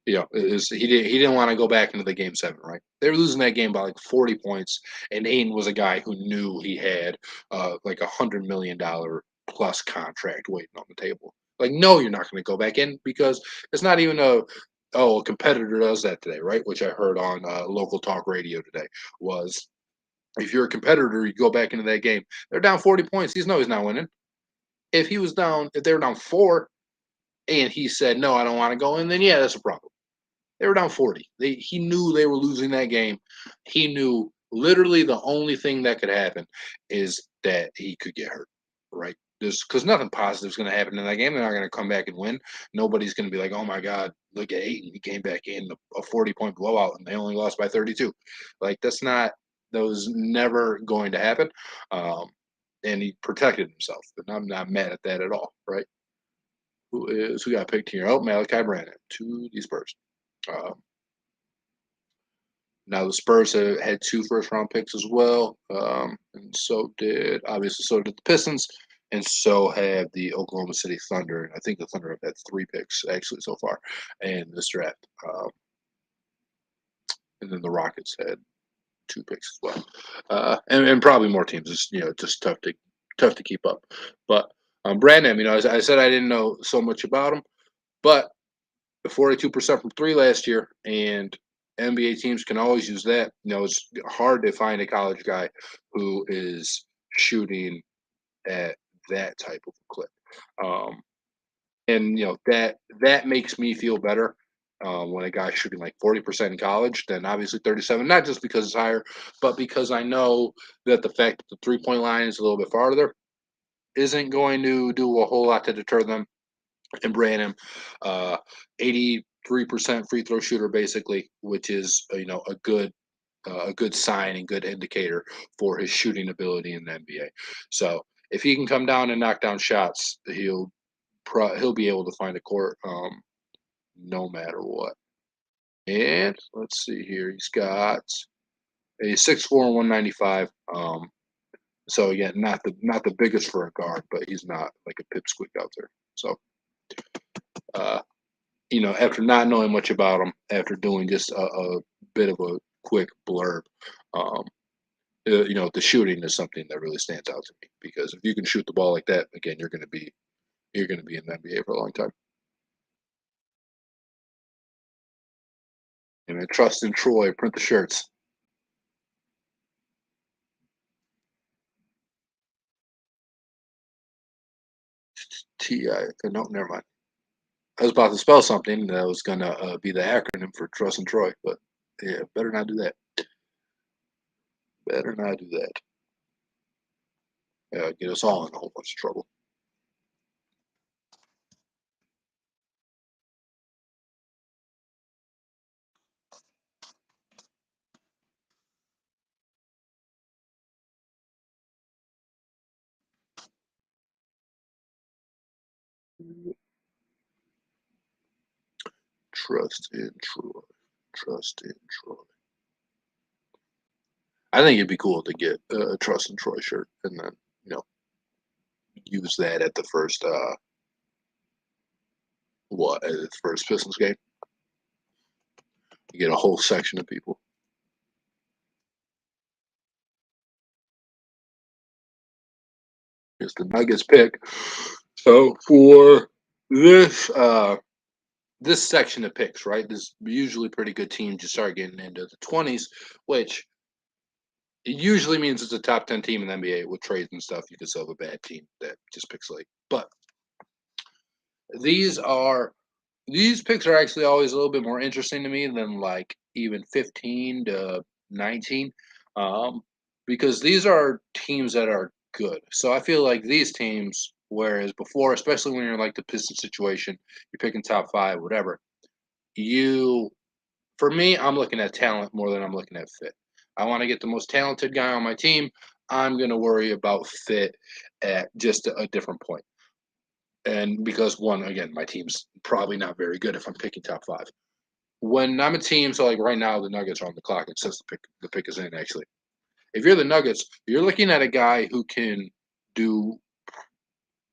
didn't want to go back into the game 7, right? They were losing that game by like 40 points, and Ayton was a guy who knew he had like $100 million plus contract waiting on the table. Like, no, you're not going to go back in because it's not even a competitor does that today, right? Which I heard on local talk radio today was if you're a competitor, you go back into that game. They're down 40 points. He's not winning. If they were down 4 and he said, no, I don't want to go in, then yeah, that's a problem. They were down 40. He knew they were losing that game. He knew literally the only thing that could happen is that he could get hurt, right? Because nothing positive is going to happen in that game. They're not going to come back and win. Nobody's going to be like, oh my God, look at Ayton. He came back in a 40-point blowout and they only lost by 32. Like, that was never going to happen. And he protected himself. And I'm not mad at that at all, right? Who got picked here? Oh, Malachi Branham to the Spurs. Now the Spurs had 2 first-round picks as well, and so did the Pistons, and so have the Oklahoma City Thunder. And I think the Thunder have had 3 picks actually so far in this draft, and then the Rockets had 2 picks as well, and probably more teams. It's just tough to keep up. But Brandon, as I said, I didn't know so much about him, but 42% from 3 last year, and NBA teams can always use that. It's hard to find a college guy who is shooting at that type of clip. And that makes me feel better when a guy's shooting like 40% in college than obviously 37, not just because it's higher, but because I know that the fact that the 3-point line is a little bit farther isn't going to do a whole lot to deter them. And Branham, 83% free throw shooter, basically, which is a good sign and good indicator for his shooting ability in the NBA. So if he can come down and knock down shots, he'll he'll be able to find a court no matter what. And let's see here. He's got a 6'4" and 195. So yeah, not the biggest for a guard, but he's not like a pipsqueak out there. So uh, after not knowing much about him, after doing just a bit of a quick blurb, um, the shooting is something that really stands out to me because if you can shoot the ball like that, again, you're gonna be in the NBA for a long time. And I trust in Troy. Print the shirts. No, never mind. I was about to spell something that was gonna be the acronym for Trust and Troy, but yeah, better not do that. Better not do that. Get us all in a whole bunch of trouble. Trust in Troy. Trust in Troy. I think it'd be cool to get a Trust in Troy shirt and then you know use that at the first at the first Pistons game. You get a whole section of people. Here's the Nuggets pick. So for this section of picks, right? This usually pretty good teams. You start getting into the 20s, which it usually means it's a top 10 team in the NBA with trades and stuff. You can still have a bad team that just picks late. But these are these picks are actually always a little bit more interesting to me than like even 15 to 19. Um, because these are teams that are good. So I feel like these teams, whereas before, especially when you're like the Pistons situation, you're picking top five, whatever, you for me, I'm looking at talent more than I'm looking at fit. I want to get the most talented guy on my team. I'm going to worry about fit at just a different point. And because one, again, my team's probably not very good if I'm picking top five. When I'm a team, so like right now the Nuggets are on the clock. It says the pick is in actually. If you're the Nuggets, you're looking at a guy who can do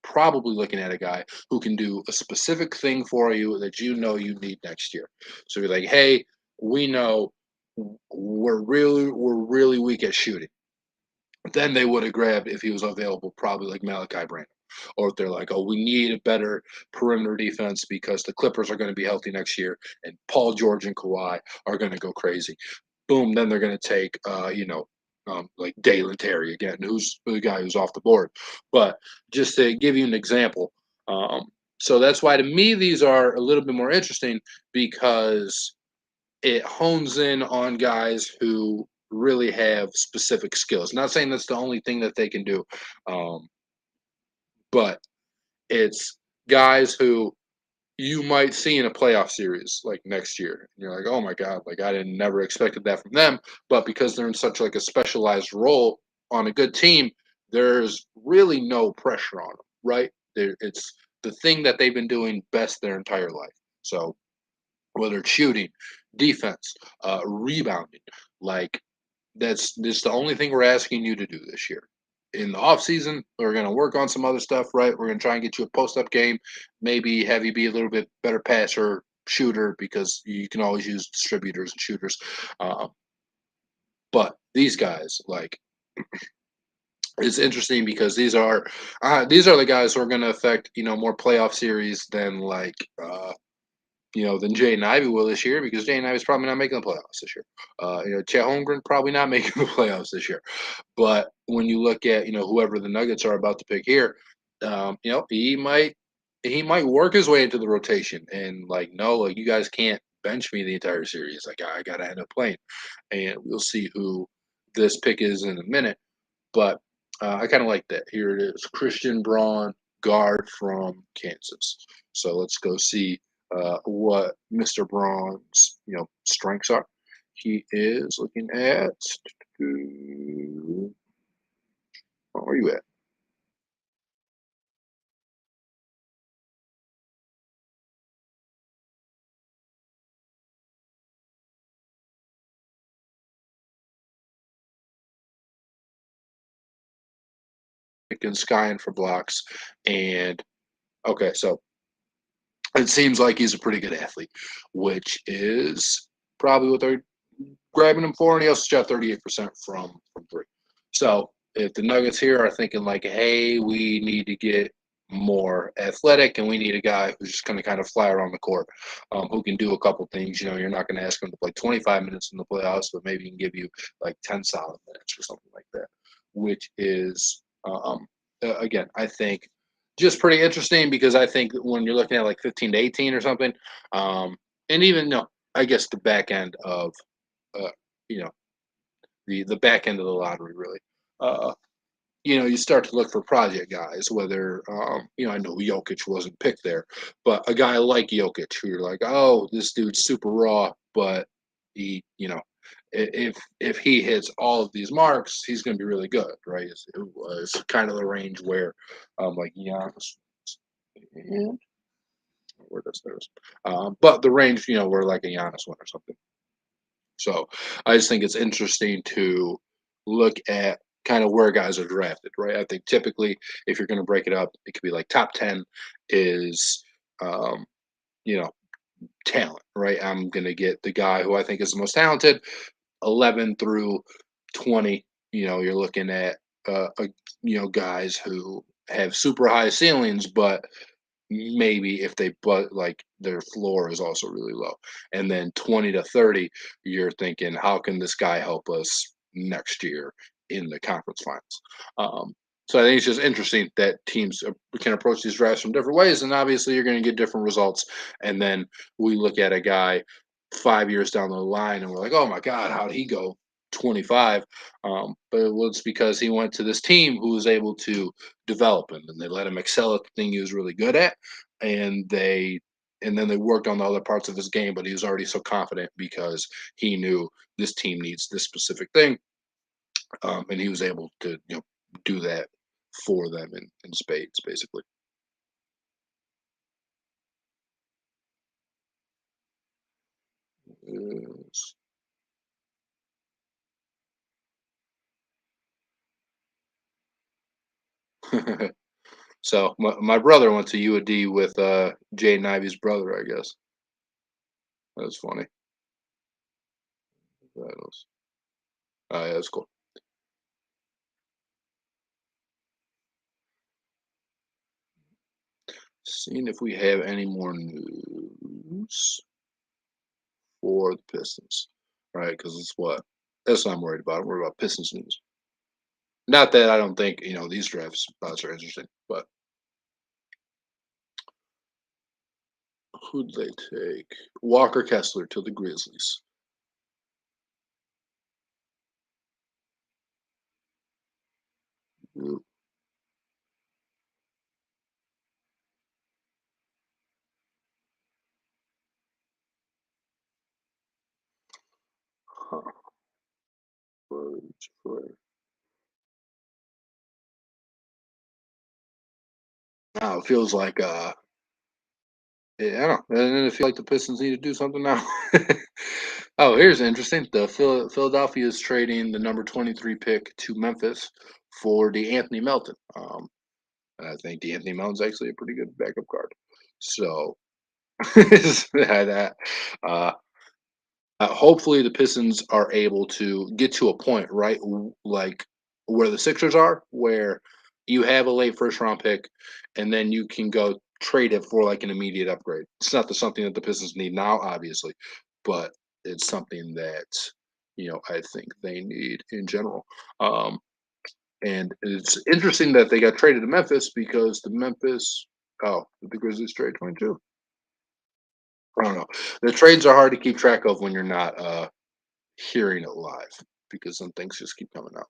probably looking at a guy who can do a specific thing for you that you know you need next year. So you're like, hey, we know we're really weak at shooting. Then they would have grabbed if he was available, probably like Malachi Branham. Or if they're like, oh, we need a better perimeter defense because the Clippers are going to be healthy next year and Paul George and Kawhi are going to go crazy. Boom, then they're going to take, like Dalen Terry again, who's the guy who's off the board. But just to give you an example, so that's why to me these are a little bit more interesting because it hones in on guys who really have specific skills. Not saying that's the only thing that they can do, um, but it's guys who you might see in a playoff series like next year. And you're like, oh my god, like I didn't never expected that from them. But because they're in such like a specialized role on a good team, there's really no pressure on them, right? It's the thing that they've been doing best their entire life. So whether it's shooting, defense, rebounding. Like that's this the only thing we're asking you to do this year. In the off season, we're going to work on some other stuff, right? We're going to try and get you a post up game, maybe have you be a little bit better passer, shooter, because you can always use distributors and shooters. Uh, but these guys, like, it's interesting because these are the guys who are going to affect more playoff series than like than Jaden Ivey will this year because Jaden Ivey's probably not making the playoffs this year. Chet Holmgren probably not making the playoffs this year. But when you look at whoever the Nuggets are about to pick here, he might work his way into the rotation and like no, like you guys can't bench me the entire series. Like I gotta end up playing, and we'll see who this pick is in a minute. But I kind of like that. Here it is, Christian Braun, guard from Kansas. So let's go see what Mr. Braun's strengths are. He is looking at. Where are you at? freaking skying for blocks. And okay, so it seems like he's a pretty good athlete, which is probably what they're grabbing him for. And he also shot 38% from three. So if the Nuggets here are thinking like, hey, we need to get more athletic and we need a guy who's just going to kind of fly around the court, who can do a couple things. You're not going to ask him to play 25 minutes in the playoffs, but maybe he can give you like 10 solid minutes or something like that, which is, again, I think just pretty interesting because I think that when you're looking at like 15 to 18 or something, and even, no, I guess the back end of, uh, you know, the back end of the lottery, really. Uh, you start to look for project guys, whether, I know Jokic wasn't picked there, but a guy like Jokic who you're like, oh, this dude's super raw, but he, if he hits all of these marks, he's going to be really good, right? It was kind of the range where, like Giannis, and where does theirs, but the range, where like a Giannis one or something. So I just think it's interesting to look at kind of where guys are drafted, right? I think typically, if you're going to break it up, it could be like top 10 is, um, you know, talent, right? I'm going to get the guy who I think is the most talented. 11 through 20, you're looking at, guys who have super high ceilings, but maybe if they but like their floor is also really low. And then 20 to 30, you're thinking, how can this guy help us next year in the conference finals? So I think it's just interesting that teams can approach these drafts from different ways, and obviously you're going to get different results. And then we look at a guy 5 years down the line, and we're like, oh my God, how did he go 25? But it was because he went to this team who was able to develop him, and they let him excel at the thing he was really good at, and then they worked on the other parts of his game. But he was already so confident because he knew this team needs this specific thing, and he was able to do that for them in spades, basically. Yes. So my brother went to UAD with Jaden Ivey's brother, I guess. That was funny. That was, yeah, that's cool. Seeing if we have any more news for the Pistons, right? Because it's what that's what I'm worried about. I'm worried about Pistons news. Not that I don't think these draft spots are interesting, but who'd they take? Walker Kessler to the Grizzlies. Ooh, huh. Detroit. Now it feels like yeah, I don't know. And then it feels like the Pistons need to do something now. Oh, here's interesting. The Philadelphia is trading the number 23 pick to Memphis for the Anthony Melton. And I think the Anthony Melton's actually a pretty good backup card. So that uh, hopefully the Pistons are able to get to a point, right, like where the Sixers are, where you have a late first round pick, and then you can go trade it for like an immediate upgrade. It's not something that the Pistons need now, obviously, but it's something that I think they need in general. Um, and it's interesting that they got traded to Memphis because the Grizzlies trade 22. I don't know. The trades are hard to keep track of when you're not hearing it live because some things just keep coming out.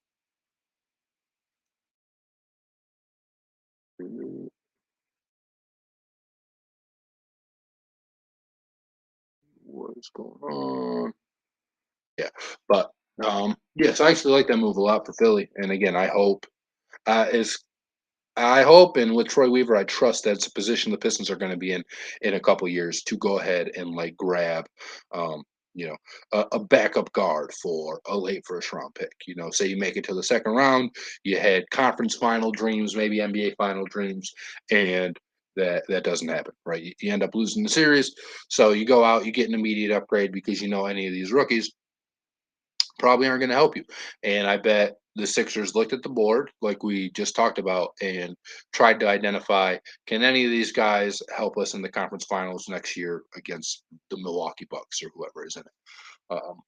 What is going on? Yeah, but yes, I actually like that move a lot for Philly. And again, is I hope, and with Troy Weaver, I trust that it's a position the Pistons are going to be in a couple years to go ahead and like grab. Um, you know, a backup guard for a late first round pick. Say you make it to the second round, you had conference final dreams, maybe NBA final dreams, and that doesn't happen, right? You end up losing the series, so you go out, you get an immediate upgrade because any of these rookies probably aren't going to help you. And I bet the Sixers looked at the board, like we just talked about, and tried to identify, can any of these guys help us in the conference finals next year against the Milwaukee Bucks or whoever is in it? Um,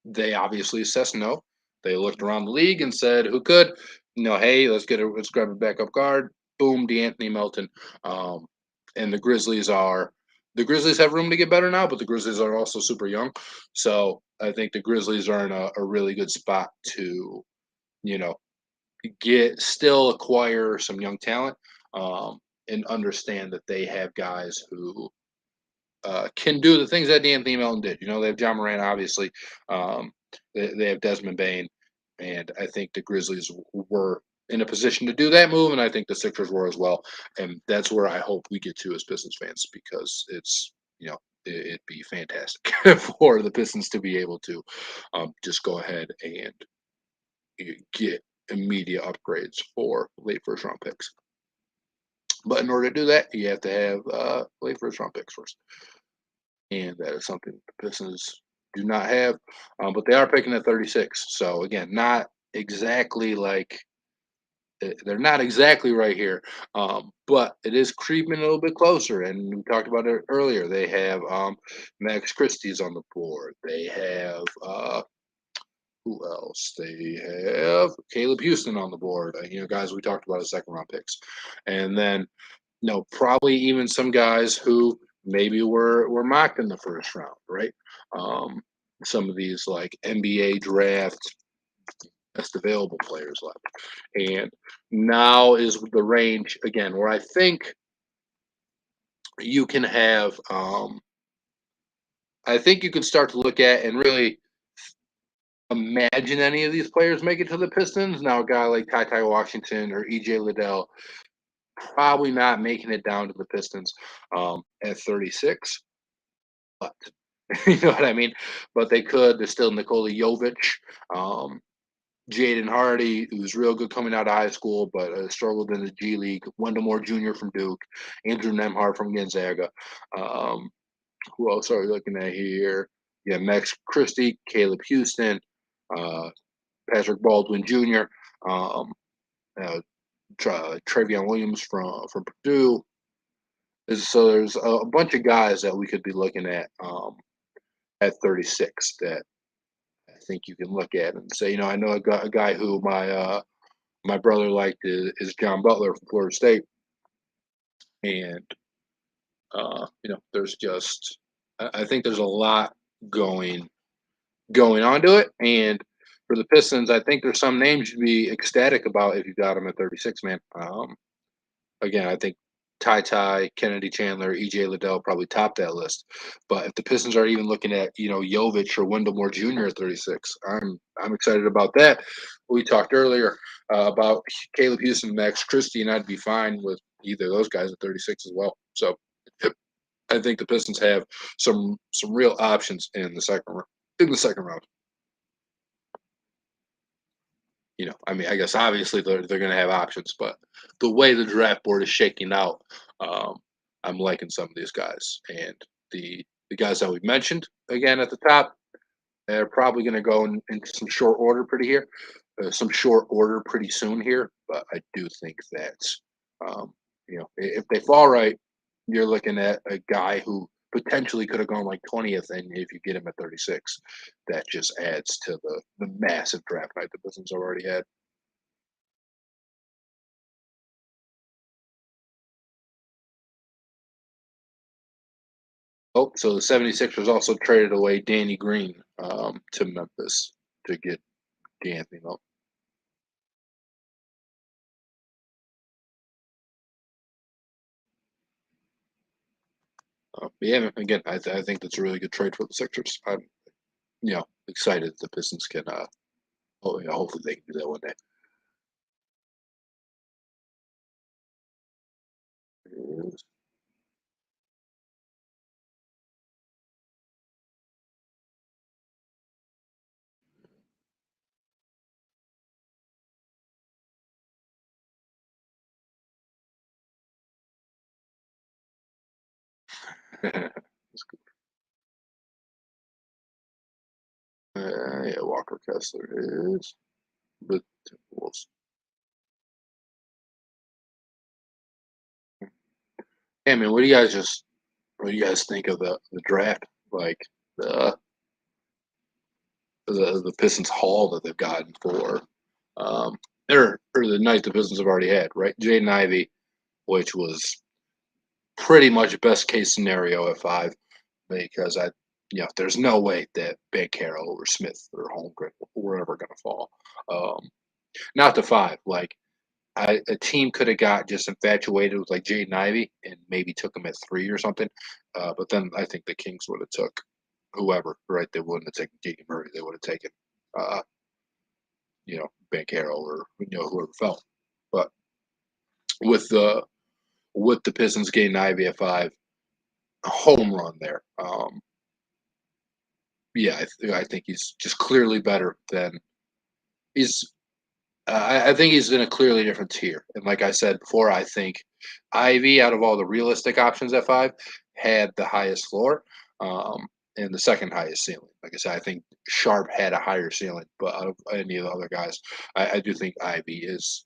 they obviously assessed no. They looked around the league and said, who could? Hey, let's grab a backup guard. Boom, DeAnthony Melton. Um, and the Grizzlies have room to get better now, but the Grizzlies are also super young. So I think the Grizzlies are in a really good spot to, you know, still acquire some young talent, and understand that they have guys who can do the things that D'Anthony Melton did. They have John Moran, obviously. Um, they have Desmond Bain, and I think the Grizzlies were in a position to do that move, and I think the Sixers were as well. And that's where I hope we get to as Pistons fans, because it'd be fantastic for the Pistons to be able to just go ahead and get immediate upgrades for late first round picks. But in order to do that, you have to have late first round picks first, and that is something the Pistons do not have. But they are picking at 36. So again, not exactly like they're not exactly right here, but it is creeping a little bit closer. And we talked about it earlier. They have Max Christie's on the board. They have who else? They have Caleb Houston on the board. Guys we talked about as second round picks, and then probably even some guys who maybe were mocked in the first round, right? Um, some of these like NBA draft best available players left. And now is the range again where I think you can have I think you can start to look at and really imagine any of these players make it to the Pistons. Now a guy like Ty Washington or EJ Liddell probably not making it down to the Pistons at 36. But you know what I mean? But they could. There's still Nikola Jovic, um, Jaden Hardy, who's real good coming out of high school, but struggled in the G League. Wendell Moore Jr. from Duke, Andrew Nemhard from Gonzaga. Um, who else are we looking at here? Yeah, Max Christie, Caleb Houston, uh, Patrick Baldwin Jr., um, uh, Travion Williams from Purdue. So there's a bunch of guys that we could be looking at 36 that I think you can look at and say, I know a guy who my brother liked is John Butler from Florida State, and there's just I think there's a lot going on to it, and for the Pistons, I think there's some names you'd be ecstatic about if you got them at 36, man. Again, I think Kennedy Chandler, EJ Liddell probably top that list. But if the Pistons are even looking at, Jovic or Wendell Moore Jr. at 36, I'm excited about that. We talked earlier about Caleb Houston, Max Christie, and I'd be fine with either of those guys at 36 as well. So I think the Pistons have some real options in the second round. In the second round. I mean, I guess obviously they're going to have options, but the way the draft board is shaking out, um, I'm liking some of these guys, and the guys that we mentioned again at the top, they're probably going to go into some short order pretty soon here. But I do think that if they fall right, you're looking at a guy who potentially could have gone like 20th, and if you get him at 36, that just adds to the massive draft night the Pistons already had. Oh, so the 76ers also traded away Danny Green to Memphis to get D'Anthony Melton. Yeah, again, I think that's a really good trade for the Sixers. I'm excited the Pistons can. Hopefully they can do that one day. That's good. Yeah, Walker Kessler is the Timberwolves. Hey man, what do you guys think of the draft? Like the the Pistons haul that they've gotten for um or the night the Pistons have already had, right? Jaden Ivey, which was pretty much best case scenario at 5, because there's no way that Banchero or Smith or Holmgren were ever going to fall. Um, Not to 5. Like a team could have got just infatuated with like Jaden Ivey and maybe took him at 3 or something. But then I think the Kings would have took whoever, right? They wouldn't have taken Keegan Murray. They would have taken, uh, Banchero or whoever fell. But with the with the Pistons getting Ivy at 5, a home run there. Yeah, I think he's just clearly better than he's. I think he's in a clearly different tier. And like I said before, I think Ivy, out of all the realistic options at 5, had the highest floor, and the second highest ceiling. Like I said, I think Sharp had a higher ceiling, but out of any of the other guys, I do think Ivy is,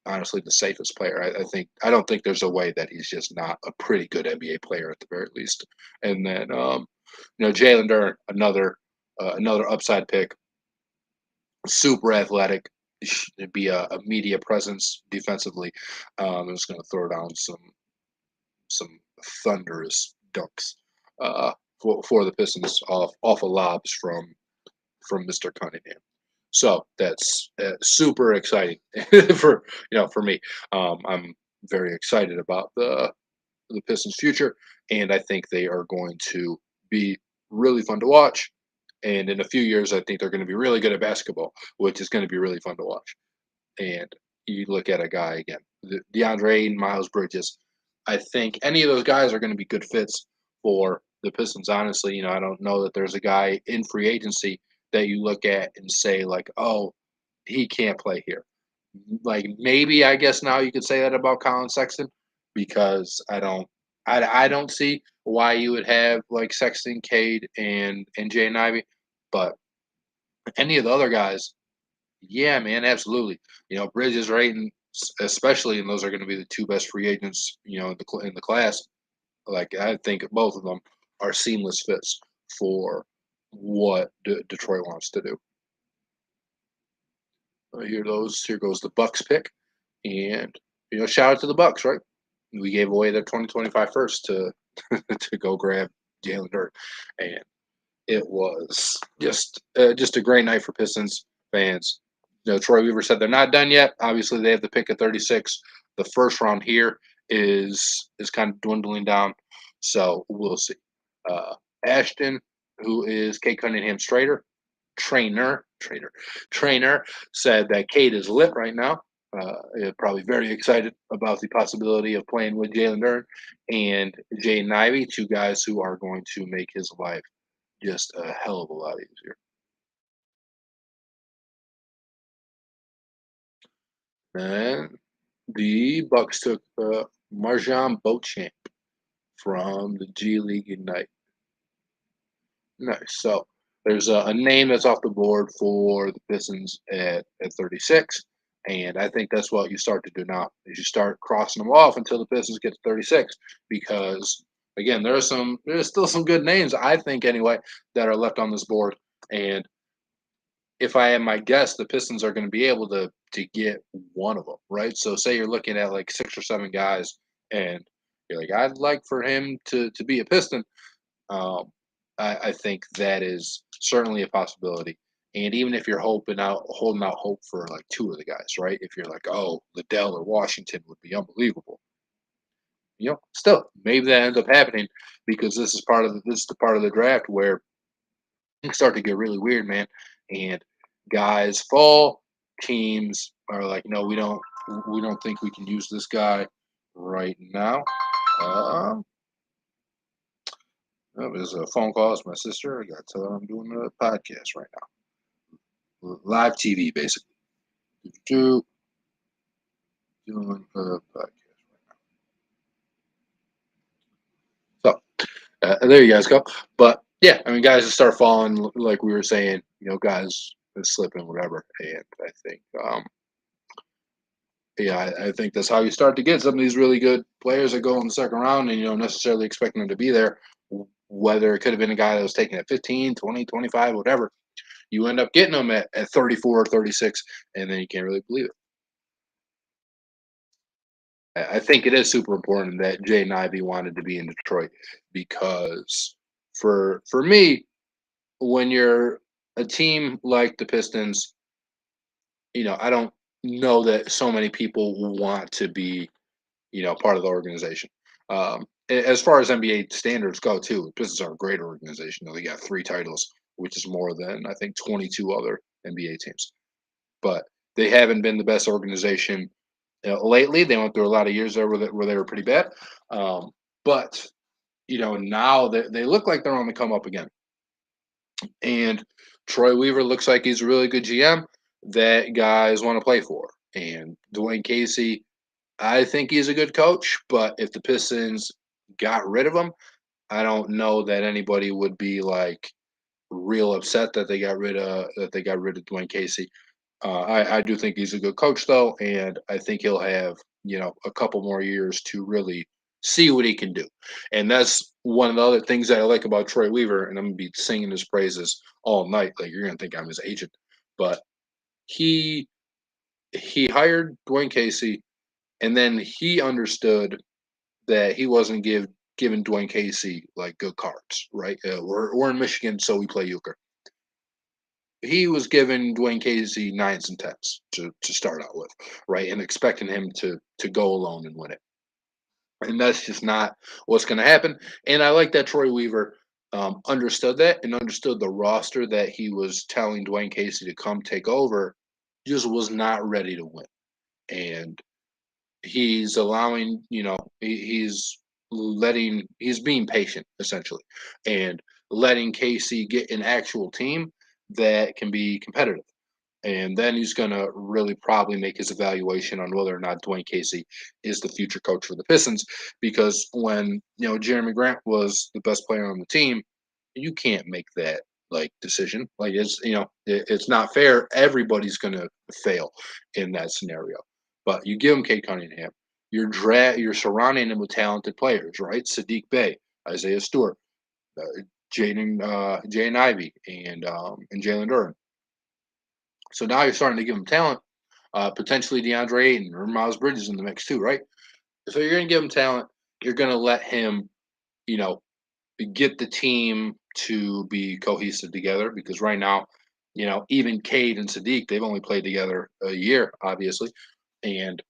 honestly the safest player. I don't think there's a way that he's just not a pretty good NBA player at the very least. And then Jalen Duren, another upside pick, super athletic, should be a media presence defensively. Is going to throw down some thunderous dunks for the Pistons off of lobs from Mr. Cunningham. So that's super exciting for me. I'm very excited about the Pistons' future, and I think they are going to be really fun to watch. And in a few years, I think they're going to be really good at basketball, which is going to be really fun to watch. And you look at a guy again, DeAndre Ayton, Miles Bridges. I think any of those guys are going to be good fits for the Pistons. Honestly, I don't know that there's a guy in free agency that you look at and say like, oh, he can't play here. Like maybe I guess now you could say that about Colin Sexton, because I don't see why you would have like Sexton, Cade, and Jay and Ivy, but any of the other guys, yeah, man, absolutely. Bridges, right, and especially, and those are going to be the two best free agents, in the class. Like I think both of them are seamless fits for what Detroit wants to do. Here goes the Bucks pick, and shout out to the Bucks, right? We gave away their 2025 first to to go grab Jalen Dirt, and it was just a great night for Pistons fans. Troy Weaver said they're not done yet. Obviously, they have the pick at 36. The first round here is kind of dwindling down, so we'll see. Uh, Ashton, who is Kate Cunningham's trainer, said that Kate is lit right now. Probably very excited about the possibility of playing with Jalen Duren and Jaden Ivey, two guys who are going to make his life just a hell of a lot easier. And the Bucks took Marjan Beauchamp from the G League Ignite. Nice. So there's a name that's off the board for the Pistons at 36. And I think that's what you start to do now is you start crossing them off until the Pistons get to 36. Because again, there's still some good names, I think anyway, that are left on this board. And if I am my guess, the Pistons are going to be able to get one of them, right? So say you're looking at like 6 or 7 guys, and you're like, I'd like for him to be a Piston. Um, I think that is certainly a possibility. And even if you're holding out hope for like 2 of the guys, right? If you're like, oh, Liddell or Washington would be unbelievable, still maybe that ends up happening because this is the part of the draft where things start to get really weird, man. And guys fall. Teams are like, no, we don't think we can use this guy right now. Um, there's a phone call. It's my sister. I got to tell her I'm doing a podcast right now, live TV basically. Doing a podcast right now. There you guys go. But yeah, I mean, guys just start falling, like we were saying. Guys is slipping, whatever. And I think, yeah, I think that's how you start to get some of these really good players that go in the second round, and you don't necessarily expecting them to be there. Whether it could have been a guy that was taken at 15, 20, 25, whatever, you end up getting them at 34, 36, and then you can't really believe it. I think it is super important that Jaden Ivey wanted to be in Detroit because for me, when you're a team like the Pistons, I don't know that so many people want to be, part of the organization. As far as NBA standards go, too, the Pistons are a great organization. They got 3 titles, which is more than I think 22 other NBA teams. But they haven't been the best organization lately. They went through a lot of years there where they were pretty bad. But now they look like they're on the come up again. And Troy Weaver looks like he's a really good GM that guys want to play for. And Dwayne Casey, I think he's a good coach, but if the Pistons got rid of him, I don't know that anybody would be like real upset that they got rid of Dwayne Casey. I do think he's a good coach though, and I think he'll have a couple more years to really see what he can do. And that's one of the other things that I like about Troy Weaver, and I'm gonna be singing his praises all night. Like you're gonna think I'm his agent, but he he hired Dwayne Casey, and then he understood that he wasn't giving Dwayne Casey like good cards, right? We're in Michigan, so we play euchre. He was giving Dwayne Casey nines and tens to start out with, right, and expecting him to go alone and win it. And that's just not what's going to happen. And I like that Troy Weaver understood that and understood the roster that he was telling Dwayne Casey to come take over just was not ready to win. And he's allowing, he's being patient essentially and letting Casey get an actual team that can be competitive. And then he's going to really probably make his evaluation on whether or not Dwayne Casey is the future coach for the Pistons. Because when, Jeremy Grant was the best player on the team, you can't make that like decision. Like it's not fair. Everybody's going to fail in that scenario. But you give him Kate Cunningham. You're surrounding him with talented players, right? Sadiq Bey, Isaiah Stewart, Jaden Ivey, and Jalen Duren. So now you're starting to give him talent, potentially DeAndre Ayton or Miles Bridges in the mix too, right? So you're going to give him talent. You're going to let him, you know, get the team to be cohesive together because right now, even Cade and Sadiq, they've only played together a year, obviously. And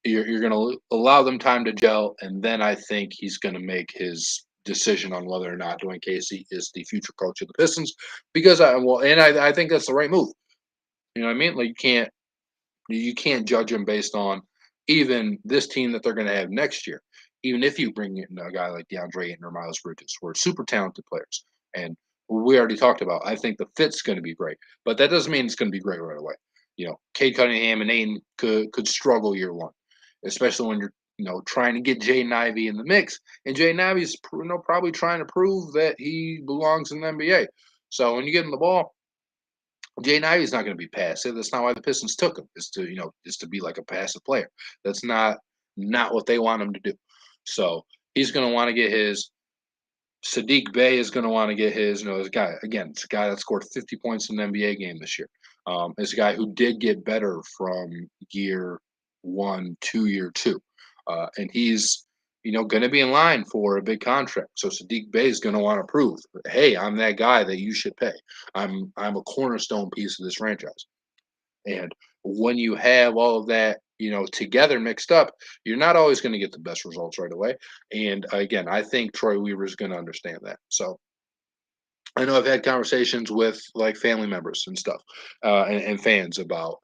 you're going to allow them time to gel. And then I think he's going to make his decision on whether or not Dwayne Casey is the future coach of the Pistons because I think that's the right move. You know what I mean? Like you can't judge him based on even this team that they're going to have next year. Even if you bring in a guy like DeAndre Ayton or Miles Bridges, who are super talented players, and we already talked about, I think the fit's going to be great, but that doesn't mean it's going to be great right away. Cade Cunningham and Ayton could struggle year one, especially when you're trying to get Jaden Ivey in the mix, and Jaden Ivey's probably trying to prove that he belongs in the NBA. So when you get him the ball, Jaden Ivey's not going to be passive. That's not why the Pistons took him. Is to be like a passive player. That's not what they want him to do. So he's going to want to get his. Sadiq Bey is going to want to get his. This guy again. It's a guy that scored 50 points in an NBA game this year. It's a guy who did get better from year one to year two, and he's going to be in line for a big contract. So Sadiq Bey is going to want to prove, hey, I'm that guy that you should pay. I'm a cornerstone piece of this franchise. And when you have all of that, together mixed up, you're not always going to get the best results right away. And again, I think Troy Weaver is going to understand that. So I know I've had conversations with like family members and stuff, and fans about,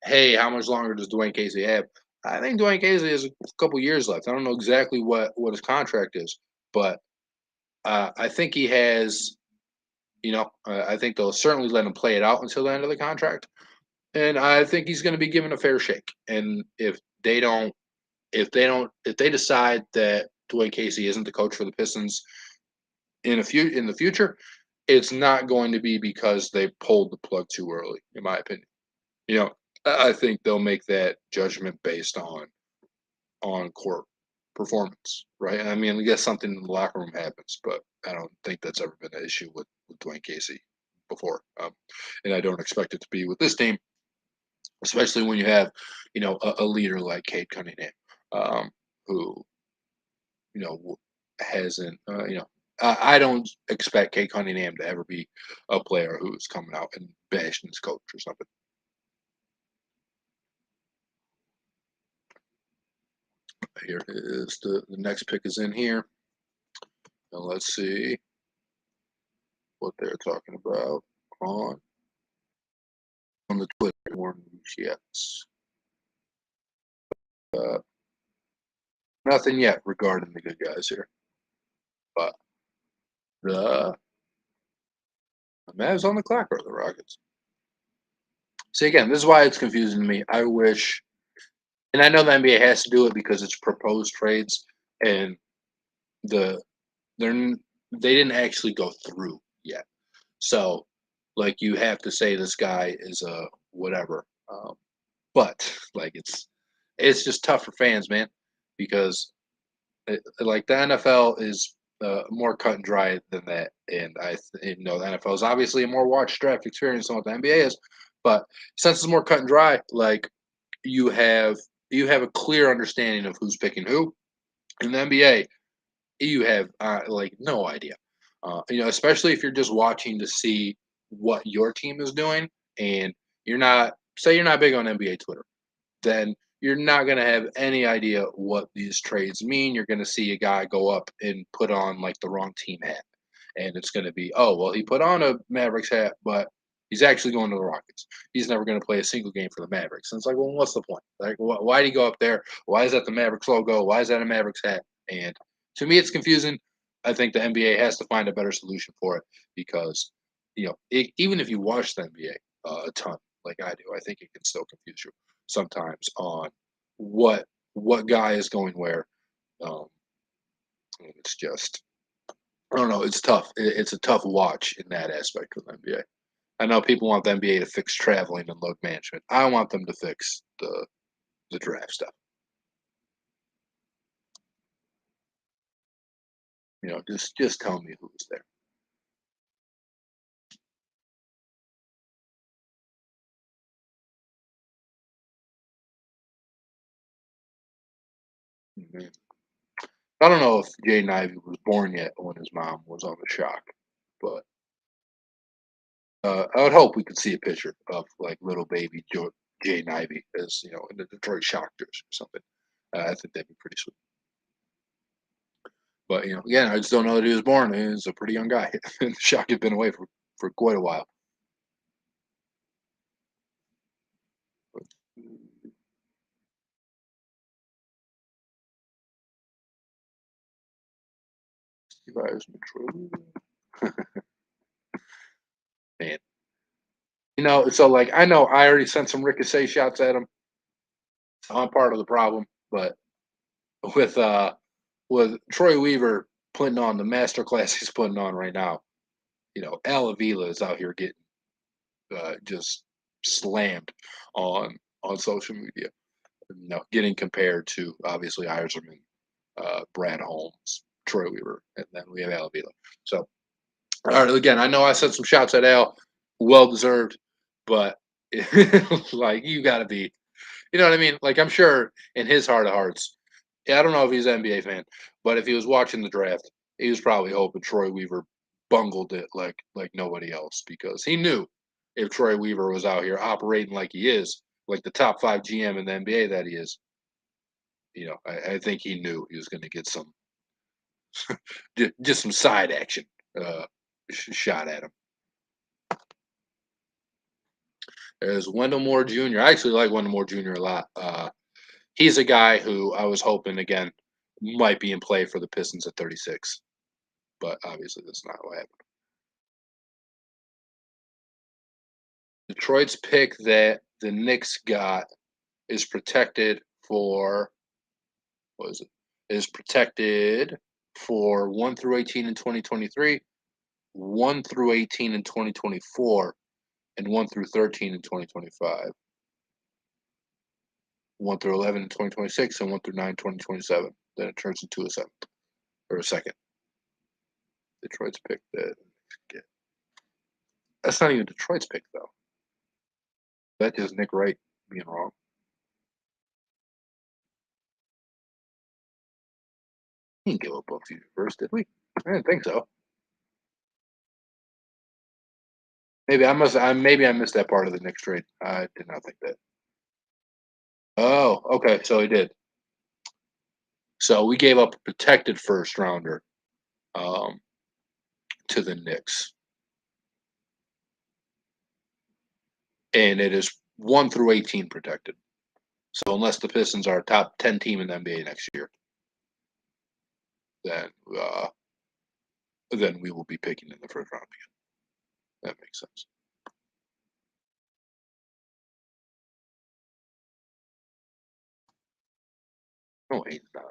hey, how much longer does Dwayne Casey have? I think Dwayne Casey has a couple years left. I don't know exactly what his contract is, but I think he has. I think they'll certainly let him play it out until the end of the contract, and I think he's going to be given a fair shake. And if they decide that Dwayne Casey isn't the coach for the Pistons, in the future, it's not going to be because they pulled the plug too early, in my opinion. You know, I think they'll make that judgment based on court performance, right? I mean, I guess something in the locker room happens, but I don't think that's ever been an issue with Dwayne Casey before, and I don't expect it to be with this team, especially when you have, a leader like Cade Cunningham, um, who hasn't, I don't expect Cade Cunningham to ever be a player who's coming out and bashing his coach or something. Here is the next pick is in here. And let's see what they're talking about on on the Twitter more news yet. Uh, Nothing yet regarding the good guys here, but the Mavs on the clock are the Rockets. See, again, this is why it's confusing to me. I wish, and I know the NBA has to do it because it's proposed trades, and the they're they didn't actually go through yet. So, like, you have to say this guy is a whatever. But like, it's just tough for fans, man, because like the NFL is more cut and dry than that, and the NFL is obviously a more watch draft experience than what the NBA is, but since it's more cut and dry, like you have a clear understanding of who's picking who. In the NBA, you have like no idea, especially if you're just watching to see what your team is doing, and you're not big on NBA Twitter, then you're not going to have any idea what these trades mean. You're going to see a guy go up and put on like the wrong team hat. And it's going to be, oh, well, he put on a Mavericks hat, but he's actually going to the Rockets. He's never going to play a single game for the Mavericks. And it's like, well, what's the point? Like, why did he go up there? Why is that the Mavericks logo? Why is that a Mavericks hat? And to me, it's confusing. I think the NBA has to find a better solution for it because, even if you watch the NBA a ton, like I do, I think it can still confuse you sometimes on what guy is going where. Um, it's just I don't know. It's tough. It's a tough watch in that aspect of the NBA. I know people want the NBA to fix traveling and load management. I want them to fix the draft stuff. Just tell me who was there. Mhm. I don't know if Jaden Ivey was born yet when his mom was on the shock, but I would hope we could see a picture of like little baby Jaden Ivey as in the Detroit Shock jersey or something. I think that'd be pretty sweet. But again, I just don't know that he was born. He was a pretty young guy. The Shock had been away for quite a while. But, man, so like I know I already sent some ricochet shots at him. I'm part of the problem, but with with Troy Weaver putting on the master class he's putting on right now, Al Avila is out here getting just slammed on social media. Getting compared to obviously Iserman, Brad Holmes, Troy Weaver, and then we have Al Avila. So, all right, again, I know I sent some shots at Al, well deserved, but like you got to be, you know what I mean? Like I'm sure in his heart of hearts, yeah, I don't know if he's an NBA fan, but if he was watching the draft, he was probably hoping Troy Weaver bungled it like nobody else because he knew if Troy Weaver was out here operating like he is, like the top 5 GM in the NBA that he is, I think he knew he was going to get some just some side action shot at him. There's Wendell Moore Jr. I actually like Wendell Moore Jr. a lot. He's a guy who I was hoping again might be in play for the Pistons at 36, but obviously that's not what happened. Detroit's pick that the Knicks got is protected for what is it? Is protected for 1 through 18 in 2023, 1 through 18 in 2024, and 1 through 13 in 2025. 1 through 11 in 2026, and 1 through 9 in 2027. Then it turns into a seventh or a second. Detroit's pick that. That's not even Detroit's pick, though. That's just Nick Wright being wrong. He didn't give up on future first, did we? I didn't think so. Maybe I missed that part of the Knicks trade. I did not think that. Oh, okay. So he did. So we gave up a protected first rounder to the Knicks. And it is 1 through 18 protected. So unless the Pistons are a top 10 team in the NBA next year, then we will be picking in the first round again. That makes sense. No, 8's not.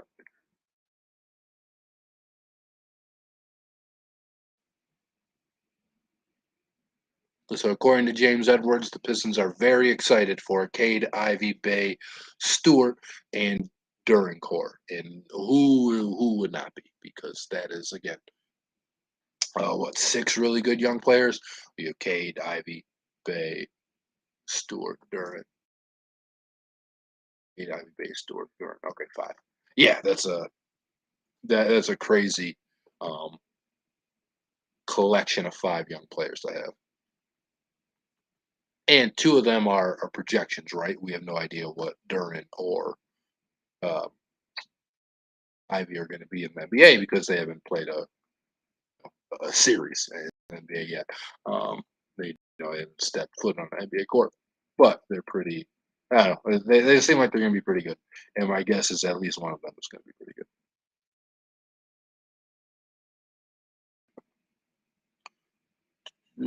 So according to James Edwards, the Pistons are very excited for Cade, Ivey, Bay, Stewart, and Duren core. And who would not be? Because that is, again, 6 really good young players? We have Cade, Ivey, Bay, Stewart, Duren. Cade, Ivey, Bay, Stewart, Duren. Okay, 5. Yeah, that's a crazy collection of 5 young players to have. And 2 of them are projections, right? We have no idea what Duren or Ivey are going to be in the NBA because they haven't played a series in the NBA yet. They haven't stepped foot on the NBA court, but they're pretty. I don't know. They seem like they're going to be pretty good, and my guess is at least one of them is going to be pretty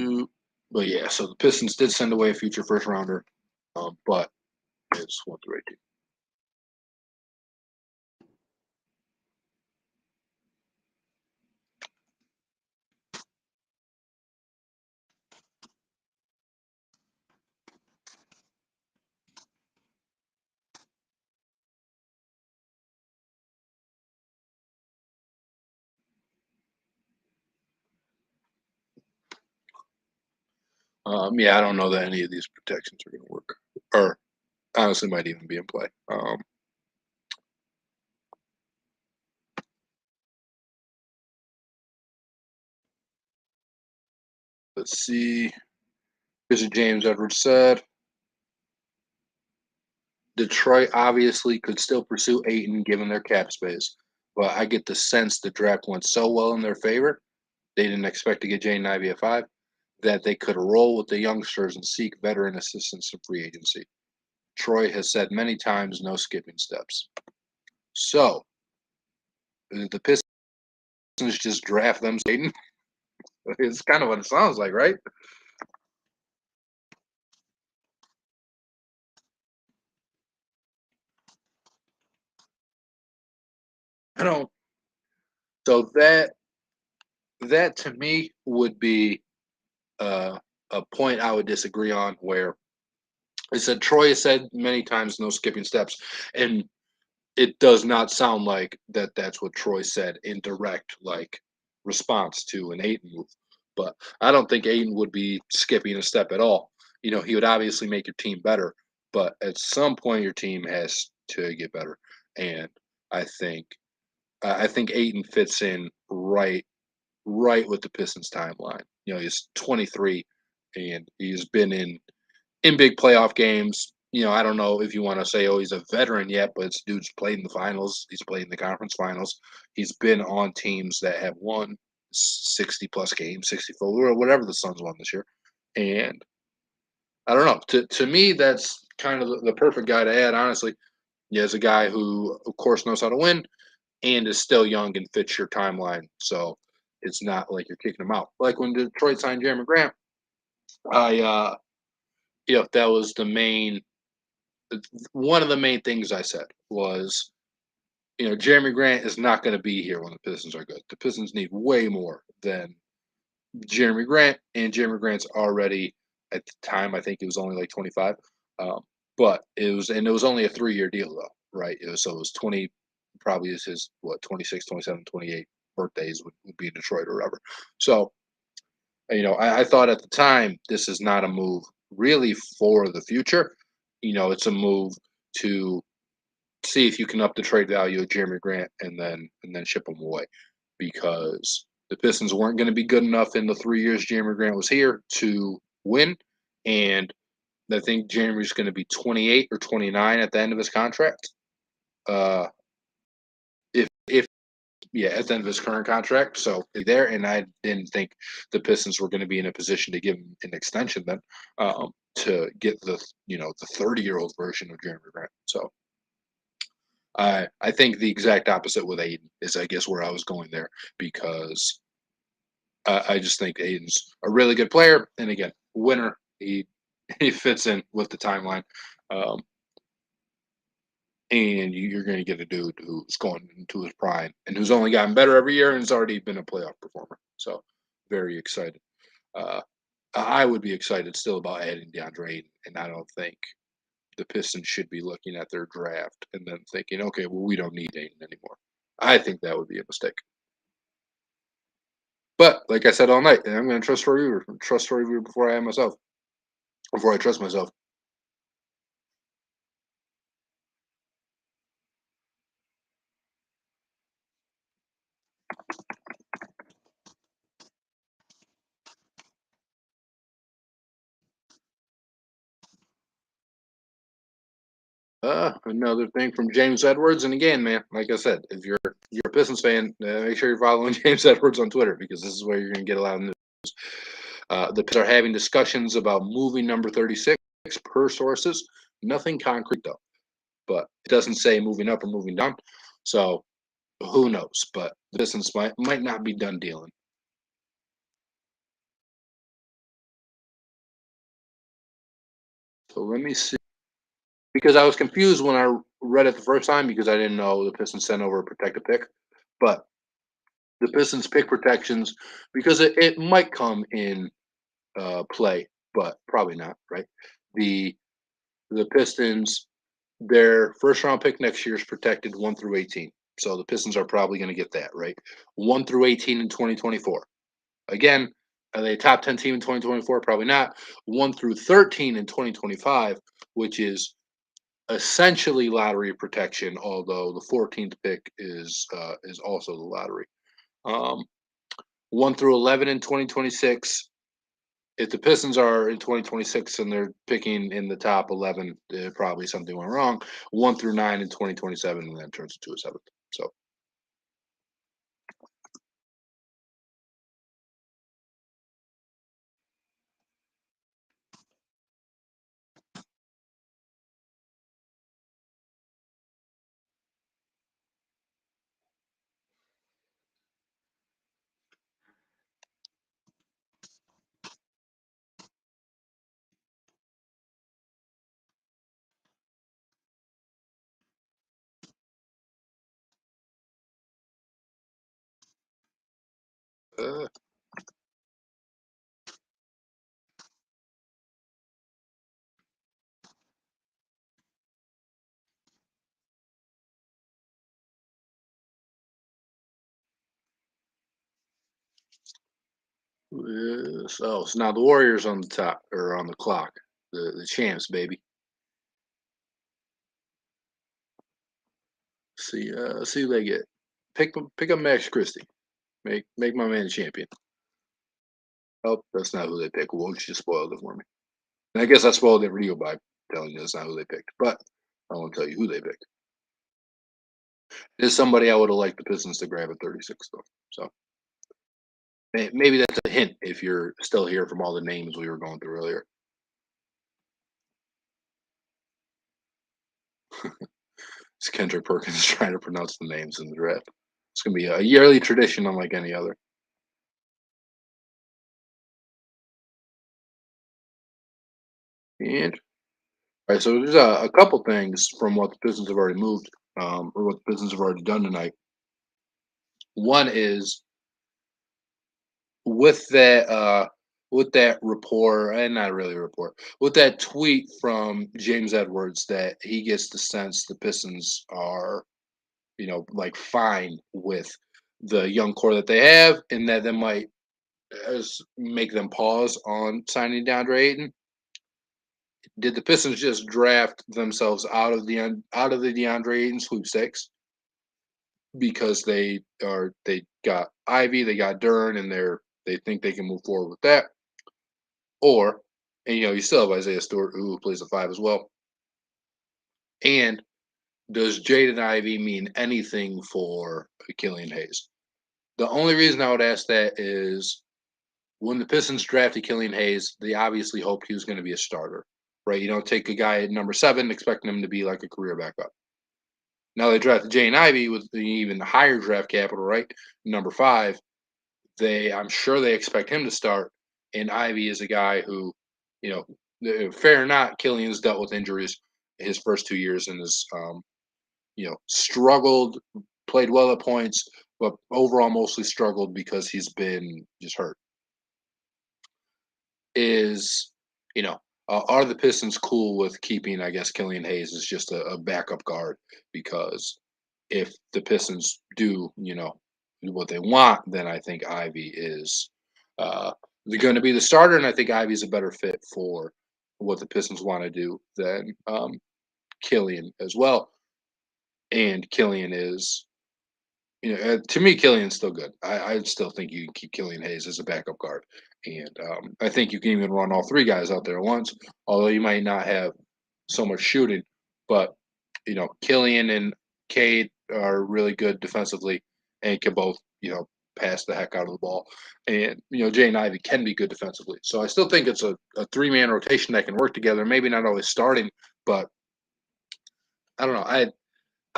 good. But yeah, so the Pistons did send away a future first rounder, but it's 1 through 18. Yeah, I don't know that any of these protections are going to work, or honestly, might even be in play. Let's see. Here's what James Edwards said. Detroit obviously could still pursue Ayton given their cap space, but I get the sense the draft went so well in their favor, they didn't expect to get Jaden Ivey at 5, that they could roll with the youngsters and seek veteran assistance in free agency. Troy has said many times no skipping steps. So, the Pistons just draft them, Ayton? It's kind of what it sounds like, right? I don't. So that to me would be a point I would disagree on. Where I said Troy has said many times no skipping steps, and it does not sound like that's what Troy said in direct response to an Ayton move. But I don't think Ayton would be skipping a step at all. He would obviously make your team better, but at some point your team has to get better. And I think Ayton fits in right with the Pistons timeline. He's 23 and he's been in big playoff games. I don't know if you want to say, oh, he's a veteran yet, but this dude's played in the finals. He's played in the conference finals. He's been on teams that have won 60 plus games, 64, or whatever the Suns won this year. And I don't know. To me, that's kind of the perfect guy to add, honestly. He has a guy who, of course, knows how to win and is still young and fits your timeline. So it's not like you're kicking him out. Like when Detroit signed Jeremy Grant, that was one of the main things I said was Jeremy Grant is not going to be here when the Pistons are good. The Pistons need way more than Jeremy Grant, and Jeremy Grant's already at the time. I think he was only like 25, um, but it was only a 3-year deal though, right? So it was 20, probably is his what 26, 27, 28 birthdays would be in Detroit or whatever. So I thought at the time this is not a move really for the future. It's a move to see if you can up the trade value of Jeremy Grant and then ship him away because the Pistons weren't going to be good enough in the 3 years Jeremy Grant was here to win, and I think Jeremy's going to be 28 or 29 at the end of his contract. Uh, if yeah, at the end of his current contract, so there, and I didn't think the Pistons were going to be in a position to give him an extension then to get the 30-year-old version of Jeremy Grant. So I think the exact opposite with Aiden is, I guess, where I was going there because I just think Aiden's a really good player, and again, winner. He fits in with the timeline, um, and you're going to get a dude who's going into his prime and who's only gotten better every year and has already been a playoff performer. So very excited. Uh, I would be excited still about adding DeAndre Ayton, and I don't think the Pistons should be looking at their draft and then thinking, okay, well, we don't need Ayton anymore. I think that would be a mistake. But like I said all night, I'm going to trust Rory Weaver before I am myself, before I trust myself. Another thing from James Edwards, and again, man, like I said, if you're a Pistons fan, make sure you're following James Edwards on Twitter because this is where you're going to get a lot of news. The Pistons are having discussions about moving number 36 per sources. Nothing concrete though, but it doesn't say moving up or moving down. So who knows? But the Pistons might not be done dealing. So let me see. Because I was confused when I read it the first time because I didn't know the Pistons sent over a protected pick. But the Pistons pick protections because it might come in play, but probably not, right? The the Pistons, their first round pick next year is protected 1 through 18. So the Pistons are probably going to get that, right? 1 through 18 in 2024. Again, are they a top 10 team in 2024? Probably not. 1 through 13 in 2025, which is essentially lottery protection, although the 14th pick is also the lottery. Um, 1 through 11 in 2026. If the Pistons are in 2026 and they're picking in the top 11, probably something went wrong. 1 through 9 in 2027, and then turns into a seventh. So, uh, so now the Warriors on the top or on the clock, the champs, baby. See who they get. Pick up Max Christie. Make my man a champion. Oh, that's not who they pick. Well, you just spoiled it for me. And I guess I spoiled it for you by telling you that's not who they picked. But I won't tell you who they picked. It is somebody I would have liked the Pistons to grab at 36, though. So maybe that's a hint if you're still here from all the names we were going through earlier. It's Kendrick Perkins trying to pronounce the names in the draft. It's going to be a yearly tradition unlike any other. And all right, so there's a couple things from what the Pistons have already moved. or what the Pistons have already done tonight. One is with that report, and not really a report, with that tweet from James Edwards that he gets the sense the Pistons are, like fine with the young core that they have, and that might make them pause on signing DeAndre Ayton. Did the Pistons just draft themselves out of the DeAndre Ayton sweepstakes because they got Ivey, they got Duren, and they think they can move forward with that? Or, and you still have Isaiah Stewart who plays the five as well. And does Jaden Ivey mean anything for Killian Hayes? The only reason I would ask that is when the Pistons drafted Killian Hayes, they obviously hoped he was going to be a starter, right? You don't take a guy at number 7 expecting him to be like a career backup. Now they drafted Jaden Ivey with the even higher draft capital, right? Number 5. I'm sure they expect him to start. And Ivey is a guy who, fair or not, Killian's dealt with injuries his first 2 years and has, struggled, played well at points, but overall mostly struggled because he's been just hurt. Are the Pistons cool with keeping, I guess, Killian Hayes as just a backup guard? Because if the Pistons do, what they want, then I think Ivey is going to be the starter, and I think Ivey's a better fit for what the Pistons want to do than Killian as well. And Killian is, to me, Killian's still good. I still think you can keep Killian Hayes as a backup guard. And I think you can even run all 3 guys out there at once, although you might not have so much shooting. But, Killian and Cade are really good defensively and can both, pass the heck out of the ball. And, Jay and Ivey can be good defensively. So I still think it's a 3-man rotation that can work together. Maybe not always starting, but I don't know.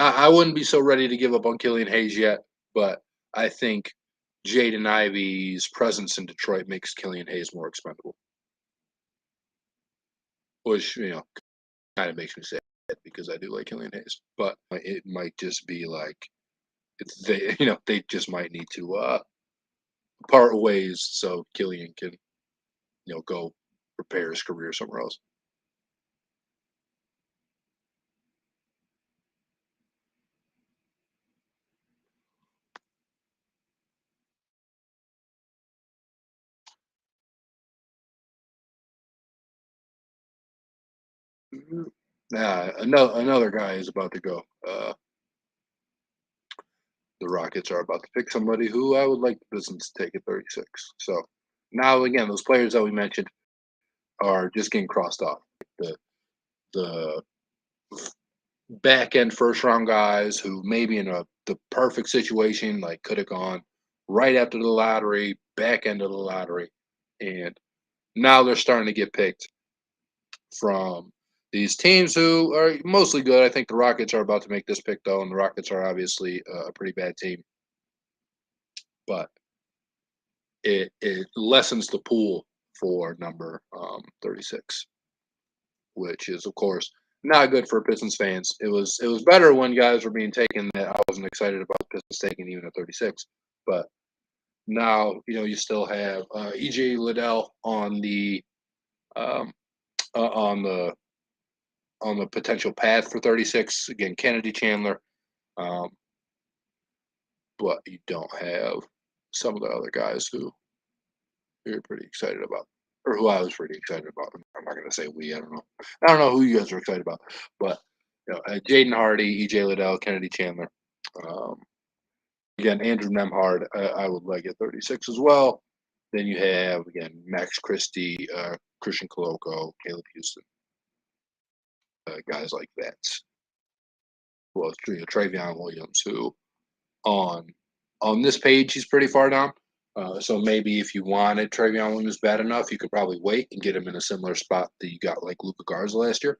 I wouldn't be so ready to give up on Killian Hayes yet, but I think Jaden Ivey's presence in Detroit makes Killian Hayes more expendable, which kind of makes me sad because I do like Killian Hayes, but it might just be like they just might need to part ways so Killian can go prepare his career somewhere else. Another guy is about to go. The Rockets are about to pick somebody who I would like the Pistons to take at 36. So now again, those players that we mentioned are just getting crossed off. The back end first round guys who maybe in the perfect situation like could have gone right after the lottery, back end of the lottery, and now they're starting to get picked from these teams who are mostly good. I think the Rockets are about to make this pick though, and the Rockets are obviously a pretty bad team, but it lessens the pool for number 36, which is of course not good for Pistons fans. It was better when guys were being taken that I wasn't excited about the Pistons taking even at 36, but now you still have EJ Liddell on the um, on the potential path for 36. Again, Kennedy Chandler, um, but you don't have some of the other guys who you're pretty excited about, or who I was pretty excited about. I'm not going to say we. I don't know. I don't know who you guys are excited about, but Jaden Hardy, EJ Liddell, Kennedy Chandler. Um, again, Andrew Nemhard, I would like at 36 as well. Then you have again Max Christie, Christian Koloko, Caleb Houston, guys like that. Well, Travion Williams, who on this page he's pretty far down. So maybe if you wanted Travion Williams bad enough, you could probably wait and get him in a similar spot that you got like Luka Garza last year.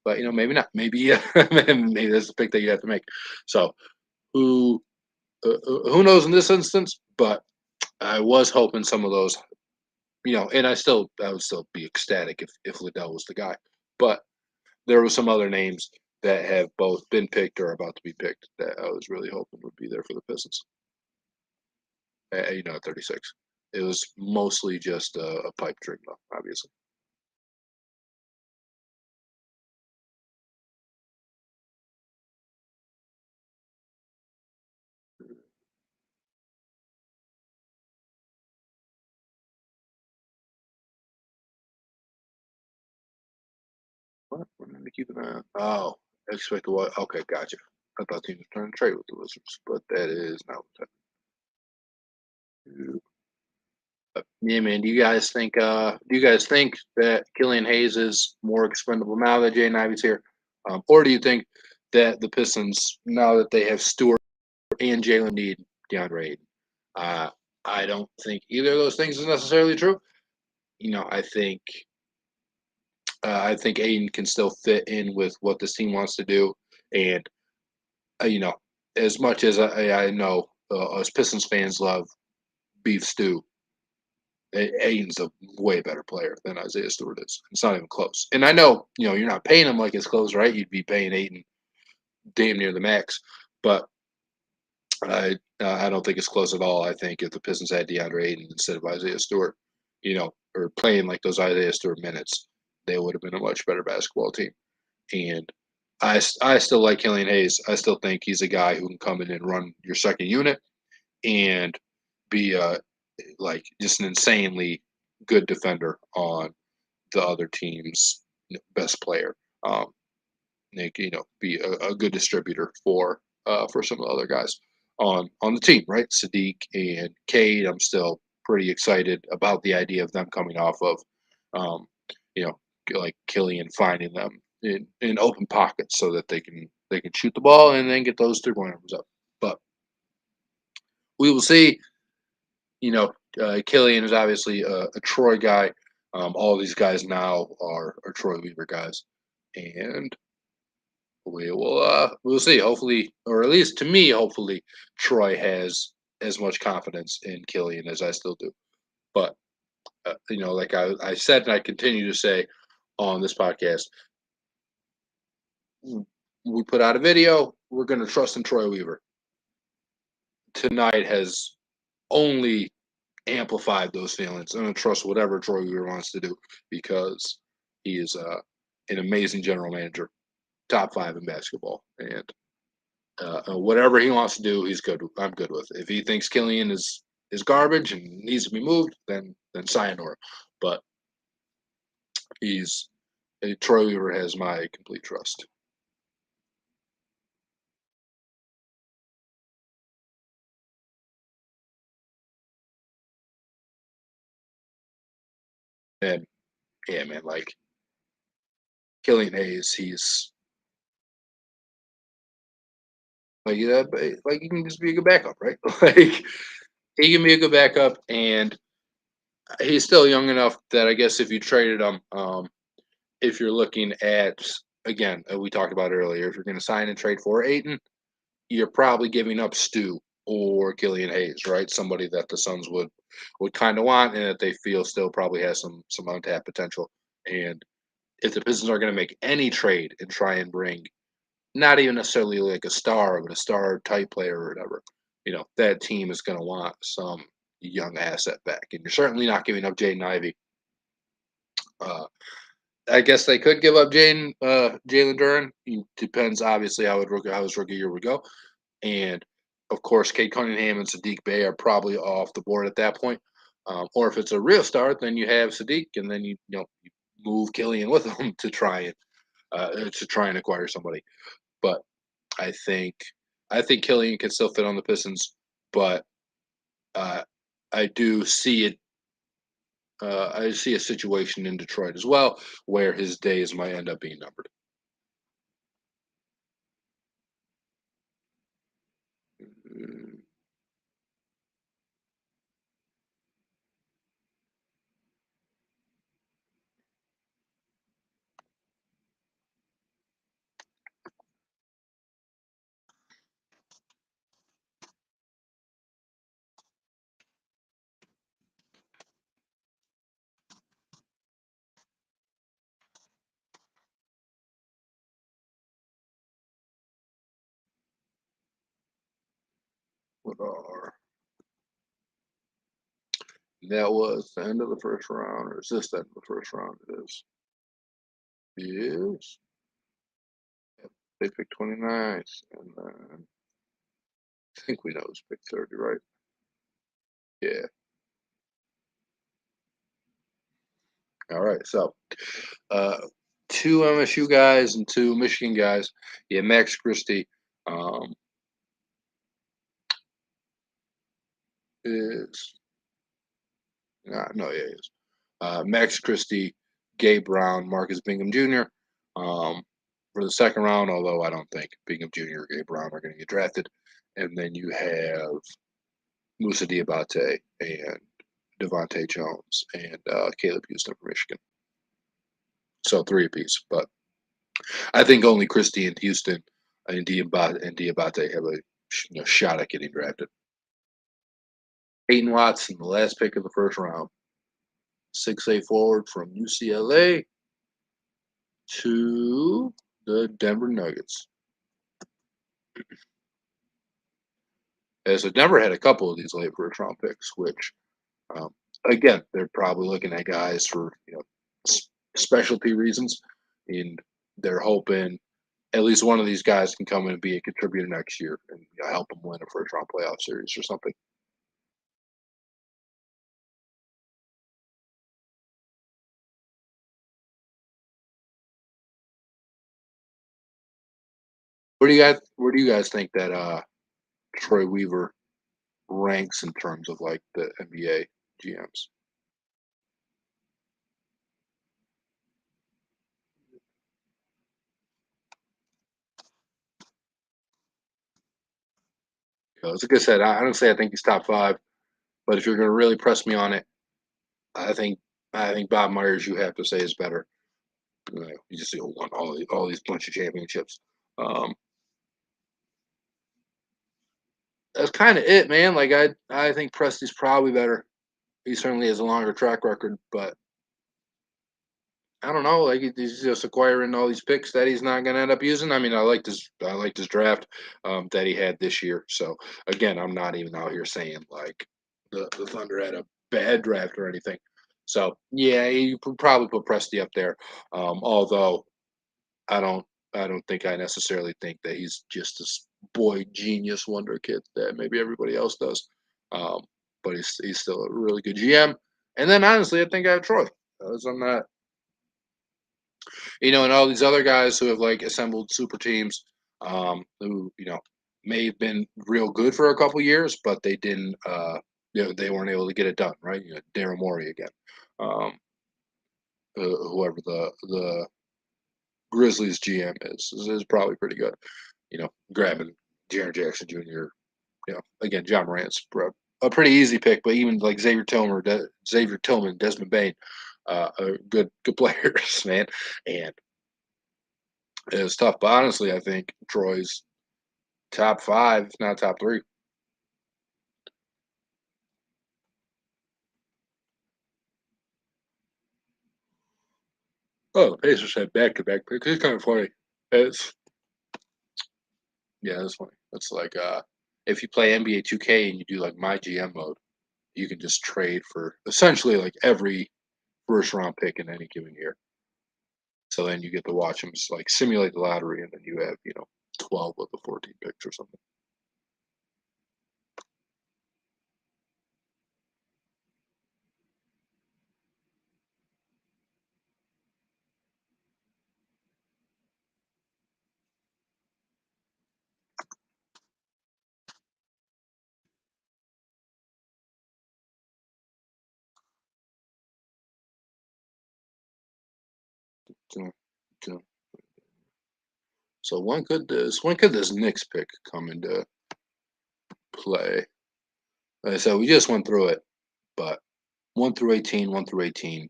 But maybe not. Maybe maybe that's the pick that you have to make. So who knows in this instance? But I was hoping some of those, and I would still be ecstatic if Liddell was the guy. But there were some other names that have both been picked or are about to be picked that I was really hoping would be there for the Pistons. At 36. It was mostly just a pipe dream, though, obviously. What am I keeping an eye on? Oh, expect what? Okay, gotcha. I thought team was trying to trade with the Wizards, but that is not what that. Yeah, man. Do you guys think that Killian Hayes is more expendable now that Jaden Ivey's here, or do you think that the Pistons, now that they have Stewart and Jalen, need DeAndre Ayton? Uh, I don't think either of those things is necessarily true. I think Ayton can still fit in with what this team wants to do, and uh, you know, as much as I know us Pistons fans love beef stew, Aiden's a way better player than Isaiah Stewart is. It's not even close. And I know, you're not paying him like it's close, right? You'd be paying Aiden damn near the max, but I don't think it's close at all. I think if the Pistons had DeAndre Ayton instead of Isaiah Stewart, or playing like those Isaiah Stewart minutes, they would have been a much better basketball team. And I still like Killian Hayes. I still think he's a guy who can come in and run your second unit and be like just an insanely good defender on the other team's best player. Um, Nick, be a good distributor for some of the other guys on the team, right? Sadiq and Cade. I'm still pretty excited about the idea of them coming off of, um, you know, like Killian finding them in open pockets so that they can shoot the ball and then get those 3 point numbers up. But we will see. Killian is obviously a Troy guy. All these guys now are Troy Weaver guys, and we'll see. Hopefully, or at least to me, hopefully, Troy has as much confidence in Killian as I still do. But like I said, and I continue to say on this podcast, we put out a video. We're going to trust in Troy Weaver. Tonight has only amplified those feelings. I'm going to trust whatever Troy Weaver wants to do because he is an amazing general manager, top 5 in basketball, and whatever he wants to do, he's good. I'm good with. If he thinks Killian is garbage and needs to be moved, then sayonara. But he's Troy Weaver has my complete trust. And yeah, man, like Killian Hayes, he's like he can just be a good backup, right? Like he can be a good backup, and he's still young enough that I guess if you traded him, if you're looking at again, we talked about earlier, if you're going to sign and trade for Aiton, you're probably giving up Stu or Killian Hayes, right? Somebody that the Suns would kind of want and that they feel still probably has some untapped potential. And if the Pistons are going to make any trade and try and bring not even necessarily like a star, but a star type player or whatever, that team is going to want some young asset back. And you're certainly not giving up Jaden Ivey. Uh, I guess they could give up Jalen Duren. It depends, obviously, how his rookie year would go. And of course, Kate Cunningham and Sadiq Bey are probably off the board at that point. Or if it's a real start, then you have Sadiq, and then you move Killian with them to try and acquire somebody. But I think I think Killian can still fit on the Pistons, but uh, I do see it. I see a situation in Detroit as well where his days might end up being numbered. Mm, What are that was the end of the first round, or is this the end of the first round? It is. Yes. They picked 29, and then I think we know who's picked 30, right? Yeah. All right. So, uh, two MSU guys and two Michigan guys. Yeah, Max Christie is no, yeah, he is. Max Christie, Gabe Brown, Marcus Bingham Jr. For the second round, although I don't think Bingham Jr. or Gabe Brown are going to get drafted. And then you have Musa Diabate and Devontae Jones and Caleb Houston from Michigan. So three apiece. But I think only Christie and Houston and Diabate have a shot at getting drafted. Peyton Watson, the last pick of the first round. 6'8" forward from UCLA to the Denver Nuggets. So Denver had a couple of these late first round picks, which um, again they're probably looking at guys for specialty reasons, and they're hoping at least one of these guys can come in and be a contributor next year and help them win a first round playoff series or something. Where do you guys think that Troy Weaver ranks in terms of like the NBA GMs? Like I said, I don't say I think he's top five, but if you're going to really press me on it, I think I think Bob Myers, you have to say, is better. He just won all these bunch of championships. Um, that's kind of it, man. Like I think Presti's probably better. He certainly has a longer track record, but I don't know. Like he's just acquiring all these picks that he's not going to end up using. I mean, I liked his draft that he had this year. So again, I'm not even out here saying like the Thunder had a bad draft or anything. So yeah, you could probably put Presti up there. Although I don't I don't think I necessarily think that he's just this boy genius wonder kid that maybe everybody else does. Um, but he's still a really good GM. And then honestly, I think I have Troy. I'm not, and all these other guys who have like assembled super teams, who may have been real good for a couple years, but they didn't. They weren't able to get it done. Right? Daryl Morey again. Um, whoever the Grizzlies GM is probably pretty good. Grabbing Jaren Jackson Jr. Again, John Morant's a pretty easy pick, but even like Xavier Tillman, Desmond Bain, are good players, man. And it's tough, but honestly, I think Troy's top five, if not top three. Oh, the Pacers had back-to-back picks. It's kind of funny. It's Yeah, it's funny. It's like if you play NBA 2K and you do like my GM mode, you can just trade for essentially like every first round pick in any given year. So then you get to watch them like simulate the lottery, and then you have 12 of the 14 picks or something. So, so, so when could this Knicks pick come into play? Like I said, we just went through it, but 1 through 18, 1 through 18,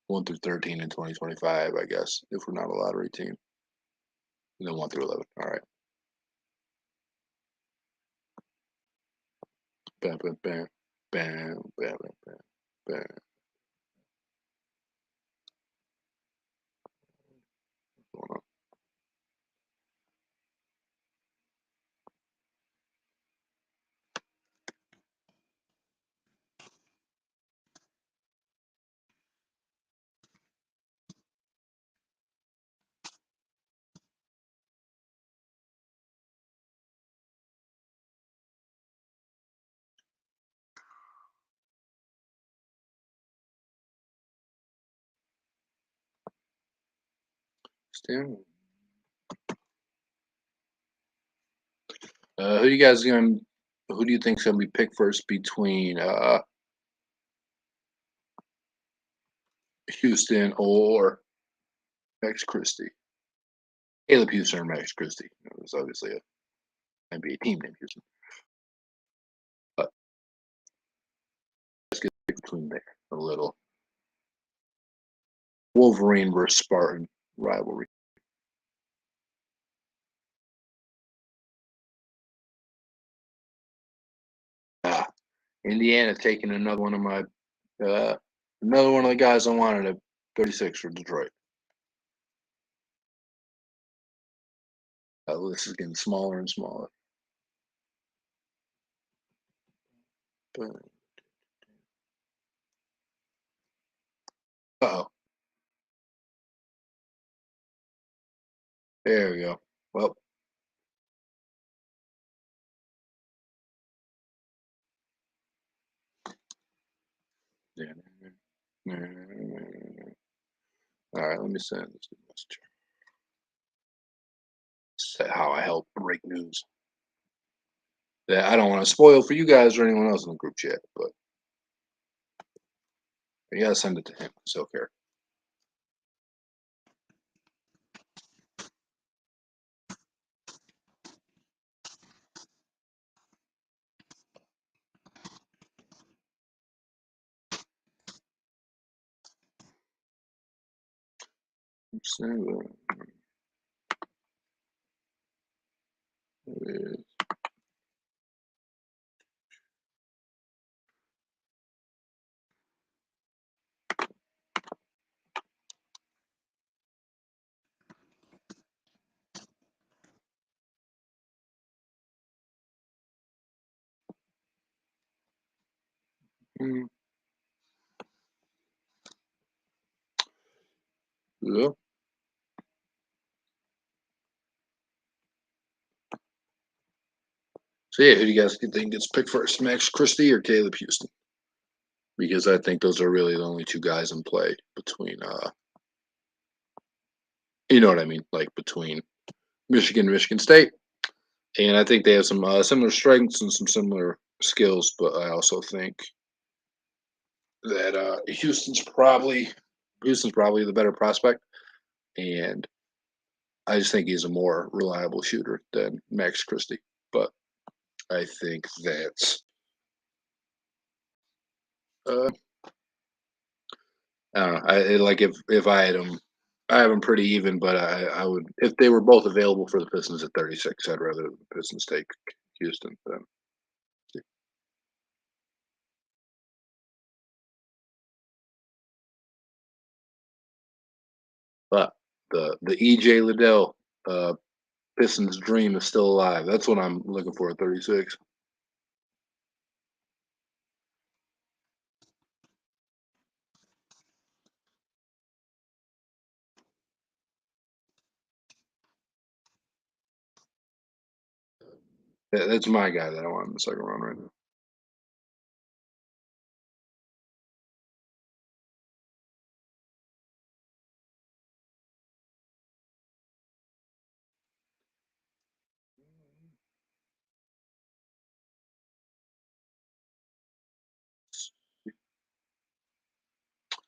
1 through 13 in 2025, I guess, if we're not a lottery team. And then 1 through 11. All right. Bam, bam, bam, bam, bam, bam, bam, bam. What's going on? Still. Who you guys going? Who do you think's gonna be picked first between Houston or Max Christie? Caleb Houston or Max Christie? There's obviously a NBA team named Houston, but let's get between there a little Wolverine versus Spartan rivalry. Indiana taking another one of my another one of the guys I wanted at 36 for Detroit. This is getting smaller and smaller. But, oh, there we go. Well, all right, let me send this message. That's how I help break news. That I don't want to spoil for you guys or anyone else in the group chat, but you gotta send it to him. So care. Yeah. So yeah, who do you guys think gets picked first, Max Christie or Caleb Houston? Because I think those are really the only two guys in play between you know what I mean, like between Michigan and Michigan State. And I think they have some similar strengths and some similar skills, but I also think that Houston's probably the better prospect, and I just think he's a more reliable shooter than Max Christie. But I think that I don't know. Like if I had him, I have them pretty even, but I would if they were both available for the Pistons at 36. I'd rather the Pistons take Houston than. But the EJ Liddell Pistons dream is still alive. That's what I'm looking for at 36. That's my guy that I want in the second round right now.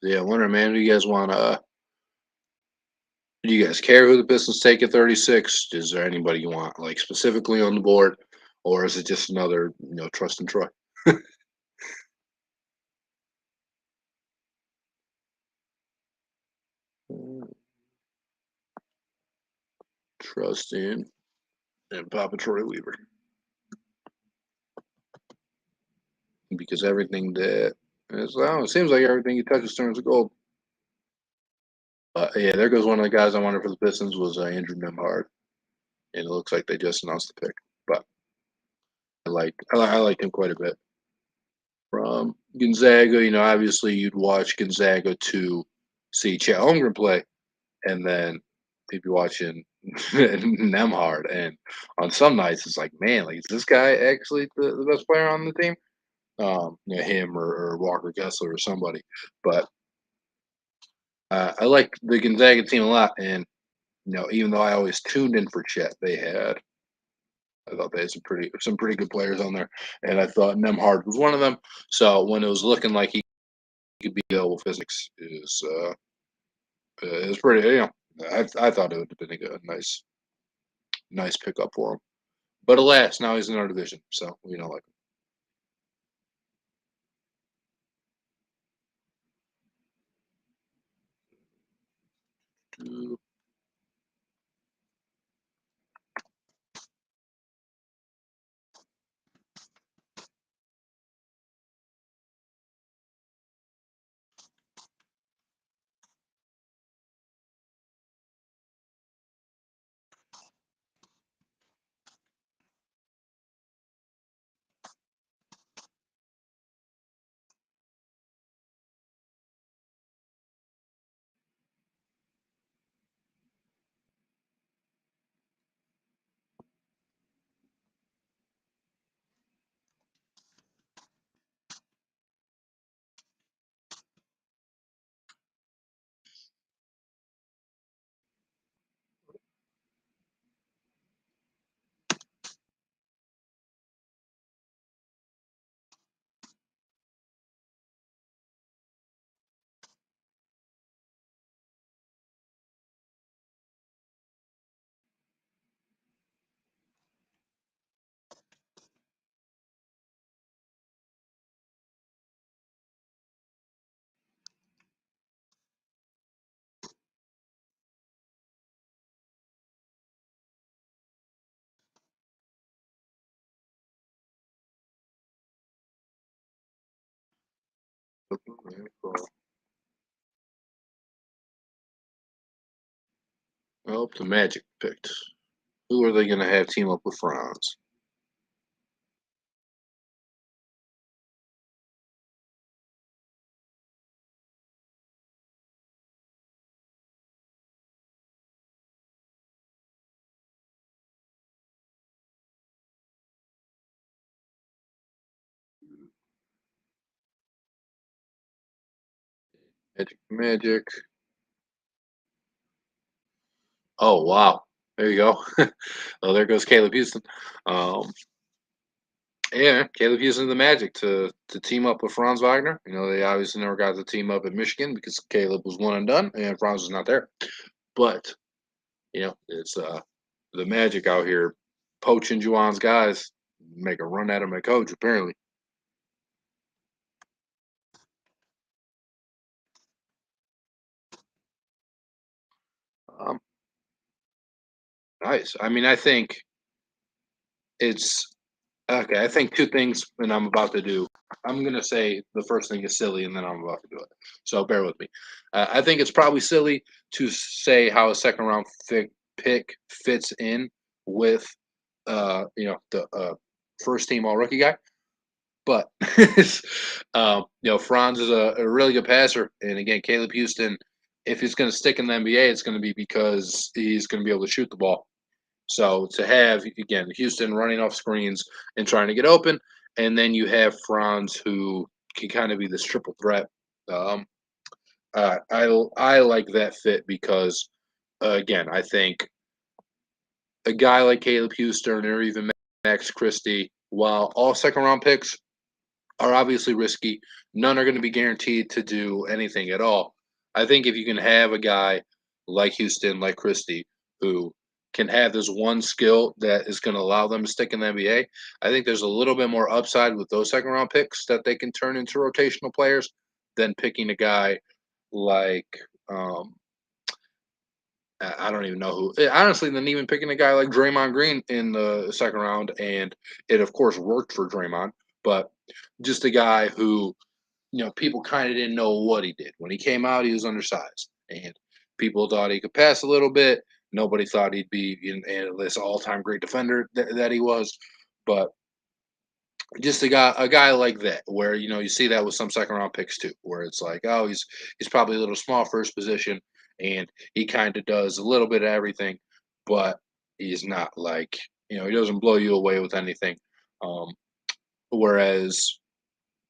Yeah, I wonder, man. Do you guys want to? Do you guys care who the Pistons take at 36? Is there anybody you want like specifically on the board, or is it just another trust and Troy? Trust in and Papa Troy Weaver because everything that it seems like everything he touches turns to gold. Yeah, there goes one of the guys I wanted for the Pistons was Andrew Nemhard, and it looks like they just announced the pick. But I liked him quite a bit. From Gonzaga, obviously you'd watch Gonzaga to see Chet Holmgren play, and then you'd be watching Nemhard. And on some nights, it's like, man, like is this guy actually the best player on the team? Him or Walker Kessler or somebody. But I like the Gonzaga team a lot, and even though I always tuned in for Chet, I thought they had some pretty good players on there, and I thought Nemhard was one of them. So when it was looking like he could be available, physics is pretty. I thought it would have been a nice pickup for him. But alas, now he's in our division, so we don't like him. Well, the Magic picked. Who are they going to have team up with Franz? Magic. Oh wow, there you go. Oh, there goes Caleb Houston. Um, yeah, Caleb Houston, the Magic to team up with Franz Wagner. They obviously never got to team up at Michigan because Caleb was one and done, and Franz was not there. But it's the Magic out here poaching Juwan's guys, make a run at him at coach apparently. Um, nice. I mean, I think it's okay. I think two things, and I'm about to do. I'm gonna say the first thing is silly, and then I'm about to do it. So bear with me. I think it's probably silly to say how a second round pick fits in with, the first team all rookie guy. But Franz is a really good passer, and again, Caleb Houston, if he's going to stick in the NBA, it's going to be because he's going to be able to shoot the ball. So to have again Houston running off screens and trying to get open, and then you have Franz who can kind of be this triple threat. Um, I like that fit because again I think a guy like Caleb Houston or even Max Christie, while all second round picks are obviously risky, none are going to be guaranteed to do anything at all. I think if you can have a guy like Houston, like Christie, who can have this one skill that is going to allow them to stick in the NBA, I think there's a little bit more upside with those second round picks that they can turn into rotational players than picking a guy like I don't even know who. Honestly, than even picking a guy like Draymond Green in the second round, and it of course worked for Draymond, but just a guy who people kind of didn't know what he did. When he came out, he was undersized, and people thought he could pass a little bit. Nobody thought he'd be this all-time great defender that he was, but just a guy like that, where you see that with some second round picks too, where it's like, oh, he's probably a little small for his position, and he kind of does a little bit of everything, but he's not like he doesn't blow you away with anything. Um, whereas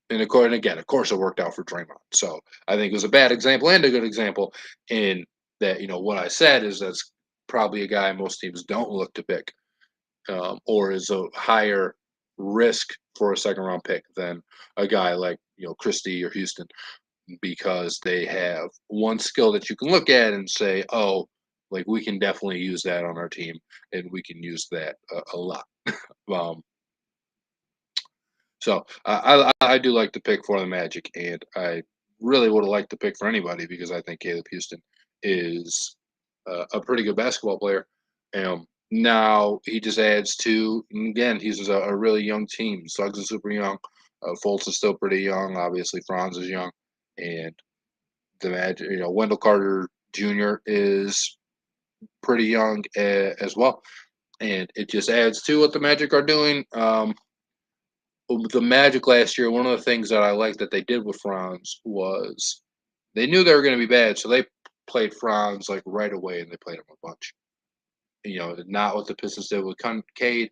again, of course, it worked out for Draymond. So I think it was a bad example and a good example in that, what I said is that's probably a guy most teams don't look to pick, or is a higher risk for a second round pick than a guy like Christie or Houston, because they have one skill that you can look at and say, oh, like we can definitely use that on our team, and we can use that a lot. Um, so I do like the pick for the Magic, and I really would have liked the pick for anybody because I think Caleb Houston is a pretty good basketball player. Now he just adds to, and again, he's a really young team. Suggs is super young. Fultz is still pretty young. Obviously, Franz is young, and the Magic, Wendell Carter Jr. is pretty young as well, and it just adds to what the Magic are doing. The Magic last year, one of the things that I liked that they did with Franz was they knew they were going to be bad, so they played Franz like right away, and they played him a bunch. Not what the Pistons did with Cade.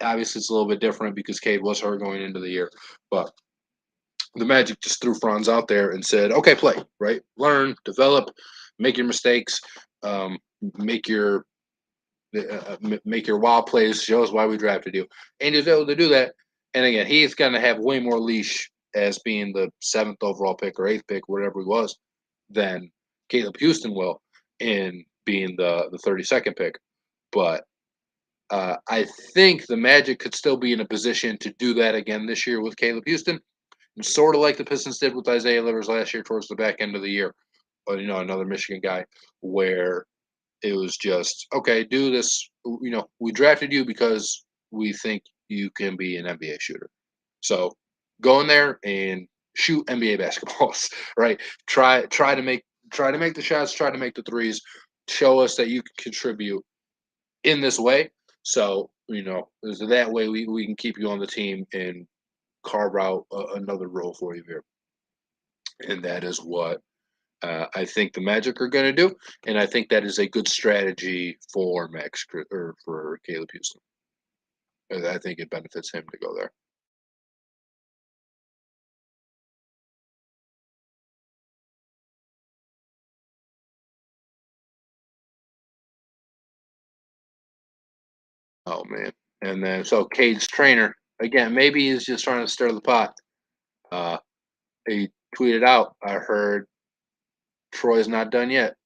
Obviously, it's a little bit different because Cade was hurt going into the year, but the Magic just threw Franz out there and said, "Okay, play, right? Learn, develop, make your mistakes, um, make your make your wild plays. Show us why we drafted you." And he's able to do that. And again, he's going to have way more leash as being the seventh overall pick or eighth pick, whatever he was, than Caleb Houston will in being the 32nd pick. But I think the Magic could still be in a position to do that again this year with Caleb Houston, and sort of like the Pistons did with Isaiah Livers last year towards the back end of the year. But another Michigan guy where it was just, okay, do this. We drafted you because we think you can be an NBA shooter. So go in there and shoot NBA basketballs, right? Try to make the shots, try to make the threes, show us that you can contribute in this way. So, that way we can keep you on the team and carve out another role for you here. And that is what I think the Magic are going to do, and I think that is a good strategy for or for Caleb Houston. And I think it benefits him to go there. Oh man! And then so Cade's trainer again. Maybe he's just trying to stir the pot. Uh, he tweeted out, "I heard Troy's not done yet,"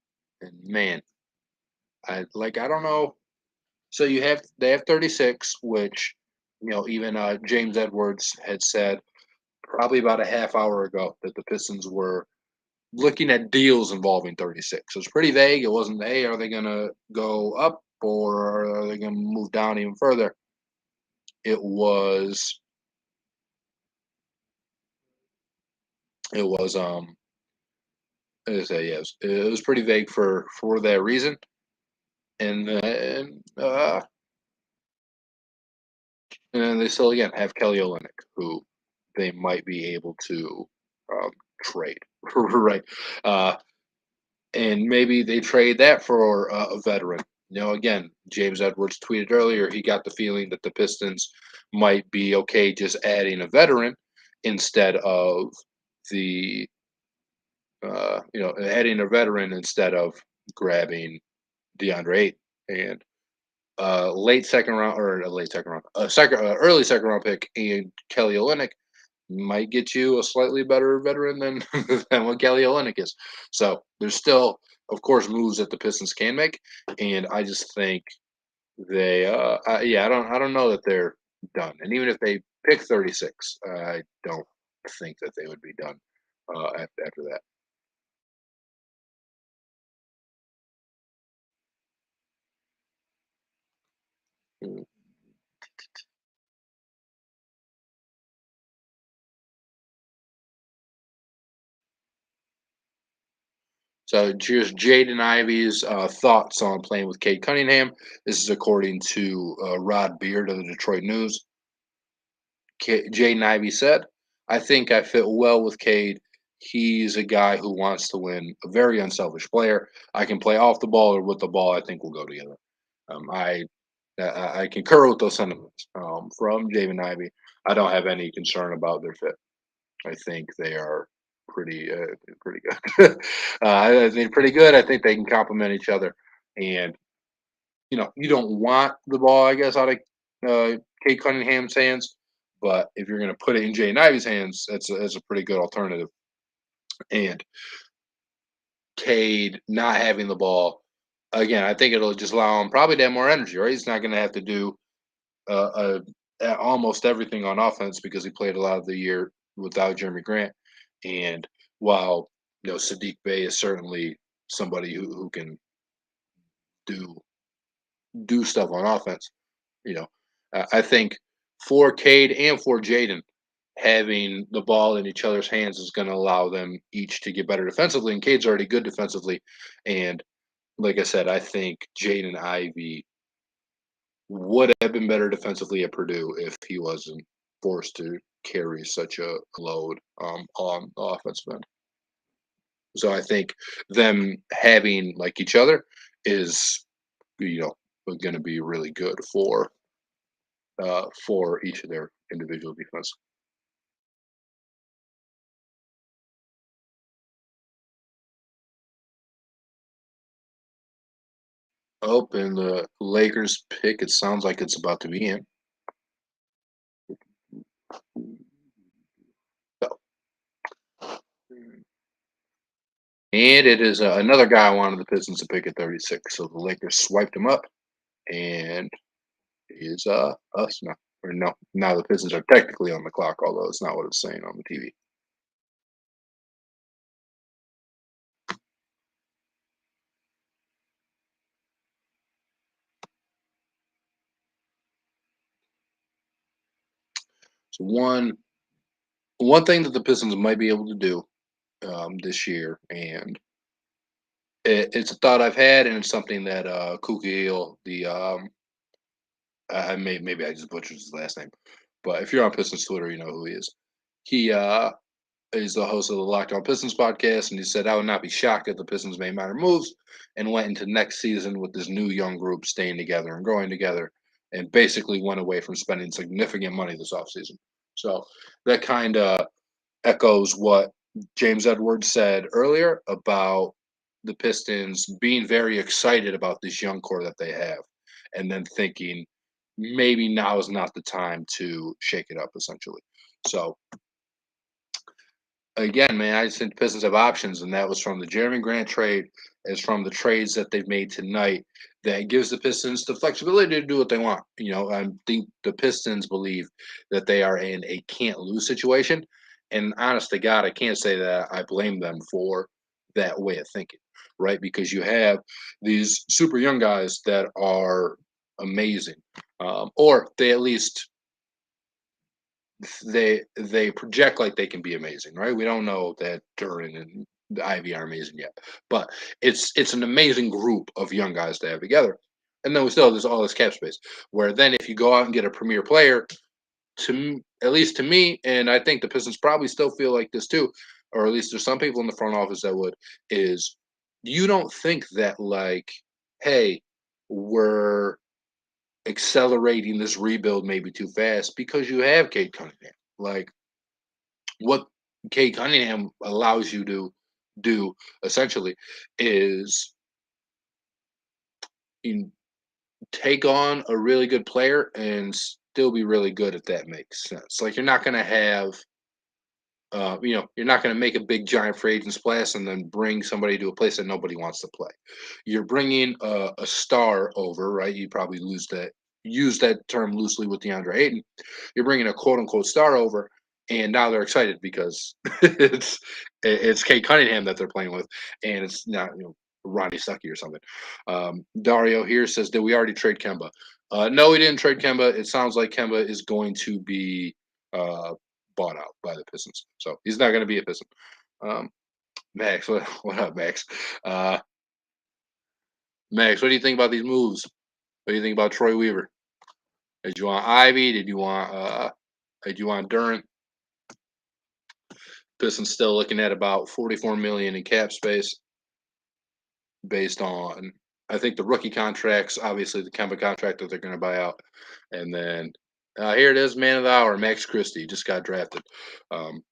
and man, I don't know. So they have 36, which even James Edwards had said probably about a half hour ago that the Pistons were looking at deals involving 36. So it's pretty vague. It wasn't, hey, are they going to go up or are they going to move down even further? It was, it was, yes, it was pretty vague for that reason. And then they still again have Kelly Olynyk, who they might be able to um, trade, right? Uh, and maybe they trade that for a veteran. Again, James Edwards tweeted earlier he got the feeling that the Pistons might be okay just adding a veteran instead of the adding a veteran instead of grabbing DeAndre Ayton. And late second round or a late second round, early second round pick and Kelly Olynyk might get you a slightly better veteran than than what Kelly Olynyk is. So there's still, of course, moves that the Pistons can make, and I just think I don't know that they're done. And even if they pick 36, I don't think that they would be done after that. Mm. So here's Jaden Ivey's thoughts on playing with Cade Cunningham. This is according to Rod Beard of the Detroit News. Jaden Ivey said, "I think I fit well with Cade. He's a guy who wants to win, a very unselfish player. I can play off the ball or with the ball. I think we'll go together." Um, I I concur with those sentiments from Jaden Ivey. I don't have any concern about their fit. I think they are pretty good. I think pretty good. I think they can complement each other. And you don't want the ball, I guess, out of Kate Cunningham's hands, but if you're going to put it in Jaden Ivey's hands, that's a pretty good alternative. And Cade not having the ball, again, I think it'll just allow him probably to have more energy, right? He's not going to have to do almost everything on offense because he played a lot of the year without Jeremy Grant. And while Sadiq Bey is certainly somebody who can do stuff on offense, you know, I think for Cade and for Jaden, having the ball in each other's hands is going to allow them each to get better defensively. And Cade's already good defensively, and like I said, I think Jaden Ivey would have been better defensively at Purdue if he wasn't forced to carry such a load on the offensive end. So I think them having like each other is, going to be really good for each of their individual defense. Oh, and the Lakers pick, it sounds like it's about to be in. So, and it is another guy I wanted the Pistons to pick at 36. So the Lakers swiped him up, and is us now. Or no, now the Pistons are technically on the clock, although it's not what it's saying on the TV. So one thing that the Pistons might be able to do this year, and it's a thought I've had, and it's something that Kukiel, the maybe I just butchered his last name, but if you're on Pistons Twitter, you know who he is. He is the host of the Locked On Pistons podcast, and he said, I would not be shocked if the Pistons made minor moves and went into next season with this new young group staying together and growing together, and basically went away from spending significant money this offseason. So that kind of echoes what James Edwards said earlier about the Pistons being very excited about this young core that they have, and then thinking maybe now is not the time to shake it up, essentially. So again, man, I just think the Pistons have options, and that was from the Jeremy Grant trade, is from the trades that they've made tonight. That gives the Pistons the flexibility to do what they want. I think the Pistons believe that they are in a can't lose situation, and honest to God, I can't say that I blame them for that way of thinking, right? Because you have these super young guys that are amazing, or they at least they project like they can be amazing, right? We don't know that Duren and Ivey are amazing yet, but it's an amazing group of young guys to have together. And then we still have all this cap space. Where then if you go out and get a premier player, at least to me, and I think the Pistons probably still feel like this too, or at least there's some people in the front office that would, is you don't think that like, hey, we're accelerating this rebuild maybe too fast because you have Kate Cunningham. Like what Kate Cunningham allows you to do essentially is you take on a really good player and still be really good if that makes sense. Like you're not going to have you're not going to make a big giant free agent splash and then bring somebody to a place that nobody wants to play. You're bringing a star over, right? You probably use that term loosely with DeAndre Ayton. You're bringing a quote unquote star over, and now they're excited because it's Kate Cunningham that they're playing with, and it's not Ronnie Stuckey or something. Dario here says, did we already trade Kemba? No, we didn't trade Kemba. It sounds like Kemba is going to be bought out by the Pistons. So he's not going to be a Piston. Max, what up, Max? Max, what do you think about these moves? What do you think about Troy Weaver? Did you want Ivey? Did you want Duren? Pistons still looking at about 44 million in cap space based on I think the rookie contracts, obviously the Kemba contract that they're going to buy out, and then here it is, man of the hour, Max Christie just got drafted.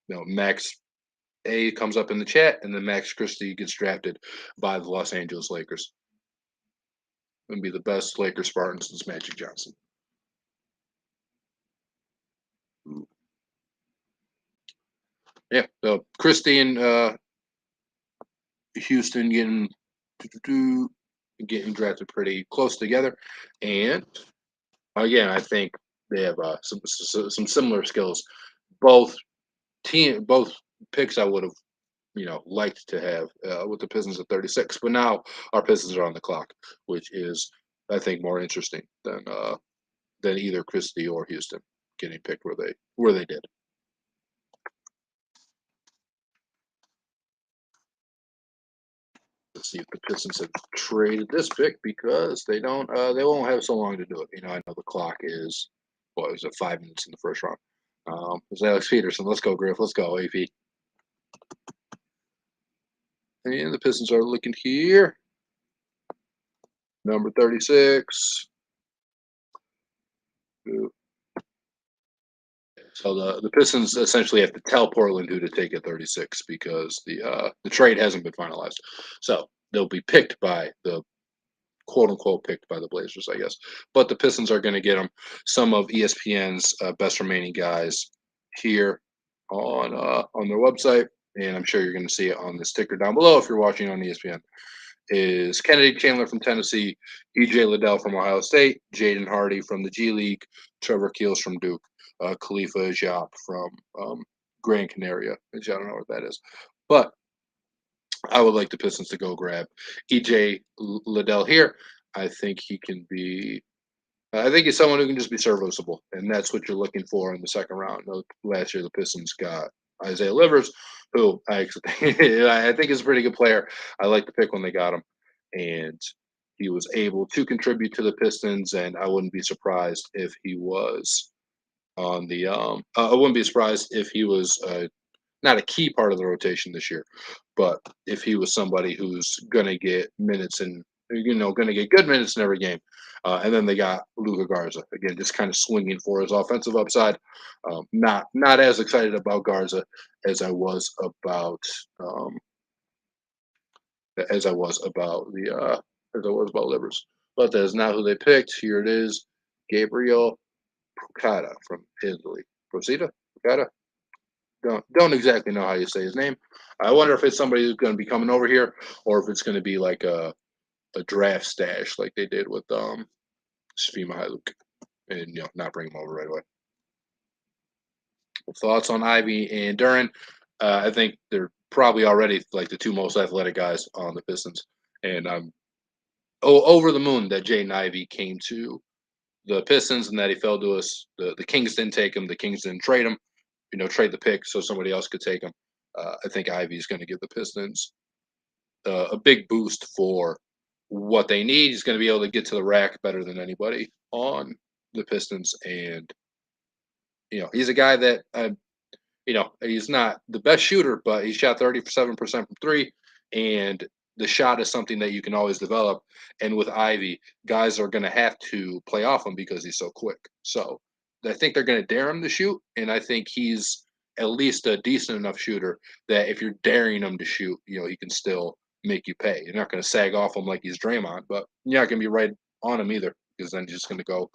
Max A comes up in the chat, and then Max Christie gets drafted by the Los Angeles Lakers. and be the best Lakers Spartan since Magic Johnson. Yeah, so Christie and Houston getting drafted pretty close together, and again, I think they have some similar skills. Both both picks I would have liked to have with the Pistons at 36, but now our Pistons are on the clock, which is I think more interesting than either Christie or Houston getting picked where they did. Let's see if the Pistons have traded this pick because they won't have so long to do it. I know the clock is what was it 5 minutes in the first round. It's Alex Peterson. Let's go, Griff. Let's go, AP. And the Pistons are looking here. Number 36. So the Pistons essentially have to tell Portland who to take at 36 because the trade hasn't been finalized. So they'll be picked by the quote unquote picked by the Blazers, I guess. But the Pistons are going to get them some of ESPN's best remaining guys here on their website, and I'm sure you're going to see it on the sticker down below if you're watching on ESPN. Is Kennedy Chandler from Tennessee, EJ Liddell from Ohio State, Jaden Hardy from the G League, Trevor Keels from Duke, Khalifa Diop from Gran Canaria, which I don't know what that is. But I would like the Pistons to go grab EJ Liddell here. I think he can be. I think he's someone who can just be serviceable, and that's what you're looking for in the second round. Last year, the Pistons got Isaiah Livers, who I think is a pretty good player. I like the pick when they got him, and he was able to contribute to the Pistons. And I wouldn't be surprised if he was on the. I wouldn't be surprised if he was not a key part of the rotation this year, but if he was somebody who's going to get minutes and going to get good minutes in every game. And then they got Luka Garza again, just kind of swinging for his offensive upside. Not as excited about Garza as I was about Livers. But that is not who they picked. Here it is, Gabriel Procada from Italy. Procida? Procada? Don't exactly know how you say his name. I wonder if it's somebody who's going to be coming over here, or if it's going to be like a draft stash like they did with Svi Mykhailiuk, and not bring him over right away. Thoughts on Ivey and Duren? I think they're probably already like the two most athletic guys on the Pistons, and I'm over the moon that Jaden Ivey came to the Pistons and that he fell to us. The Kings didn't take him. The Kings didn't trade him. Trade the pick so somebody else could take him. I think Ivey's going to give the Pistons a big boost for what they need. He's going to be able to get to the rack better than anybody on the Pistons, and he's a guy that he's not the best shooter, but he shot 37% from three, and the shot is something that you can always develop. And with Ivey, guys are going to have to play off him because he's so quick. So I think they're going to dare him to shoot, and I think he's at least a decent enough shooter that if you're daring him to shoot, he can still make you pay. You're not going to sag off him like he's Draymond, but you're not going to be right on him either because then he's just going to go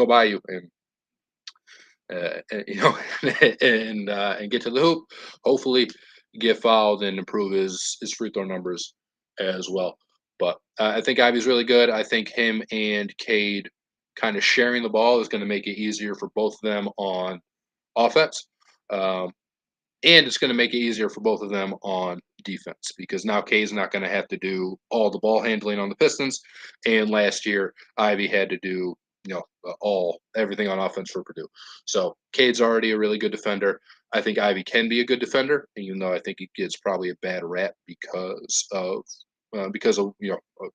by you and and get to the hoop. Hopefully, get fouled and improve his free throw numbers as well. But I think Ivey's really good. I think him and Cade kind of sharing the ball is going to make it easier for both of them on offense. And it's going to make it easier for both of them on defense because now Cade's not going to have to do all the ball handling on the Pistons. And last year, Ivey had to do everything on offense for Purdue. So Cade's already a really good defender. I think Ivey can be a good defender, even though I think he gets probably a bad rap because of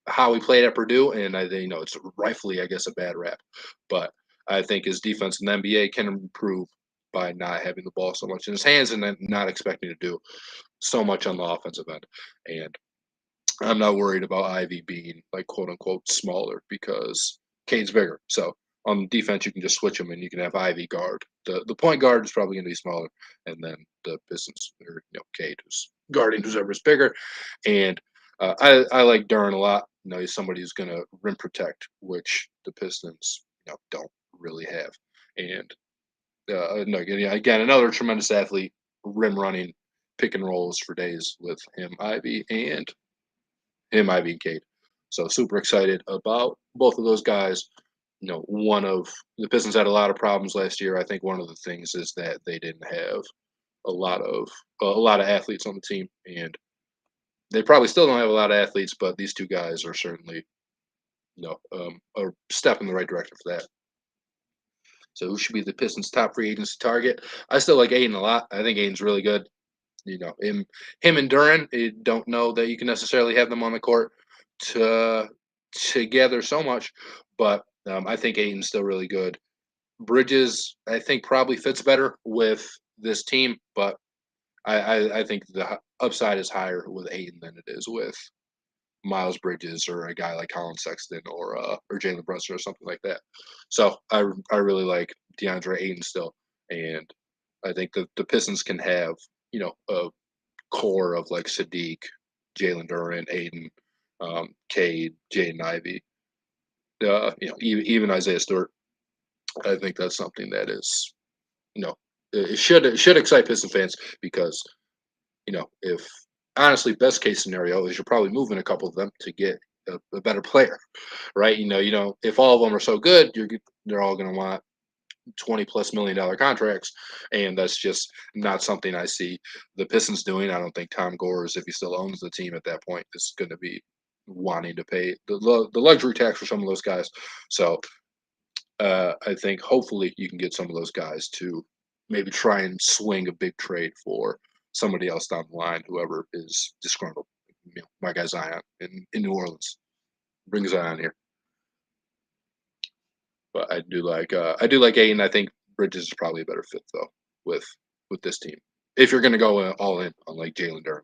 how he played at Purdue, and I think it's rightfully, I guess, a bad rap. But I think his defense in the NBA can improve by not having the ball so much in his hands and then not expecting to do so much on the offensive end. And I'm not worried about Ivey being like quote unquote smaller because Cade's bigger. So on defense, you can just switch him and you can have Ivey guard. The point guard is probably going to be smaller, and then the Pistons or Cade who's guarding whoever's bigger. And I like Duren a lot. he's somebody who's going to rim protect, which the Pistons, don't really have. And no, again, another tremendous athlete, rim running, pick and rolls for days with Ivey and Cade. So super excited about both of those guys. One of the Pistons had a lot of problems last year. I think one of the things is that they didn't have a lot of athletes on the team, and they probably still don't have a lot of athletes. But these two guys are certainly, a step in the right direction for that. So who should be the Pistons' top free agency target? I still like Aiden a lot. I think Aiden's really good. Him and Duren, I don't know that you can necessarily have them on the court together so much, but I think Aiden's still really good. Bridges, I think, probably fits better with this team, but I think the upside is higher with Aiden than it is with Miles Bridges or a guy like Colin Sexton or Jalen Brunson or something like that. So I really like DeAndre Ayton still, and I think the Pistons can have a core of like Sadiq, Jalen Duren, Aiden, Cade, Jaden Ivey, even Isaiah Stewart. I think that's something that is, it should excite Piston fans because, if honestly best case scenario is you're probably moving a couple of them to get a better player, right? If all of them are so good, they're all going to want $20+ million contracts, and that's just not something I see the Pistons doing. I don't think Tom Gores, if he still owns the team at that point, is going to be wanting to pay the luxury tax for some of those guys. So I think hopefully you can get some of those guys to maybe try and swing a big trade for somebody else down the line, whoever is disgruntled. My guy Zion in New Orleans. Bring Zion here. But I do like Aiden. I think Bridges is probably a better fit though with this team. If you're going to go all in on like Jalen Duren.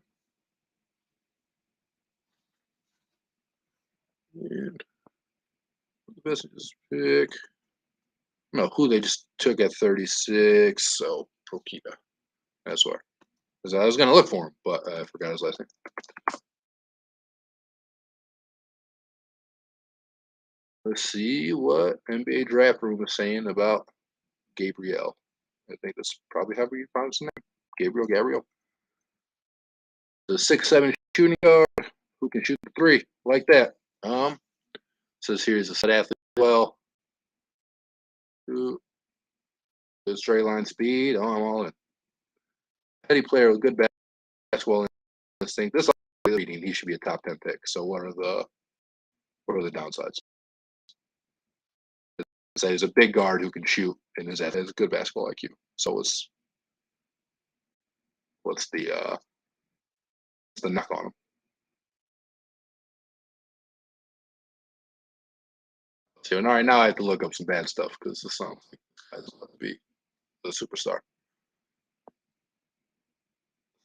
And the business pick. No, who they just took at 36. So Prokita. That's why. Because I was going to look for him, but I forgot his last name. Let's see what NBA draft room is saying about Gabriel. I think that's probably how you pronounce his name. Gabriel. The 6'7" shooting guard who can shoot the three like that. Says here he's a set athlete as well. Good straight line speed. Oh, I'm all in. Heady player with good basketball instinct. This reading, he should be a top 10 pick. So what are the downsides? So he's a big guard who can shoot and has good basketball IQ. So what's the knock on him? So all right, now I have to look up some bad stuff because the song has to be the superstar.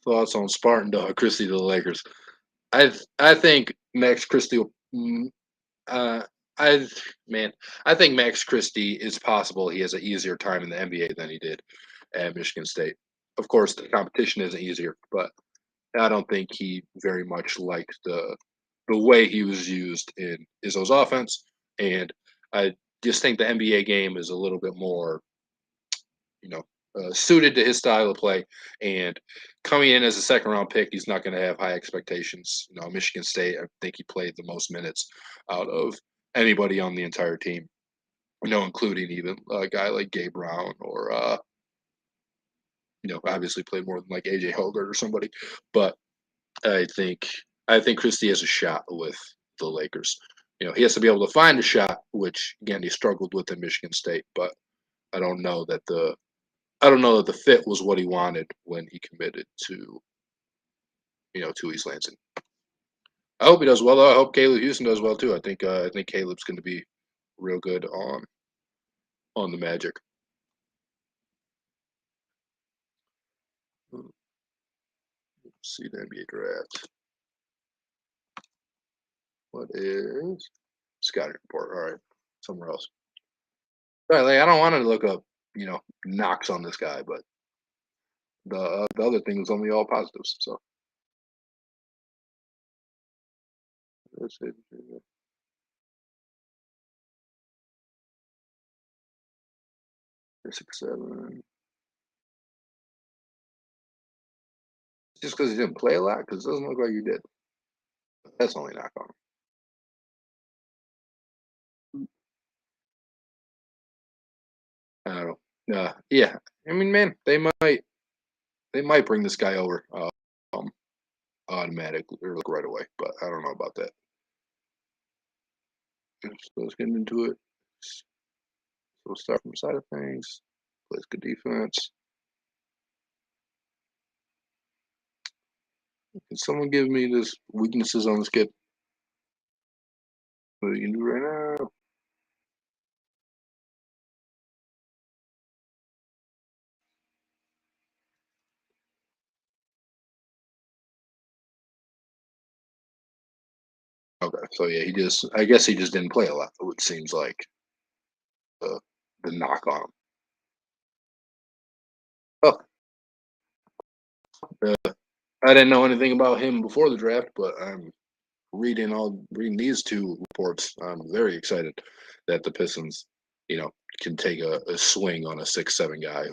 Thoughts on Spartan Dog Christie to the Lakers? I think Max Christie. I think Max Christie is possible. He has an easier time in the NBA than he did at Michigan State. Of course, the competition isn't easier, but I don't think he very much liked the way he was used in Izzo's offense, and I just think the NBA game is a little bit more, suited to his style of play. And coming in as a second round pick, he's not going to have high expectations. Michigan State, I think he played the most minutes out of anybody on the entire team, including even a guy like Gabe Brown or, obviously played more than like AJ Hogart or somebody. But I think Christie has a shot with the Lakers. He has to be able to find a shot, which again he struggled with in Michigan State. But I don't know that the fit was what he wanted when he committed to East Lansing. I hope he does well. I hope Caleb Houston does well too. I think Caleb's going to be real good on the Magic. Let's see the NBA draft. What is scouting report? All right, somewhere else. All right, I don't want to look up knocks on this guy, but the other thing was only all positives. So That's it. 6'7". Just because he didn't play a lot, because it doesn't look like you did. That's only knock on him. I don't know. Yeah. I mean, man, they might bring this guy over um, automatically or like right away, but I don't know about that. So let's get into it. So we'll start from the side of things. Plays good defense. Can someone give me this weaknesses on this kid? What you can do right now? Okay, so yeah, I guess he just didn't play a lot. It seems like the the knock on him. Oh, I didn't know anything about him before the draft, but I'm reading these two reports. I'm very excited that the Pistons, can take a swing on a 6'7" guy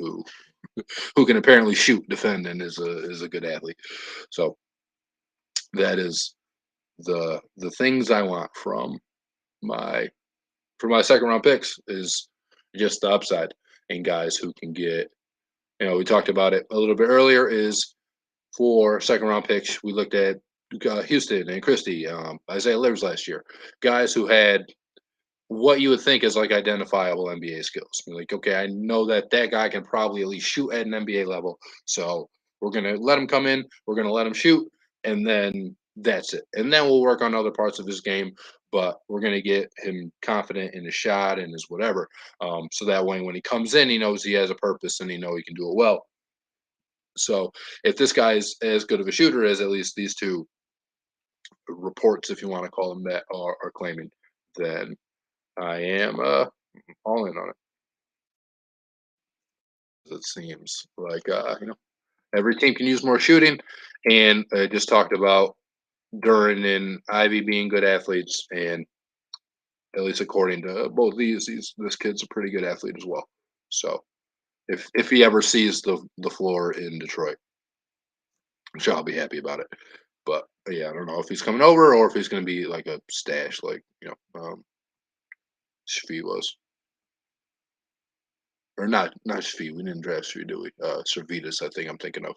who can apparently shoot, defend, and is a good athlete. So that is the things I want my from my second round picks is just the upside and guys who can get. We talked about it a little bit earlier. Is for second round picks, we looked at Houston and Christie, Isaiah Livers last year, guys who had what you would think is like identifiable NBA skills. You're like, okay, I know that guy can probably at least shoot at an NBA level, so we're gonna let him come in, we're gonna let him shoot, and then that's it. And then we'll work on other parts of his game, but we're gonna get him confident in his shot and his whatever, so that way when he comes in, he knows he has a purpose and he can do it well. So if this guy is as good of a shooter as at least these two reports, if you want to call them that, are claiming, then I am all in on it. It seems like every team can use more shooting, and I just talked about Duren and Ivey being good athletes, and at least according to both this kid's a pretty good athlete as well. So if he ever sees the floor in Detroit, I'm sure I'll be happy about it. But yeah, I don't know if he's coming over or if he's going to be like a stash, like Shvi was, or not Shvi. We didn't draft Shvi, do we? Servetus, I think I'm thinking of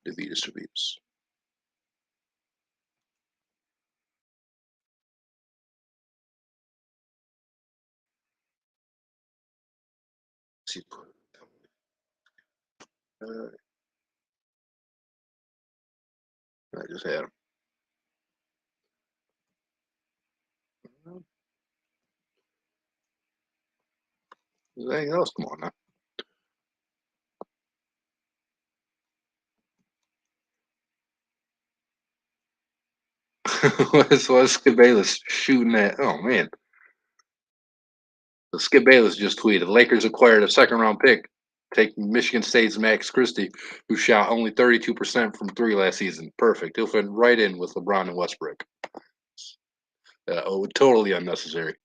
Davidas Servetus. See, I just had him. Is there anything else? Come on now. what's Skip Bayless shooting at? Oh man, so Skip Bayless just tweeted: Lakers acquired a second round pick, taking Michigan State's Max Christie, who shot only 32% from three last season. Perfect. He'll fit right in with LeBron and Westbrook. Totally unnecessary.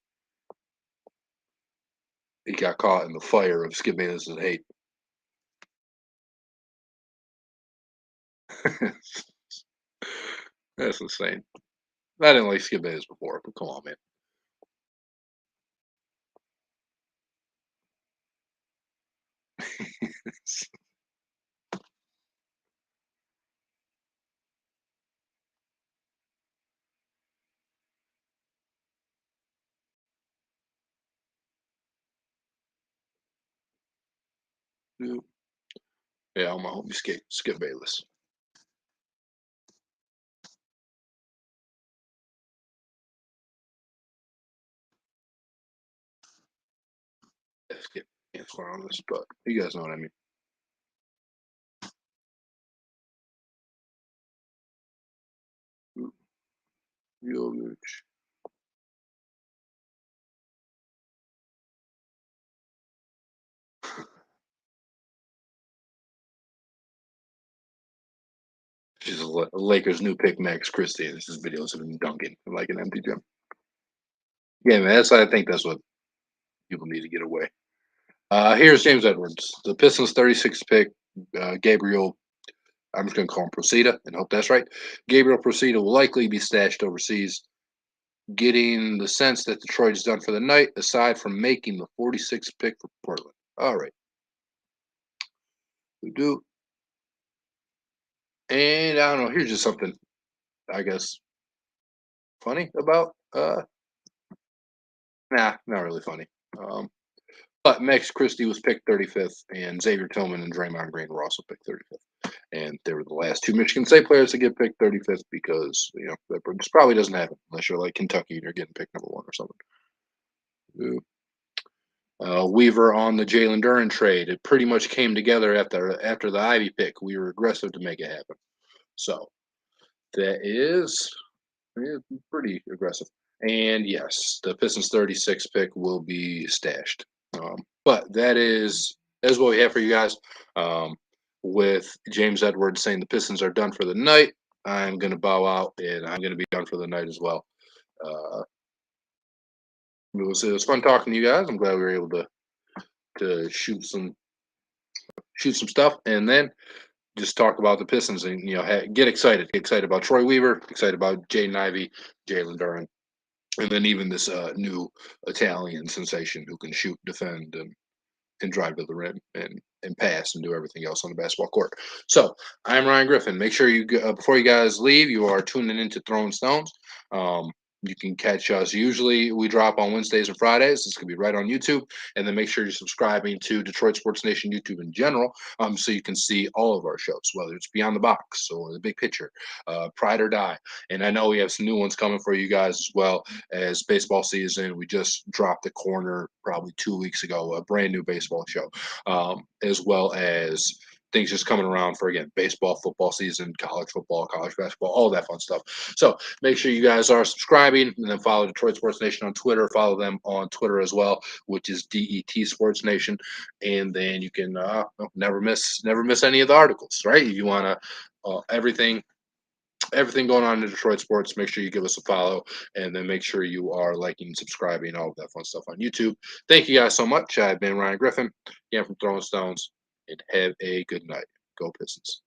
He got caught in the fire of Skip Bayless's hate. That's insane. I didn't like Skip Bayless before, but come on, man. Yeah, I'm my homie Skip Bayless. Yeah, Skip. Can't swear on this, but you guys know what I mean. Jovic. She's a Lakers new pick, Max Christie. And this is videos of him dunking like an empty gym. Yeah, man. I think that's what people need to get away. Here's James Edwards, the Pistons' 36th pick. Gabriel, I'm just going to call him Procida and hope that's right. Gabriel Procida will likely be stashed overseas, getting the sense that Detroit is done for the night, aside from making the 46th pick for Portland. All right. We do. And I don't know. Here's just something, I guess, funny about. Nah, not really funny. But Max Christie was picked 35th, and Xavier Tillman and Draymond Green were also picked 35th. And they were the last two Michigan State players to get picked 35th because, that just probably doesn't happen unless you're like Kentucky and you're getting picked number one or something. Weaver on the Jalen Duren trade. It pretty much came together after the Ivey pick. We were aggressive to make it happen. So that is pretty aggressive. And yes, the Pistons 36 pick will be stashed. But that is what we have for you guys. With James Edwards saying the Pistons are done for the night, I'm going to bow out and I'm going to be done for the night as well. It was fun talking to you guys. I'm glad we were able to shoot some stuff and then just talk about the Pistons and get excited about Troy Weaver, excited about Jaden Ivey, Jalen Duren, and then even this new Italian sensation who can shoot, defend, and drive to the rim and pass and do everything else on the basketball court. So I'm Ryan Griffin. Make sure you before you guys leave, you are tuning into Throwing Stones. You can catch us. Usually we drop on Wednesdays and Fridays. This could be right on YouTube. And then make sure you're subscribing to Detroit Sports Nation YouTube in general, so you can see all of our shows, whether it's Beyond the Box or The Big Picture, Pride or Die. And I know we have some new ones coming for you guys as well as baseball season. We just dropped the corner probably 2 weeks ago, a brand new baseball show, as well as things just coming around for, again, baseball, football season, college football, college basketball, all that fun stuff. So make sure you guys are subscribing and then follow Detroit Sports Nation on Twitter. Follow them on Twitter as well, which is DET Sports Nation. And then you can never miss any of the articles, right? If you want to everything going on in Detroit sports, make sure you give us a follow and then make sure you are liking, subscribing, all of that fun stuff on YouTube. Thank you guys so much. I've been Ryan Griffin, again from Throwing Stones, and have a good night. Go Pistons.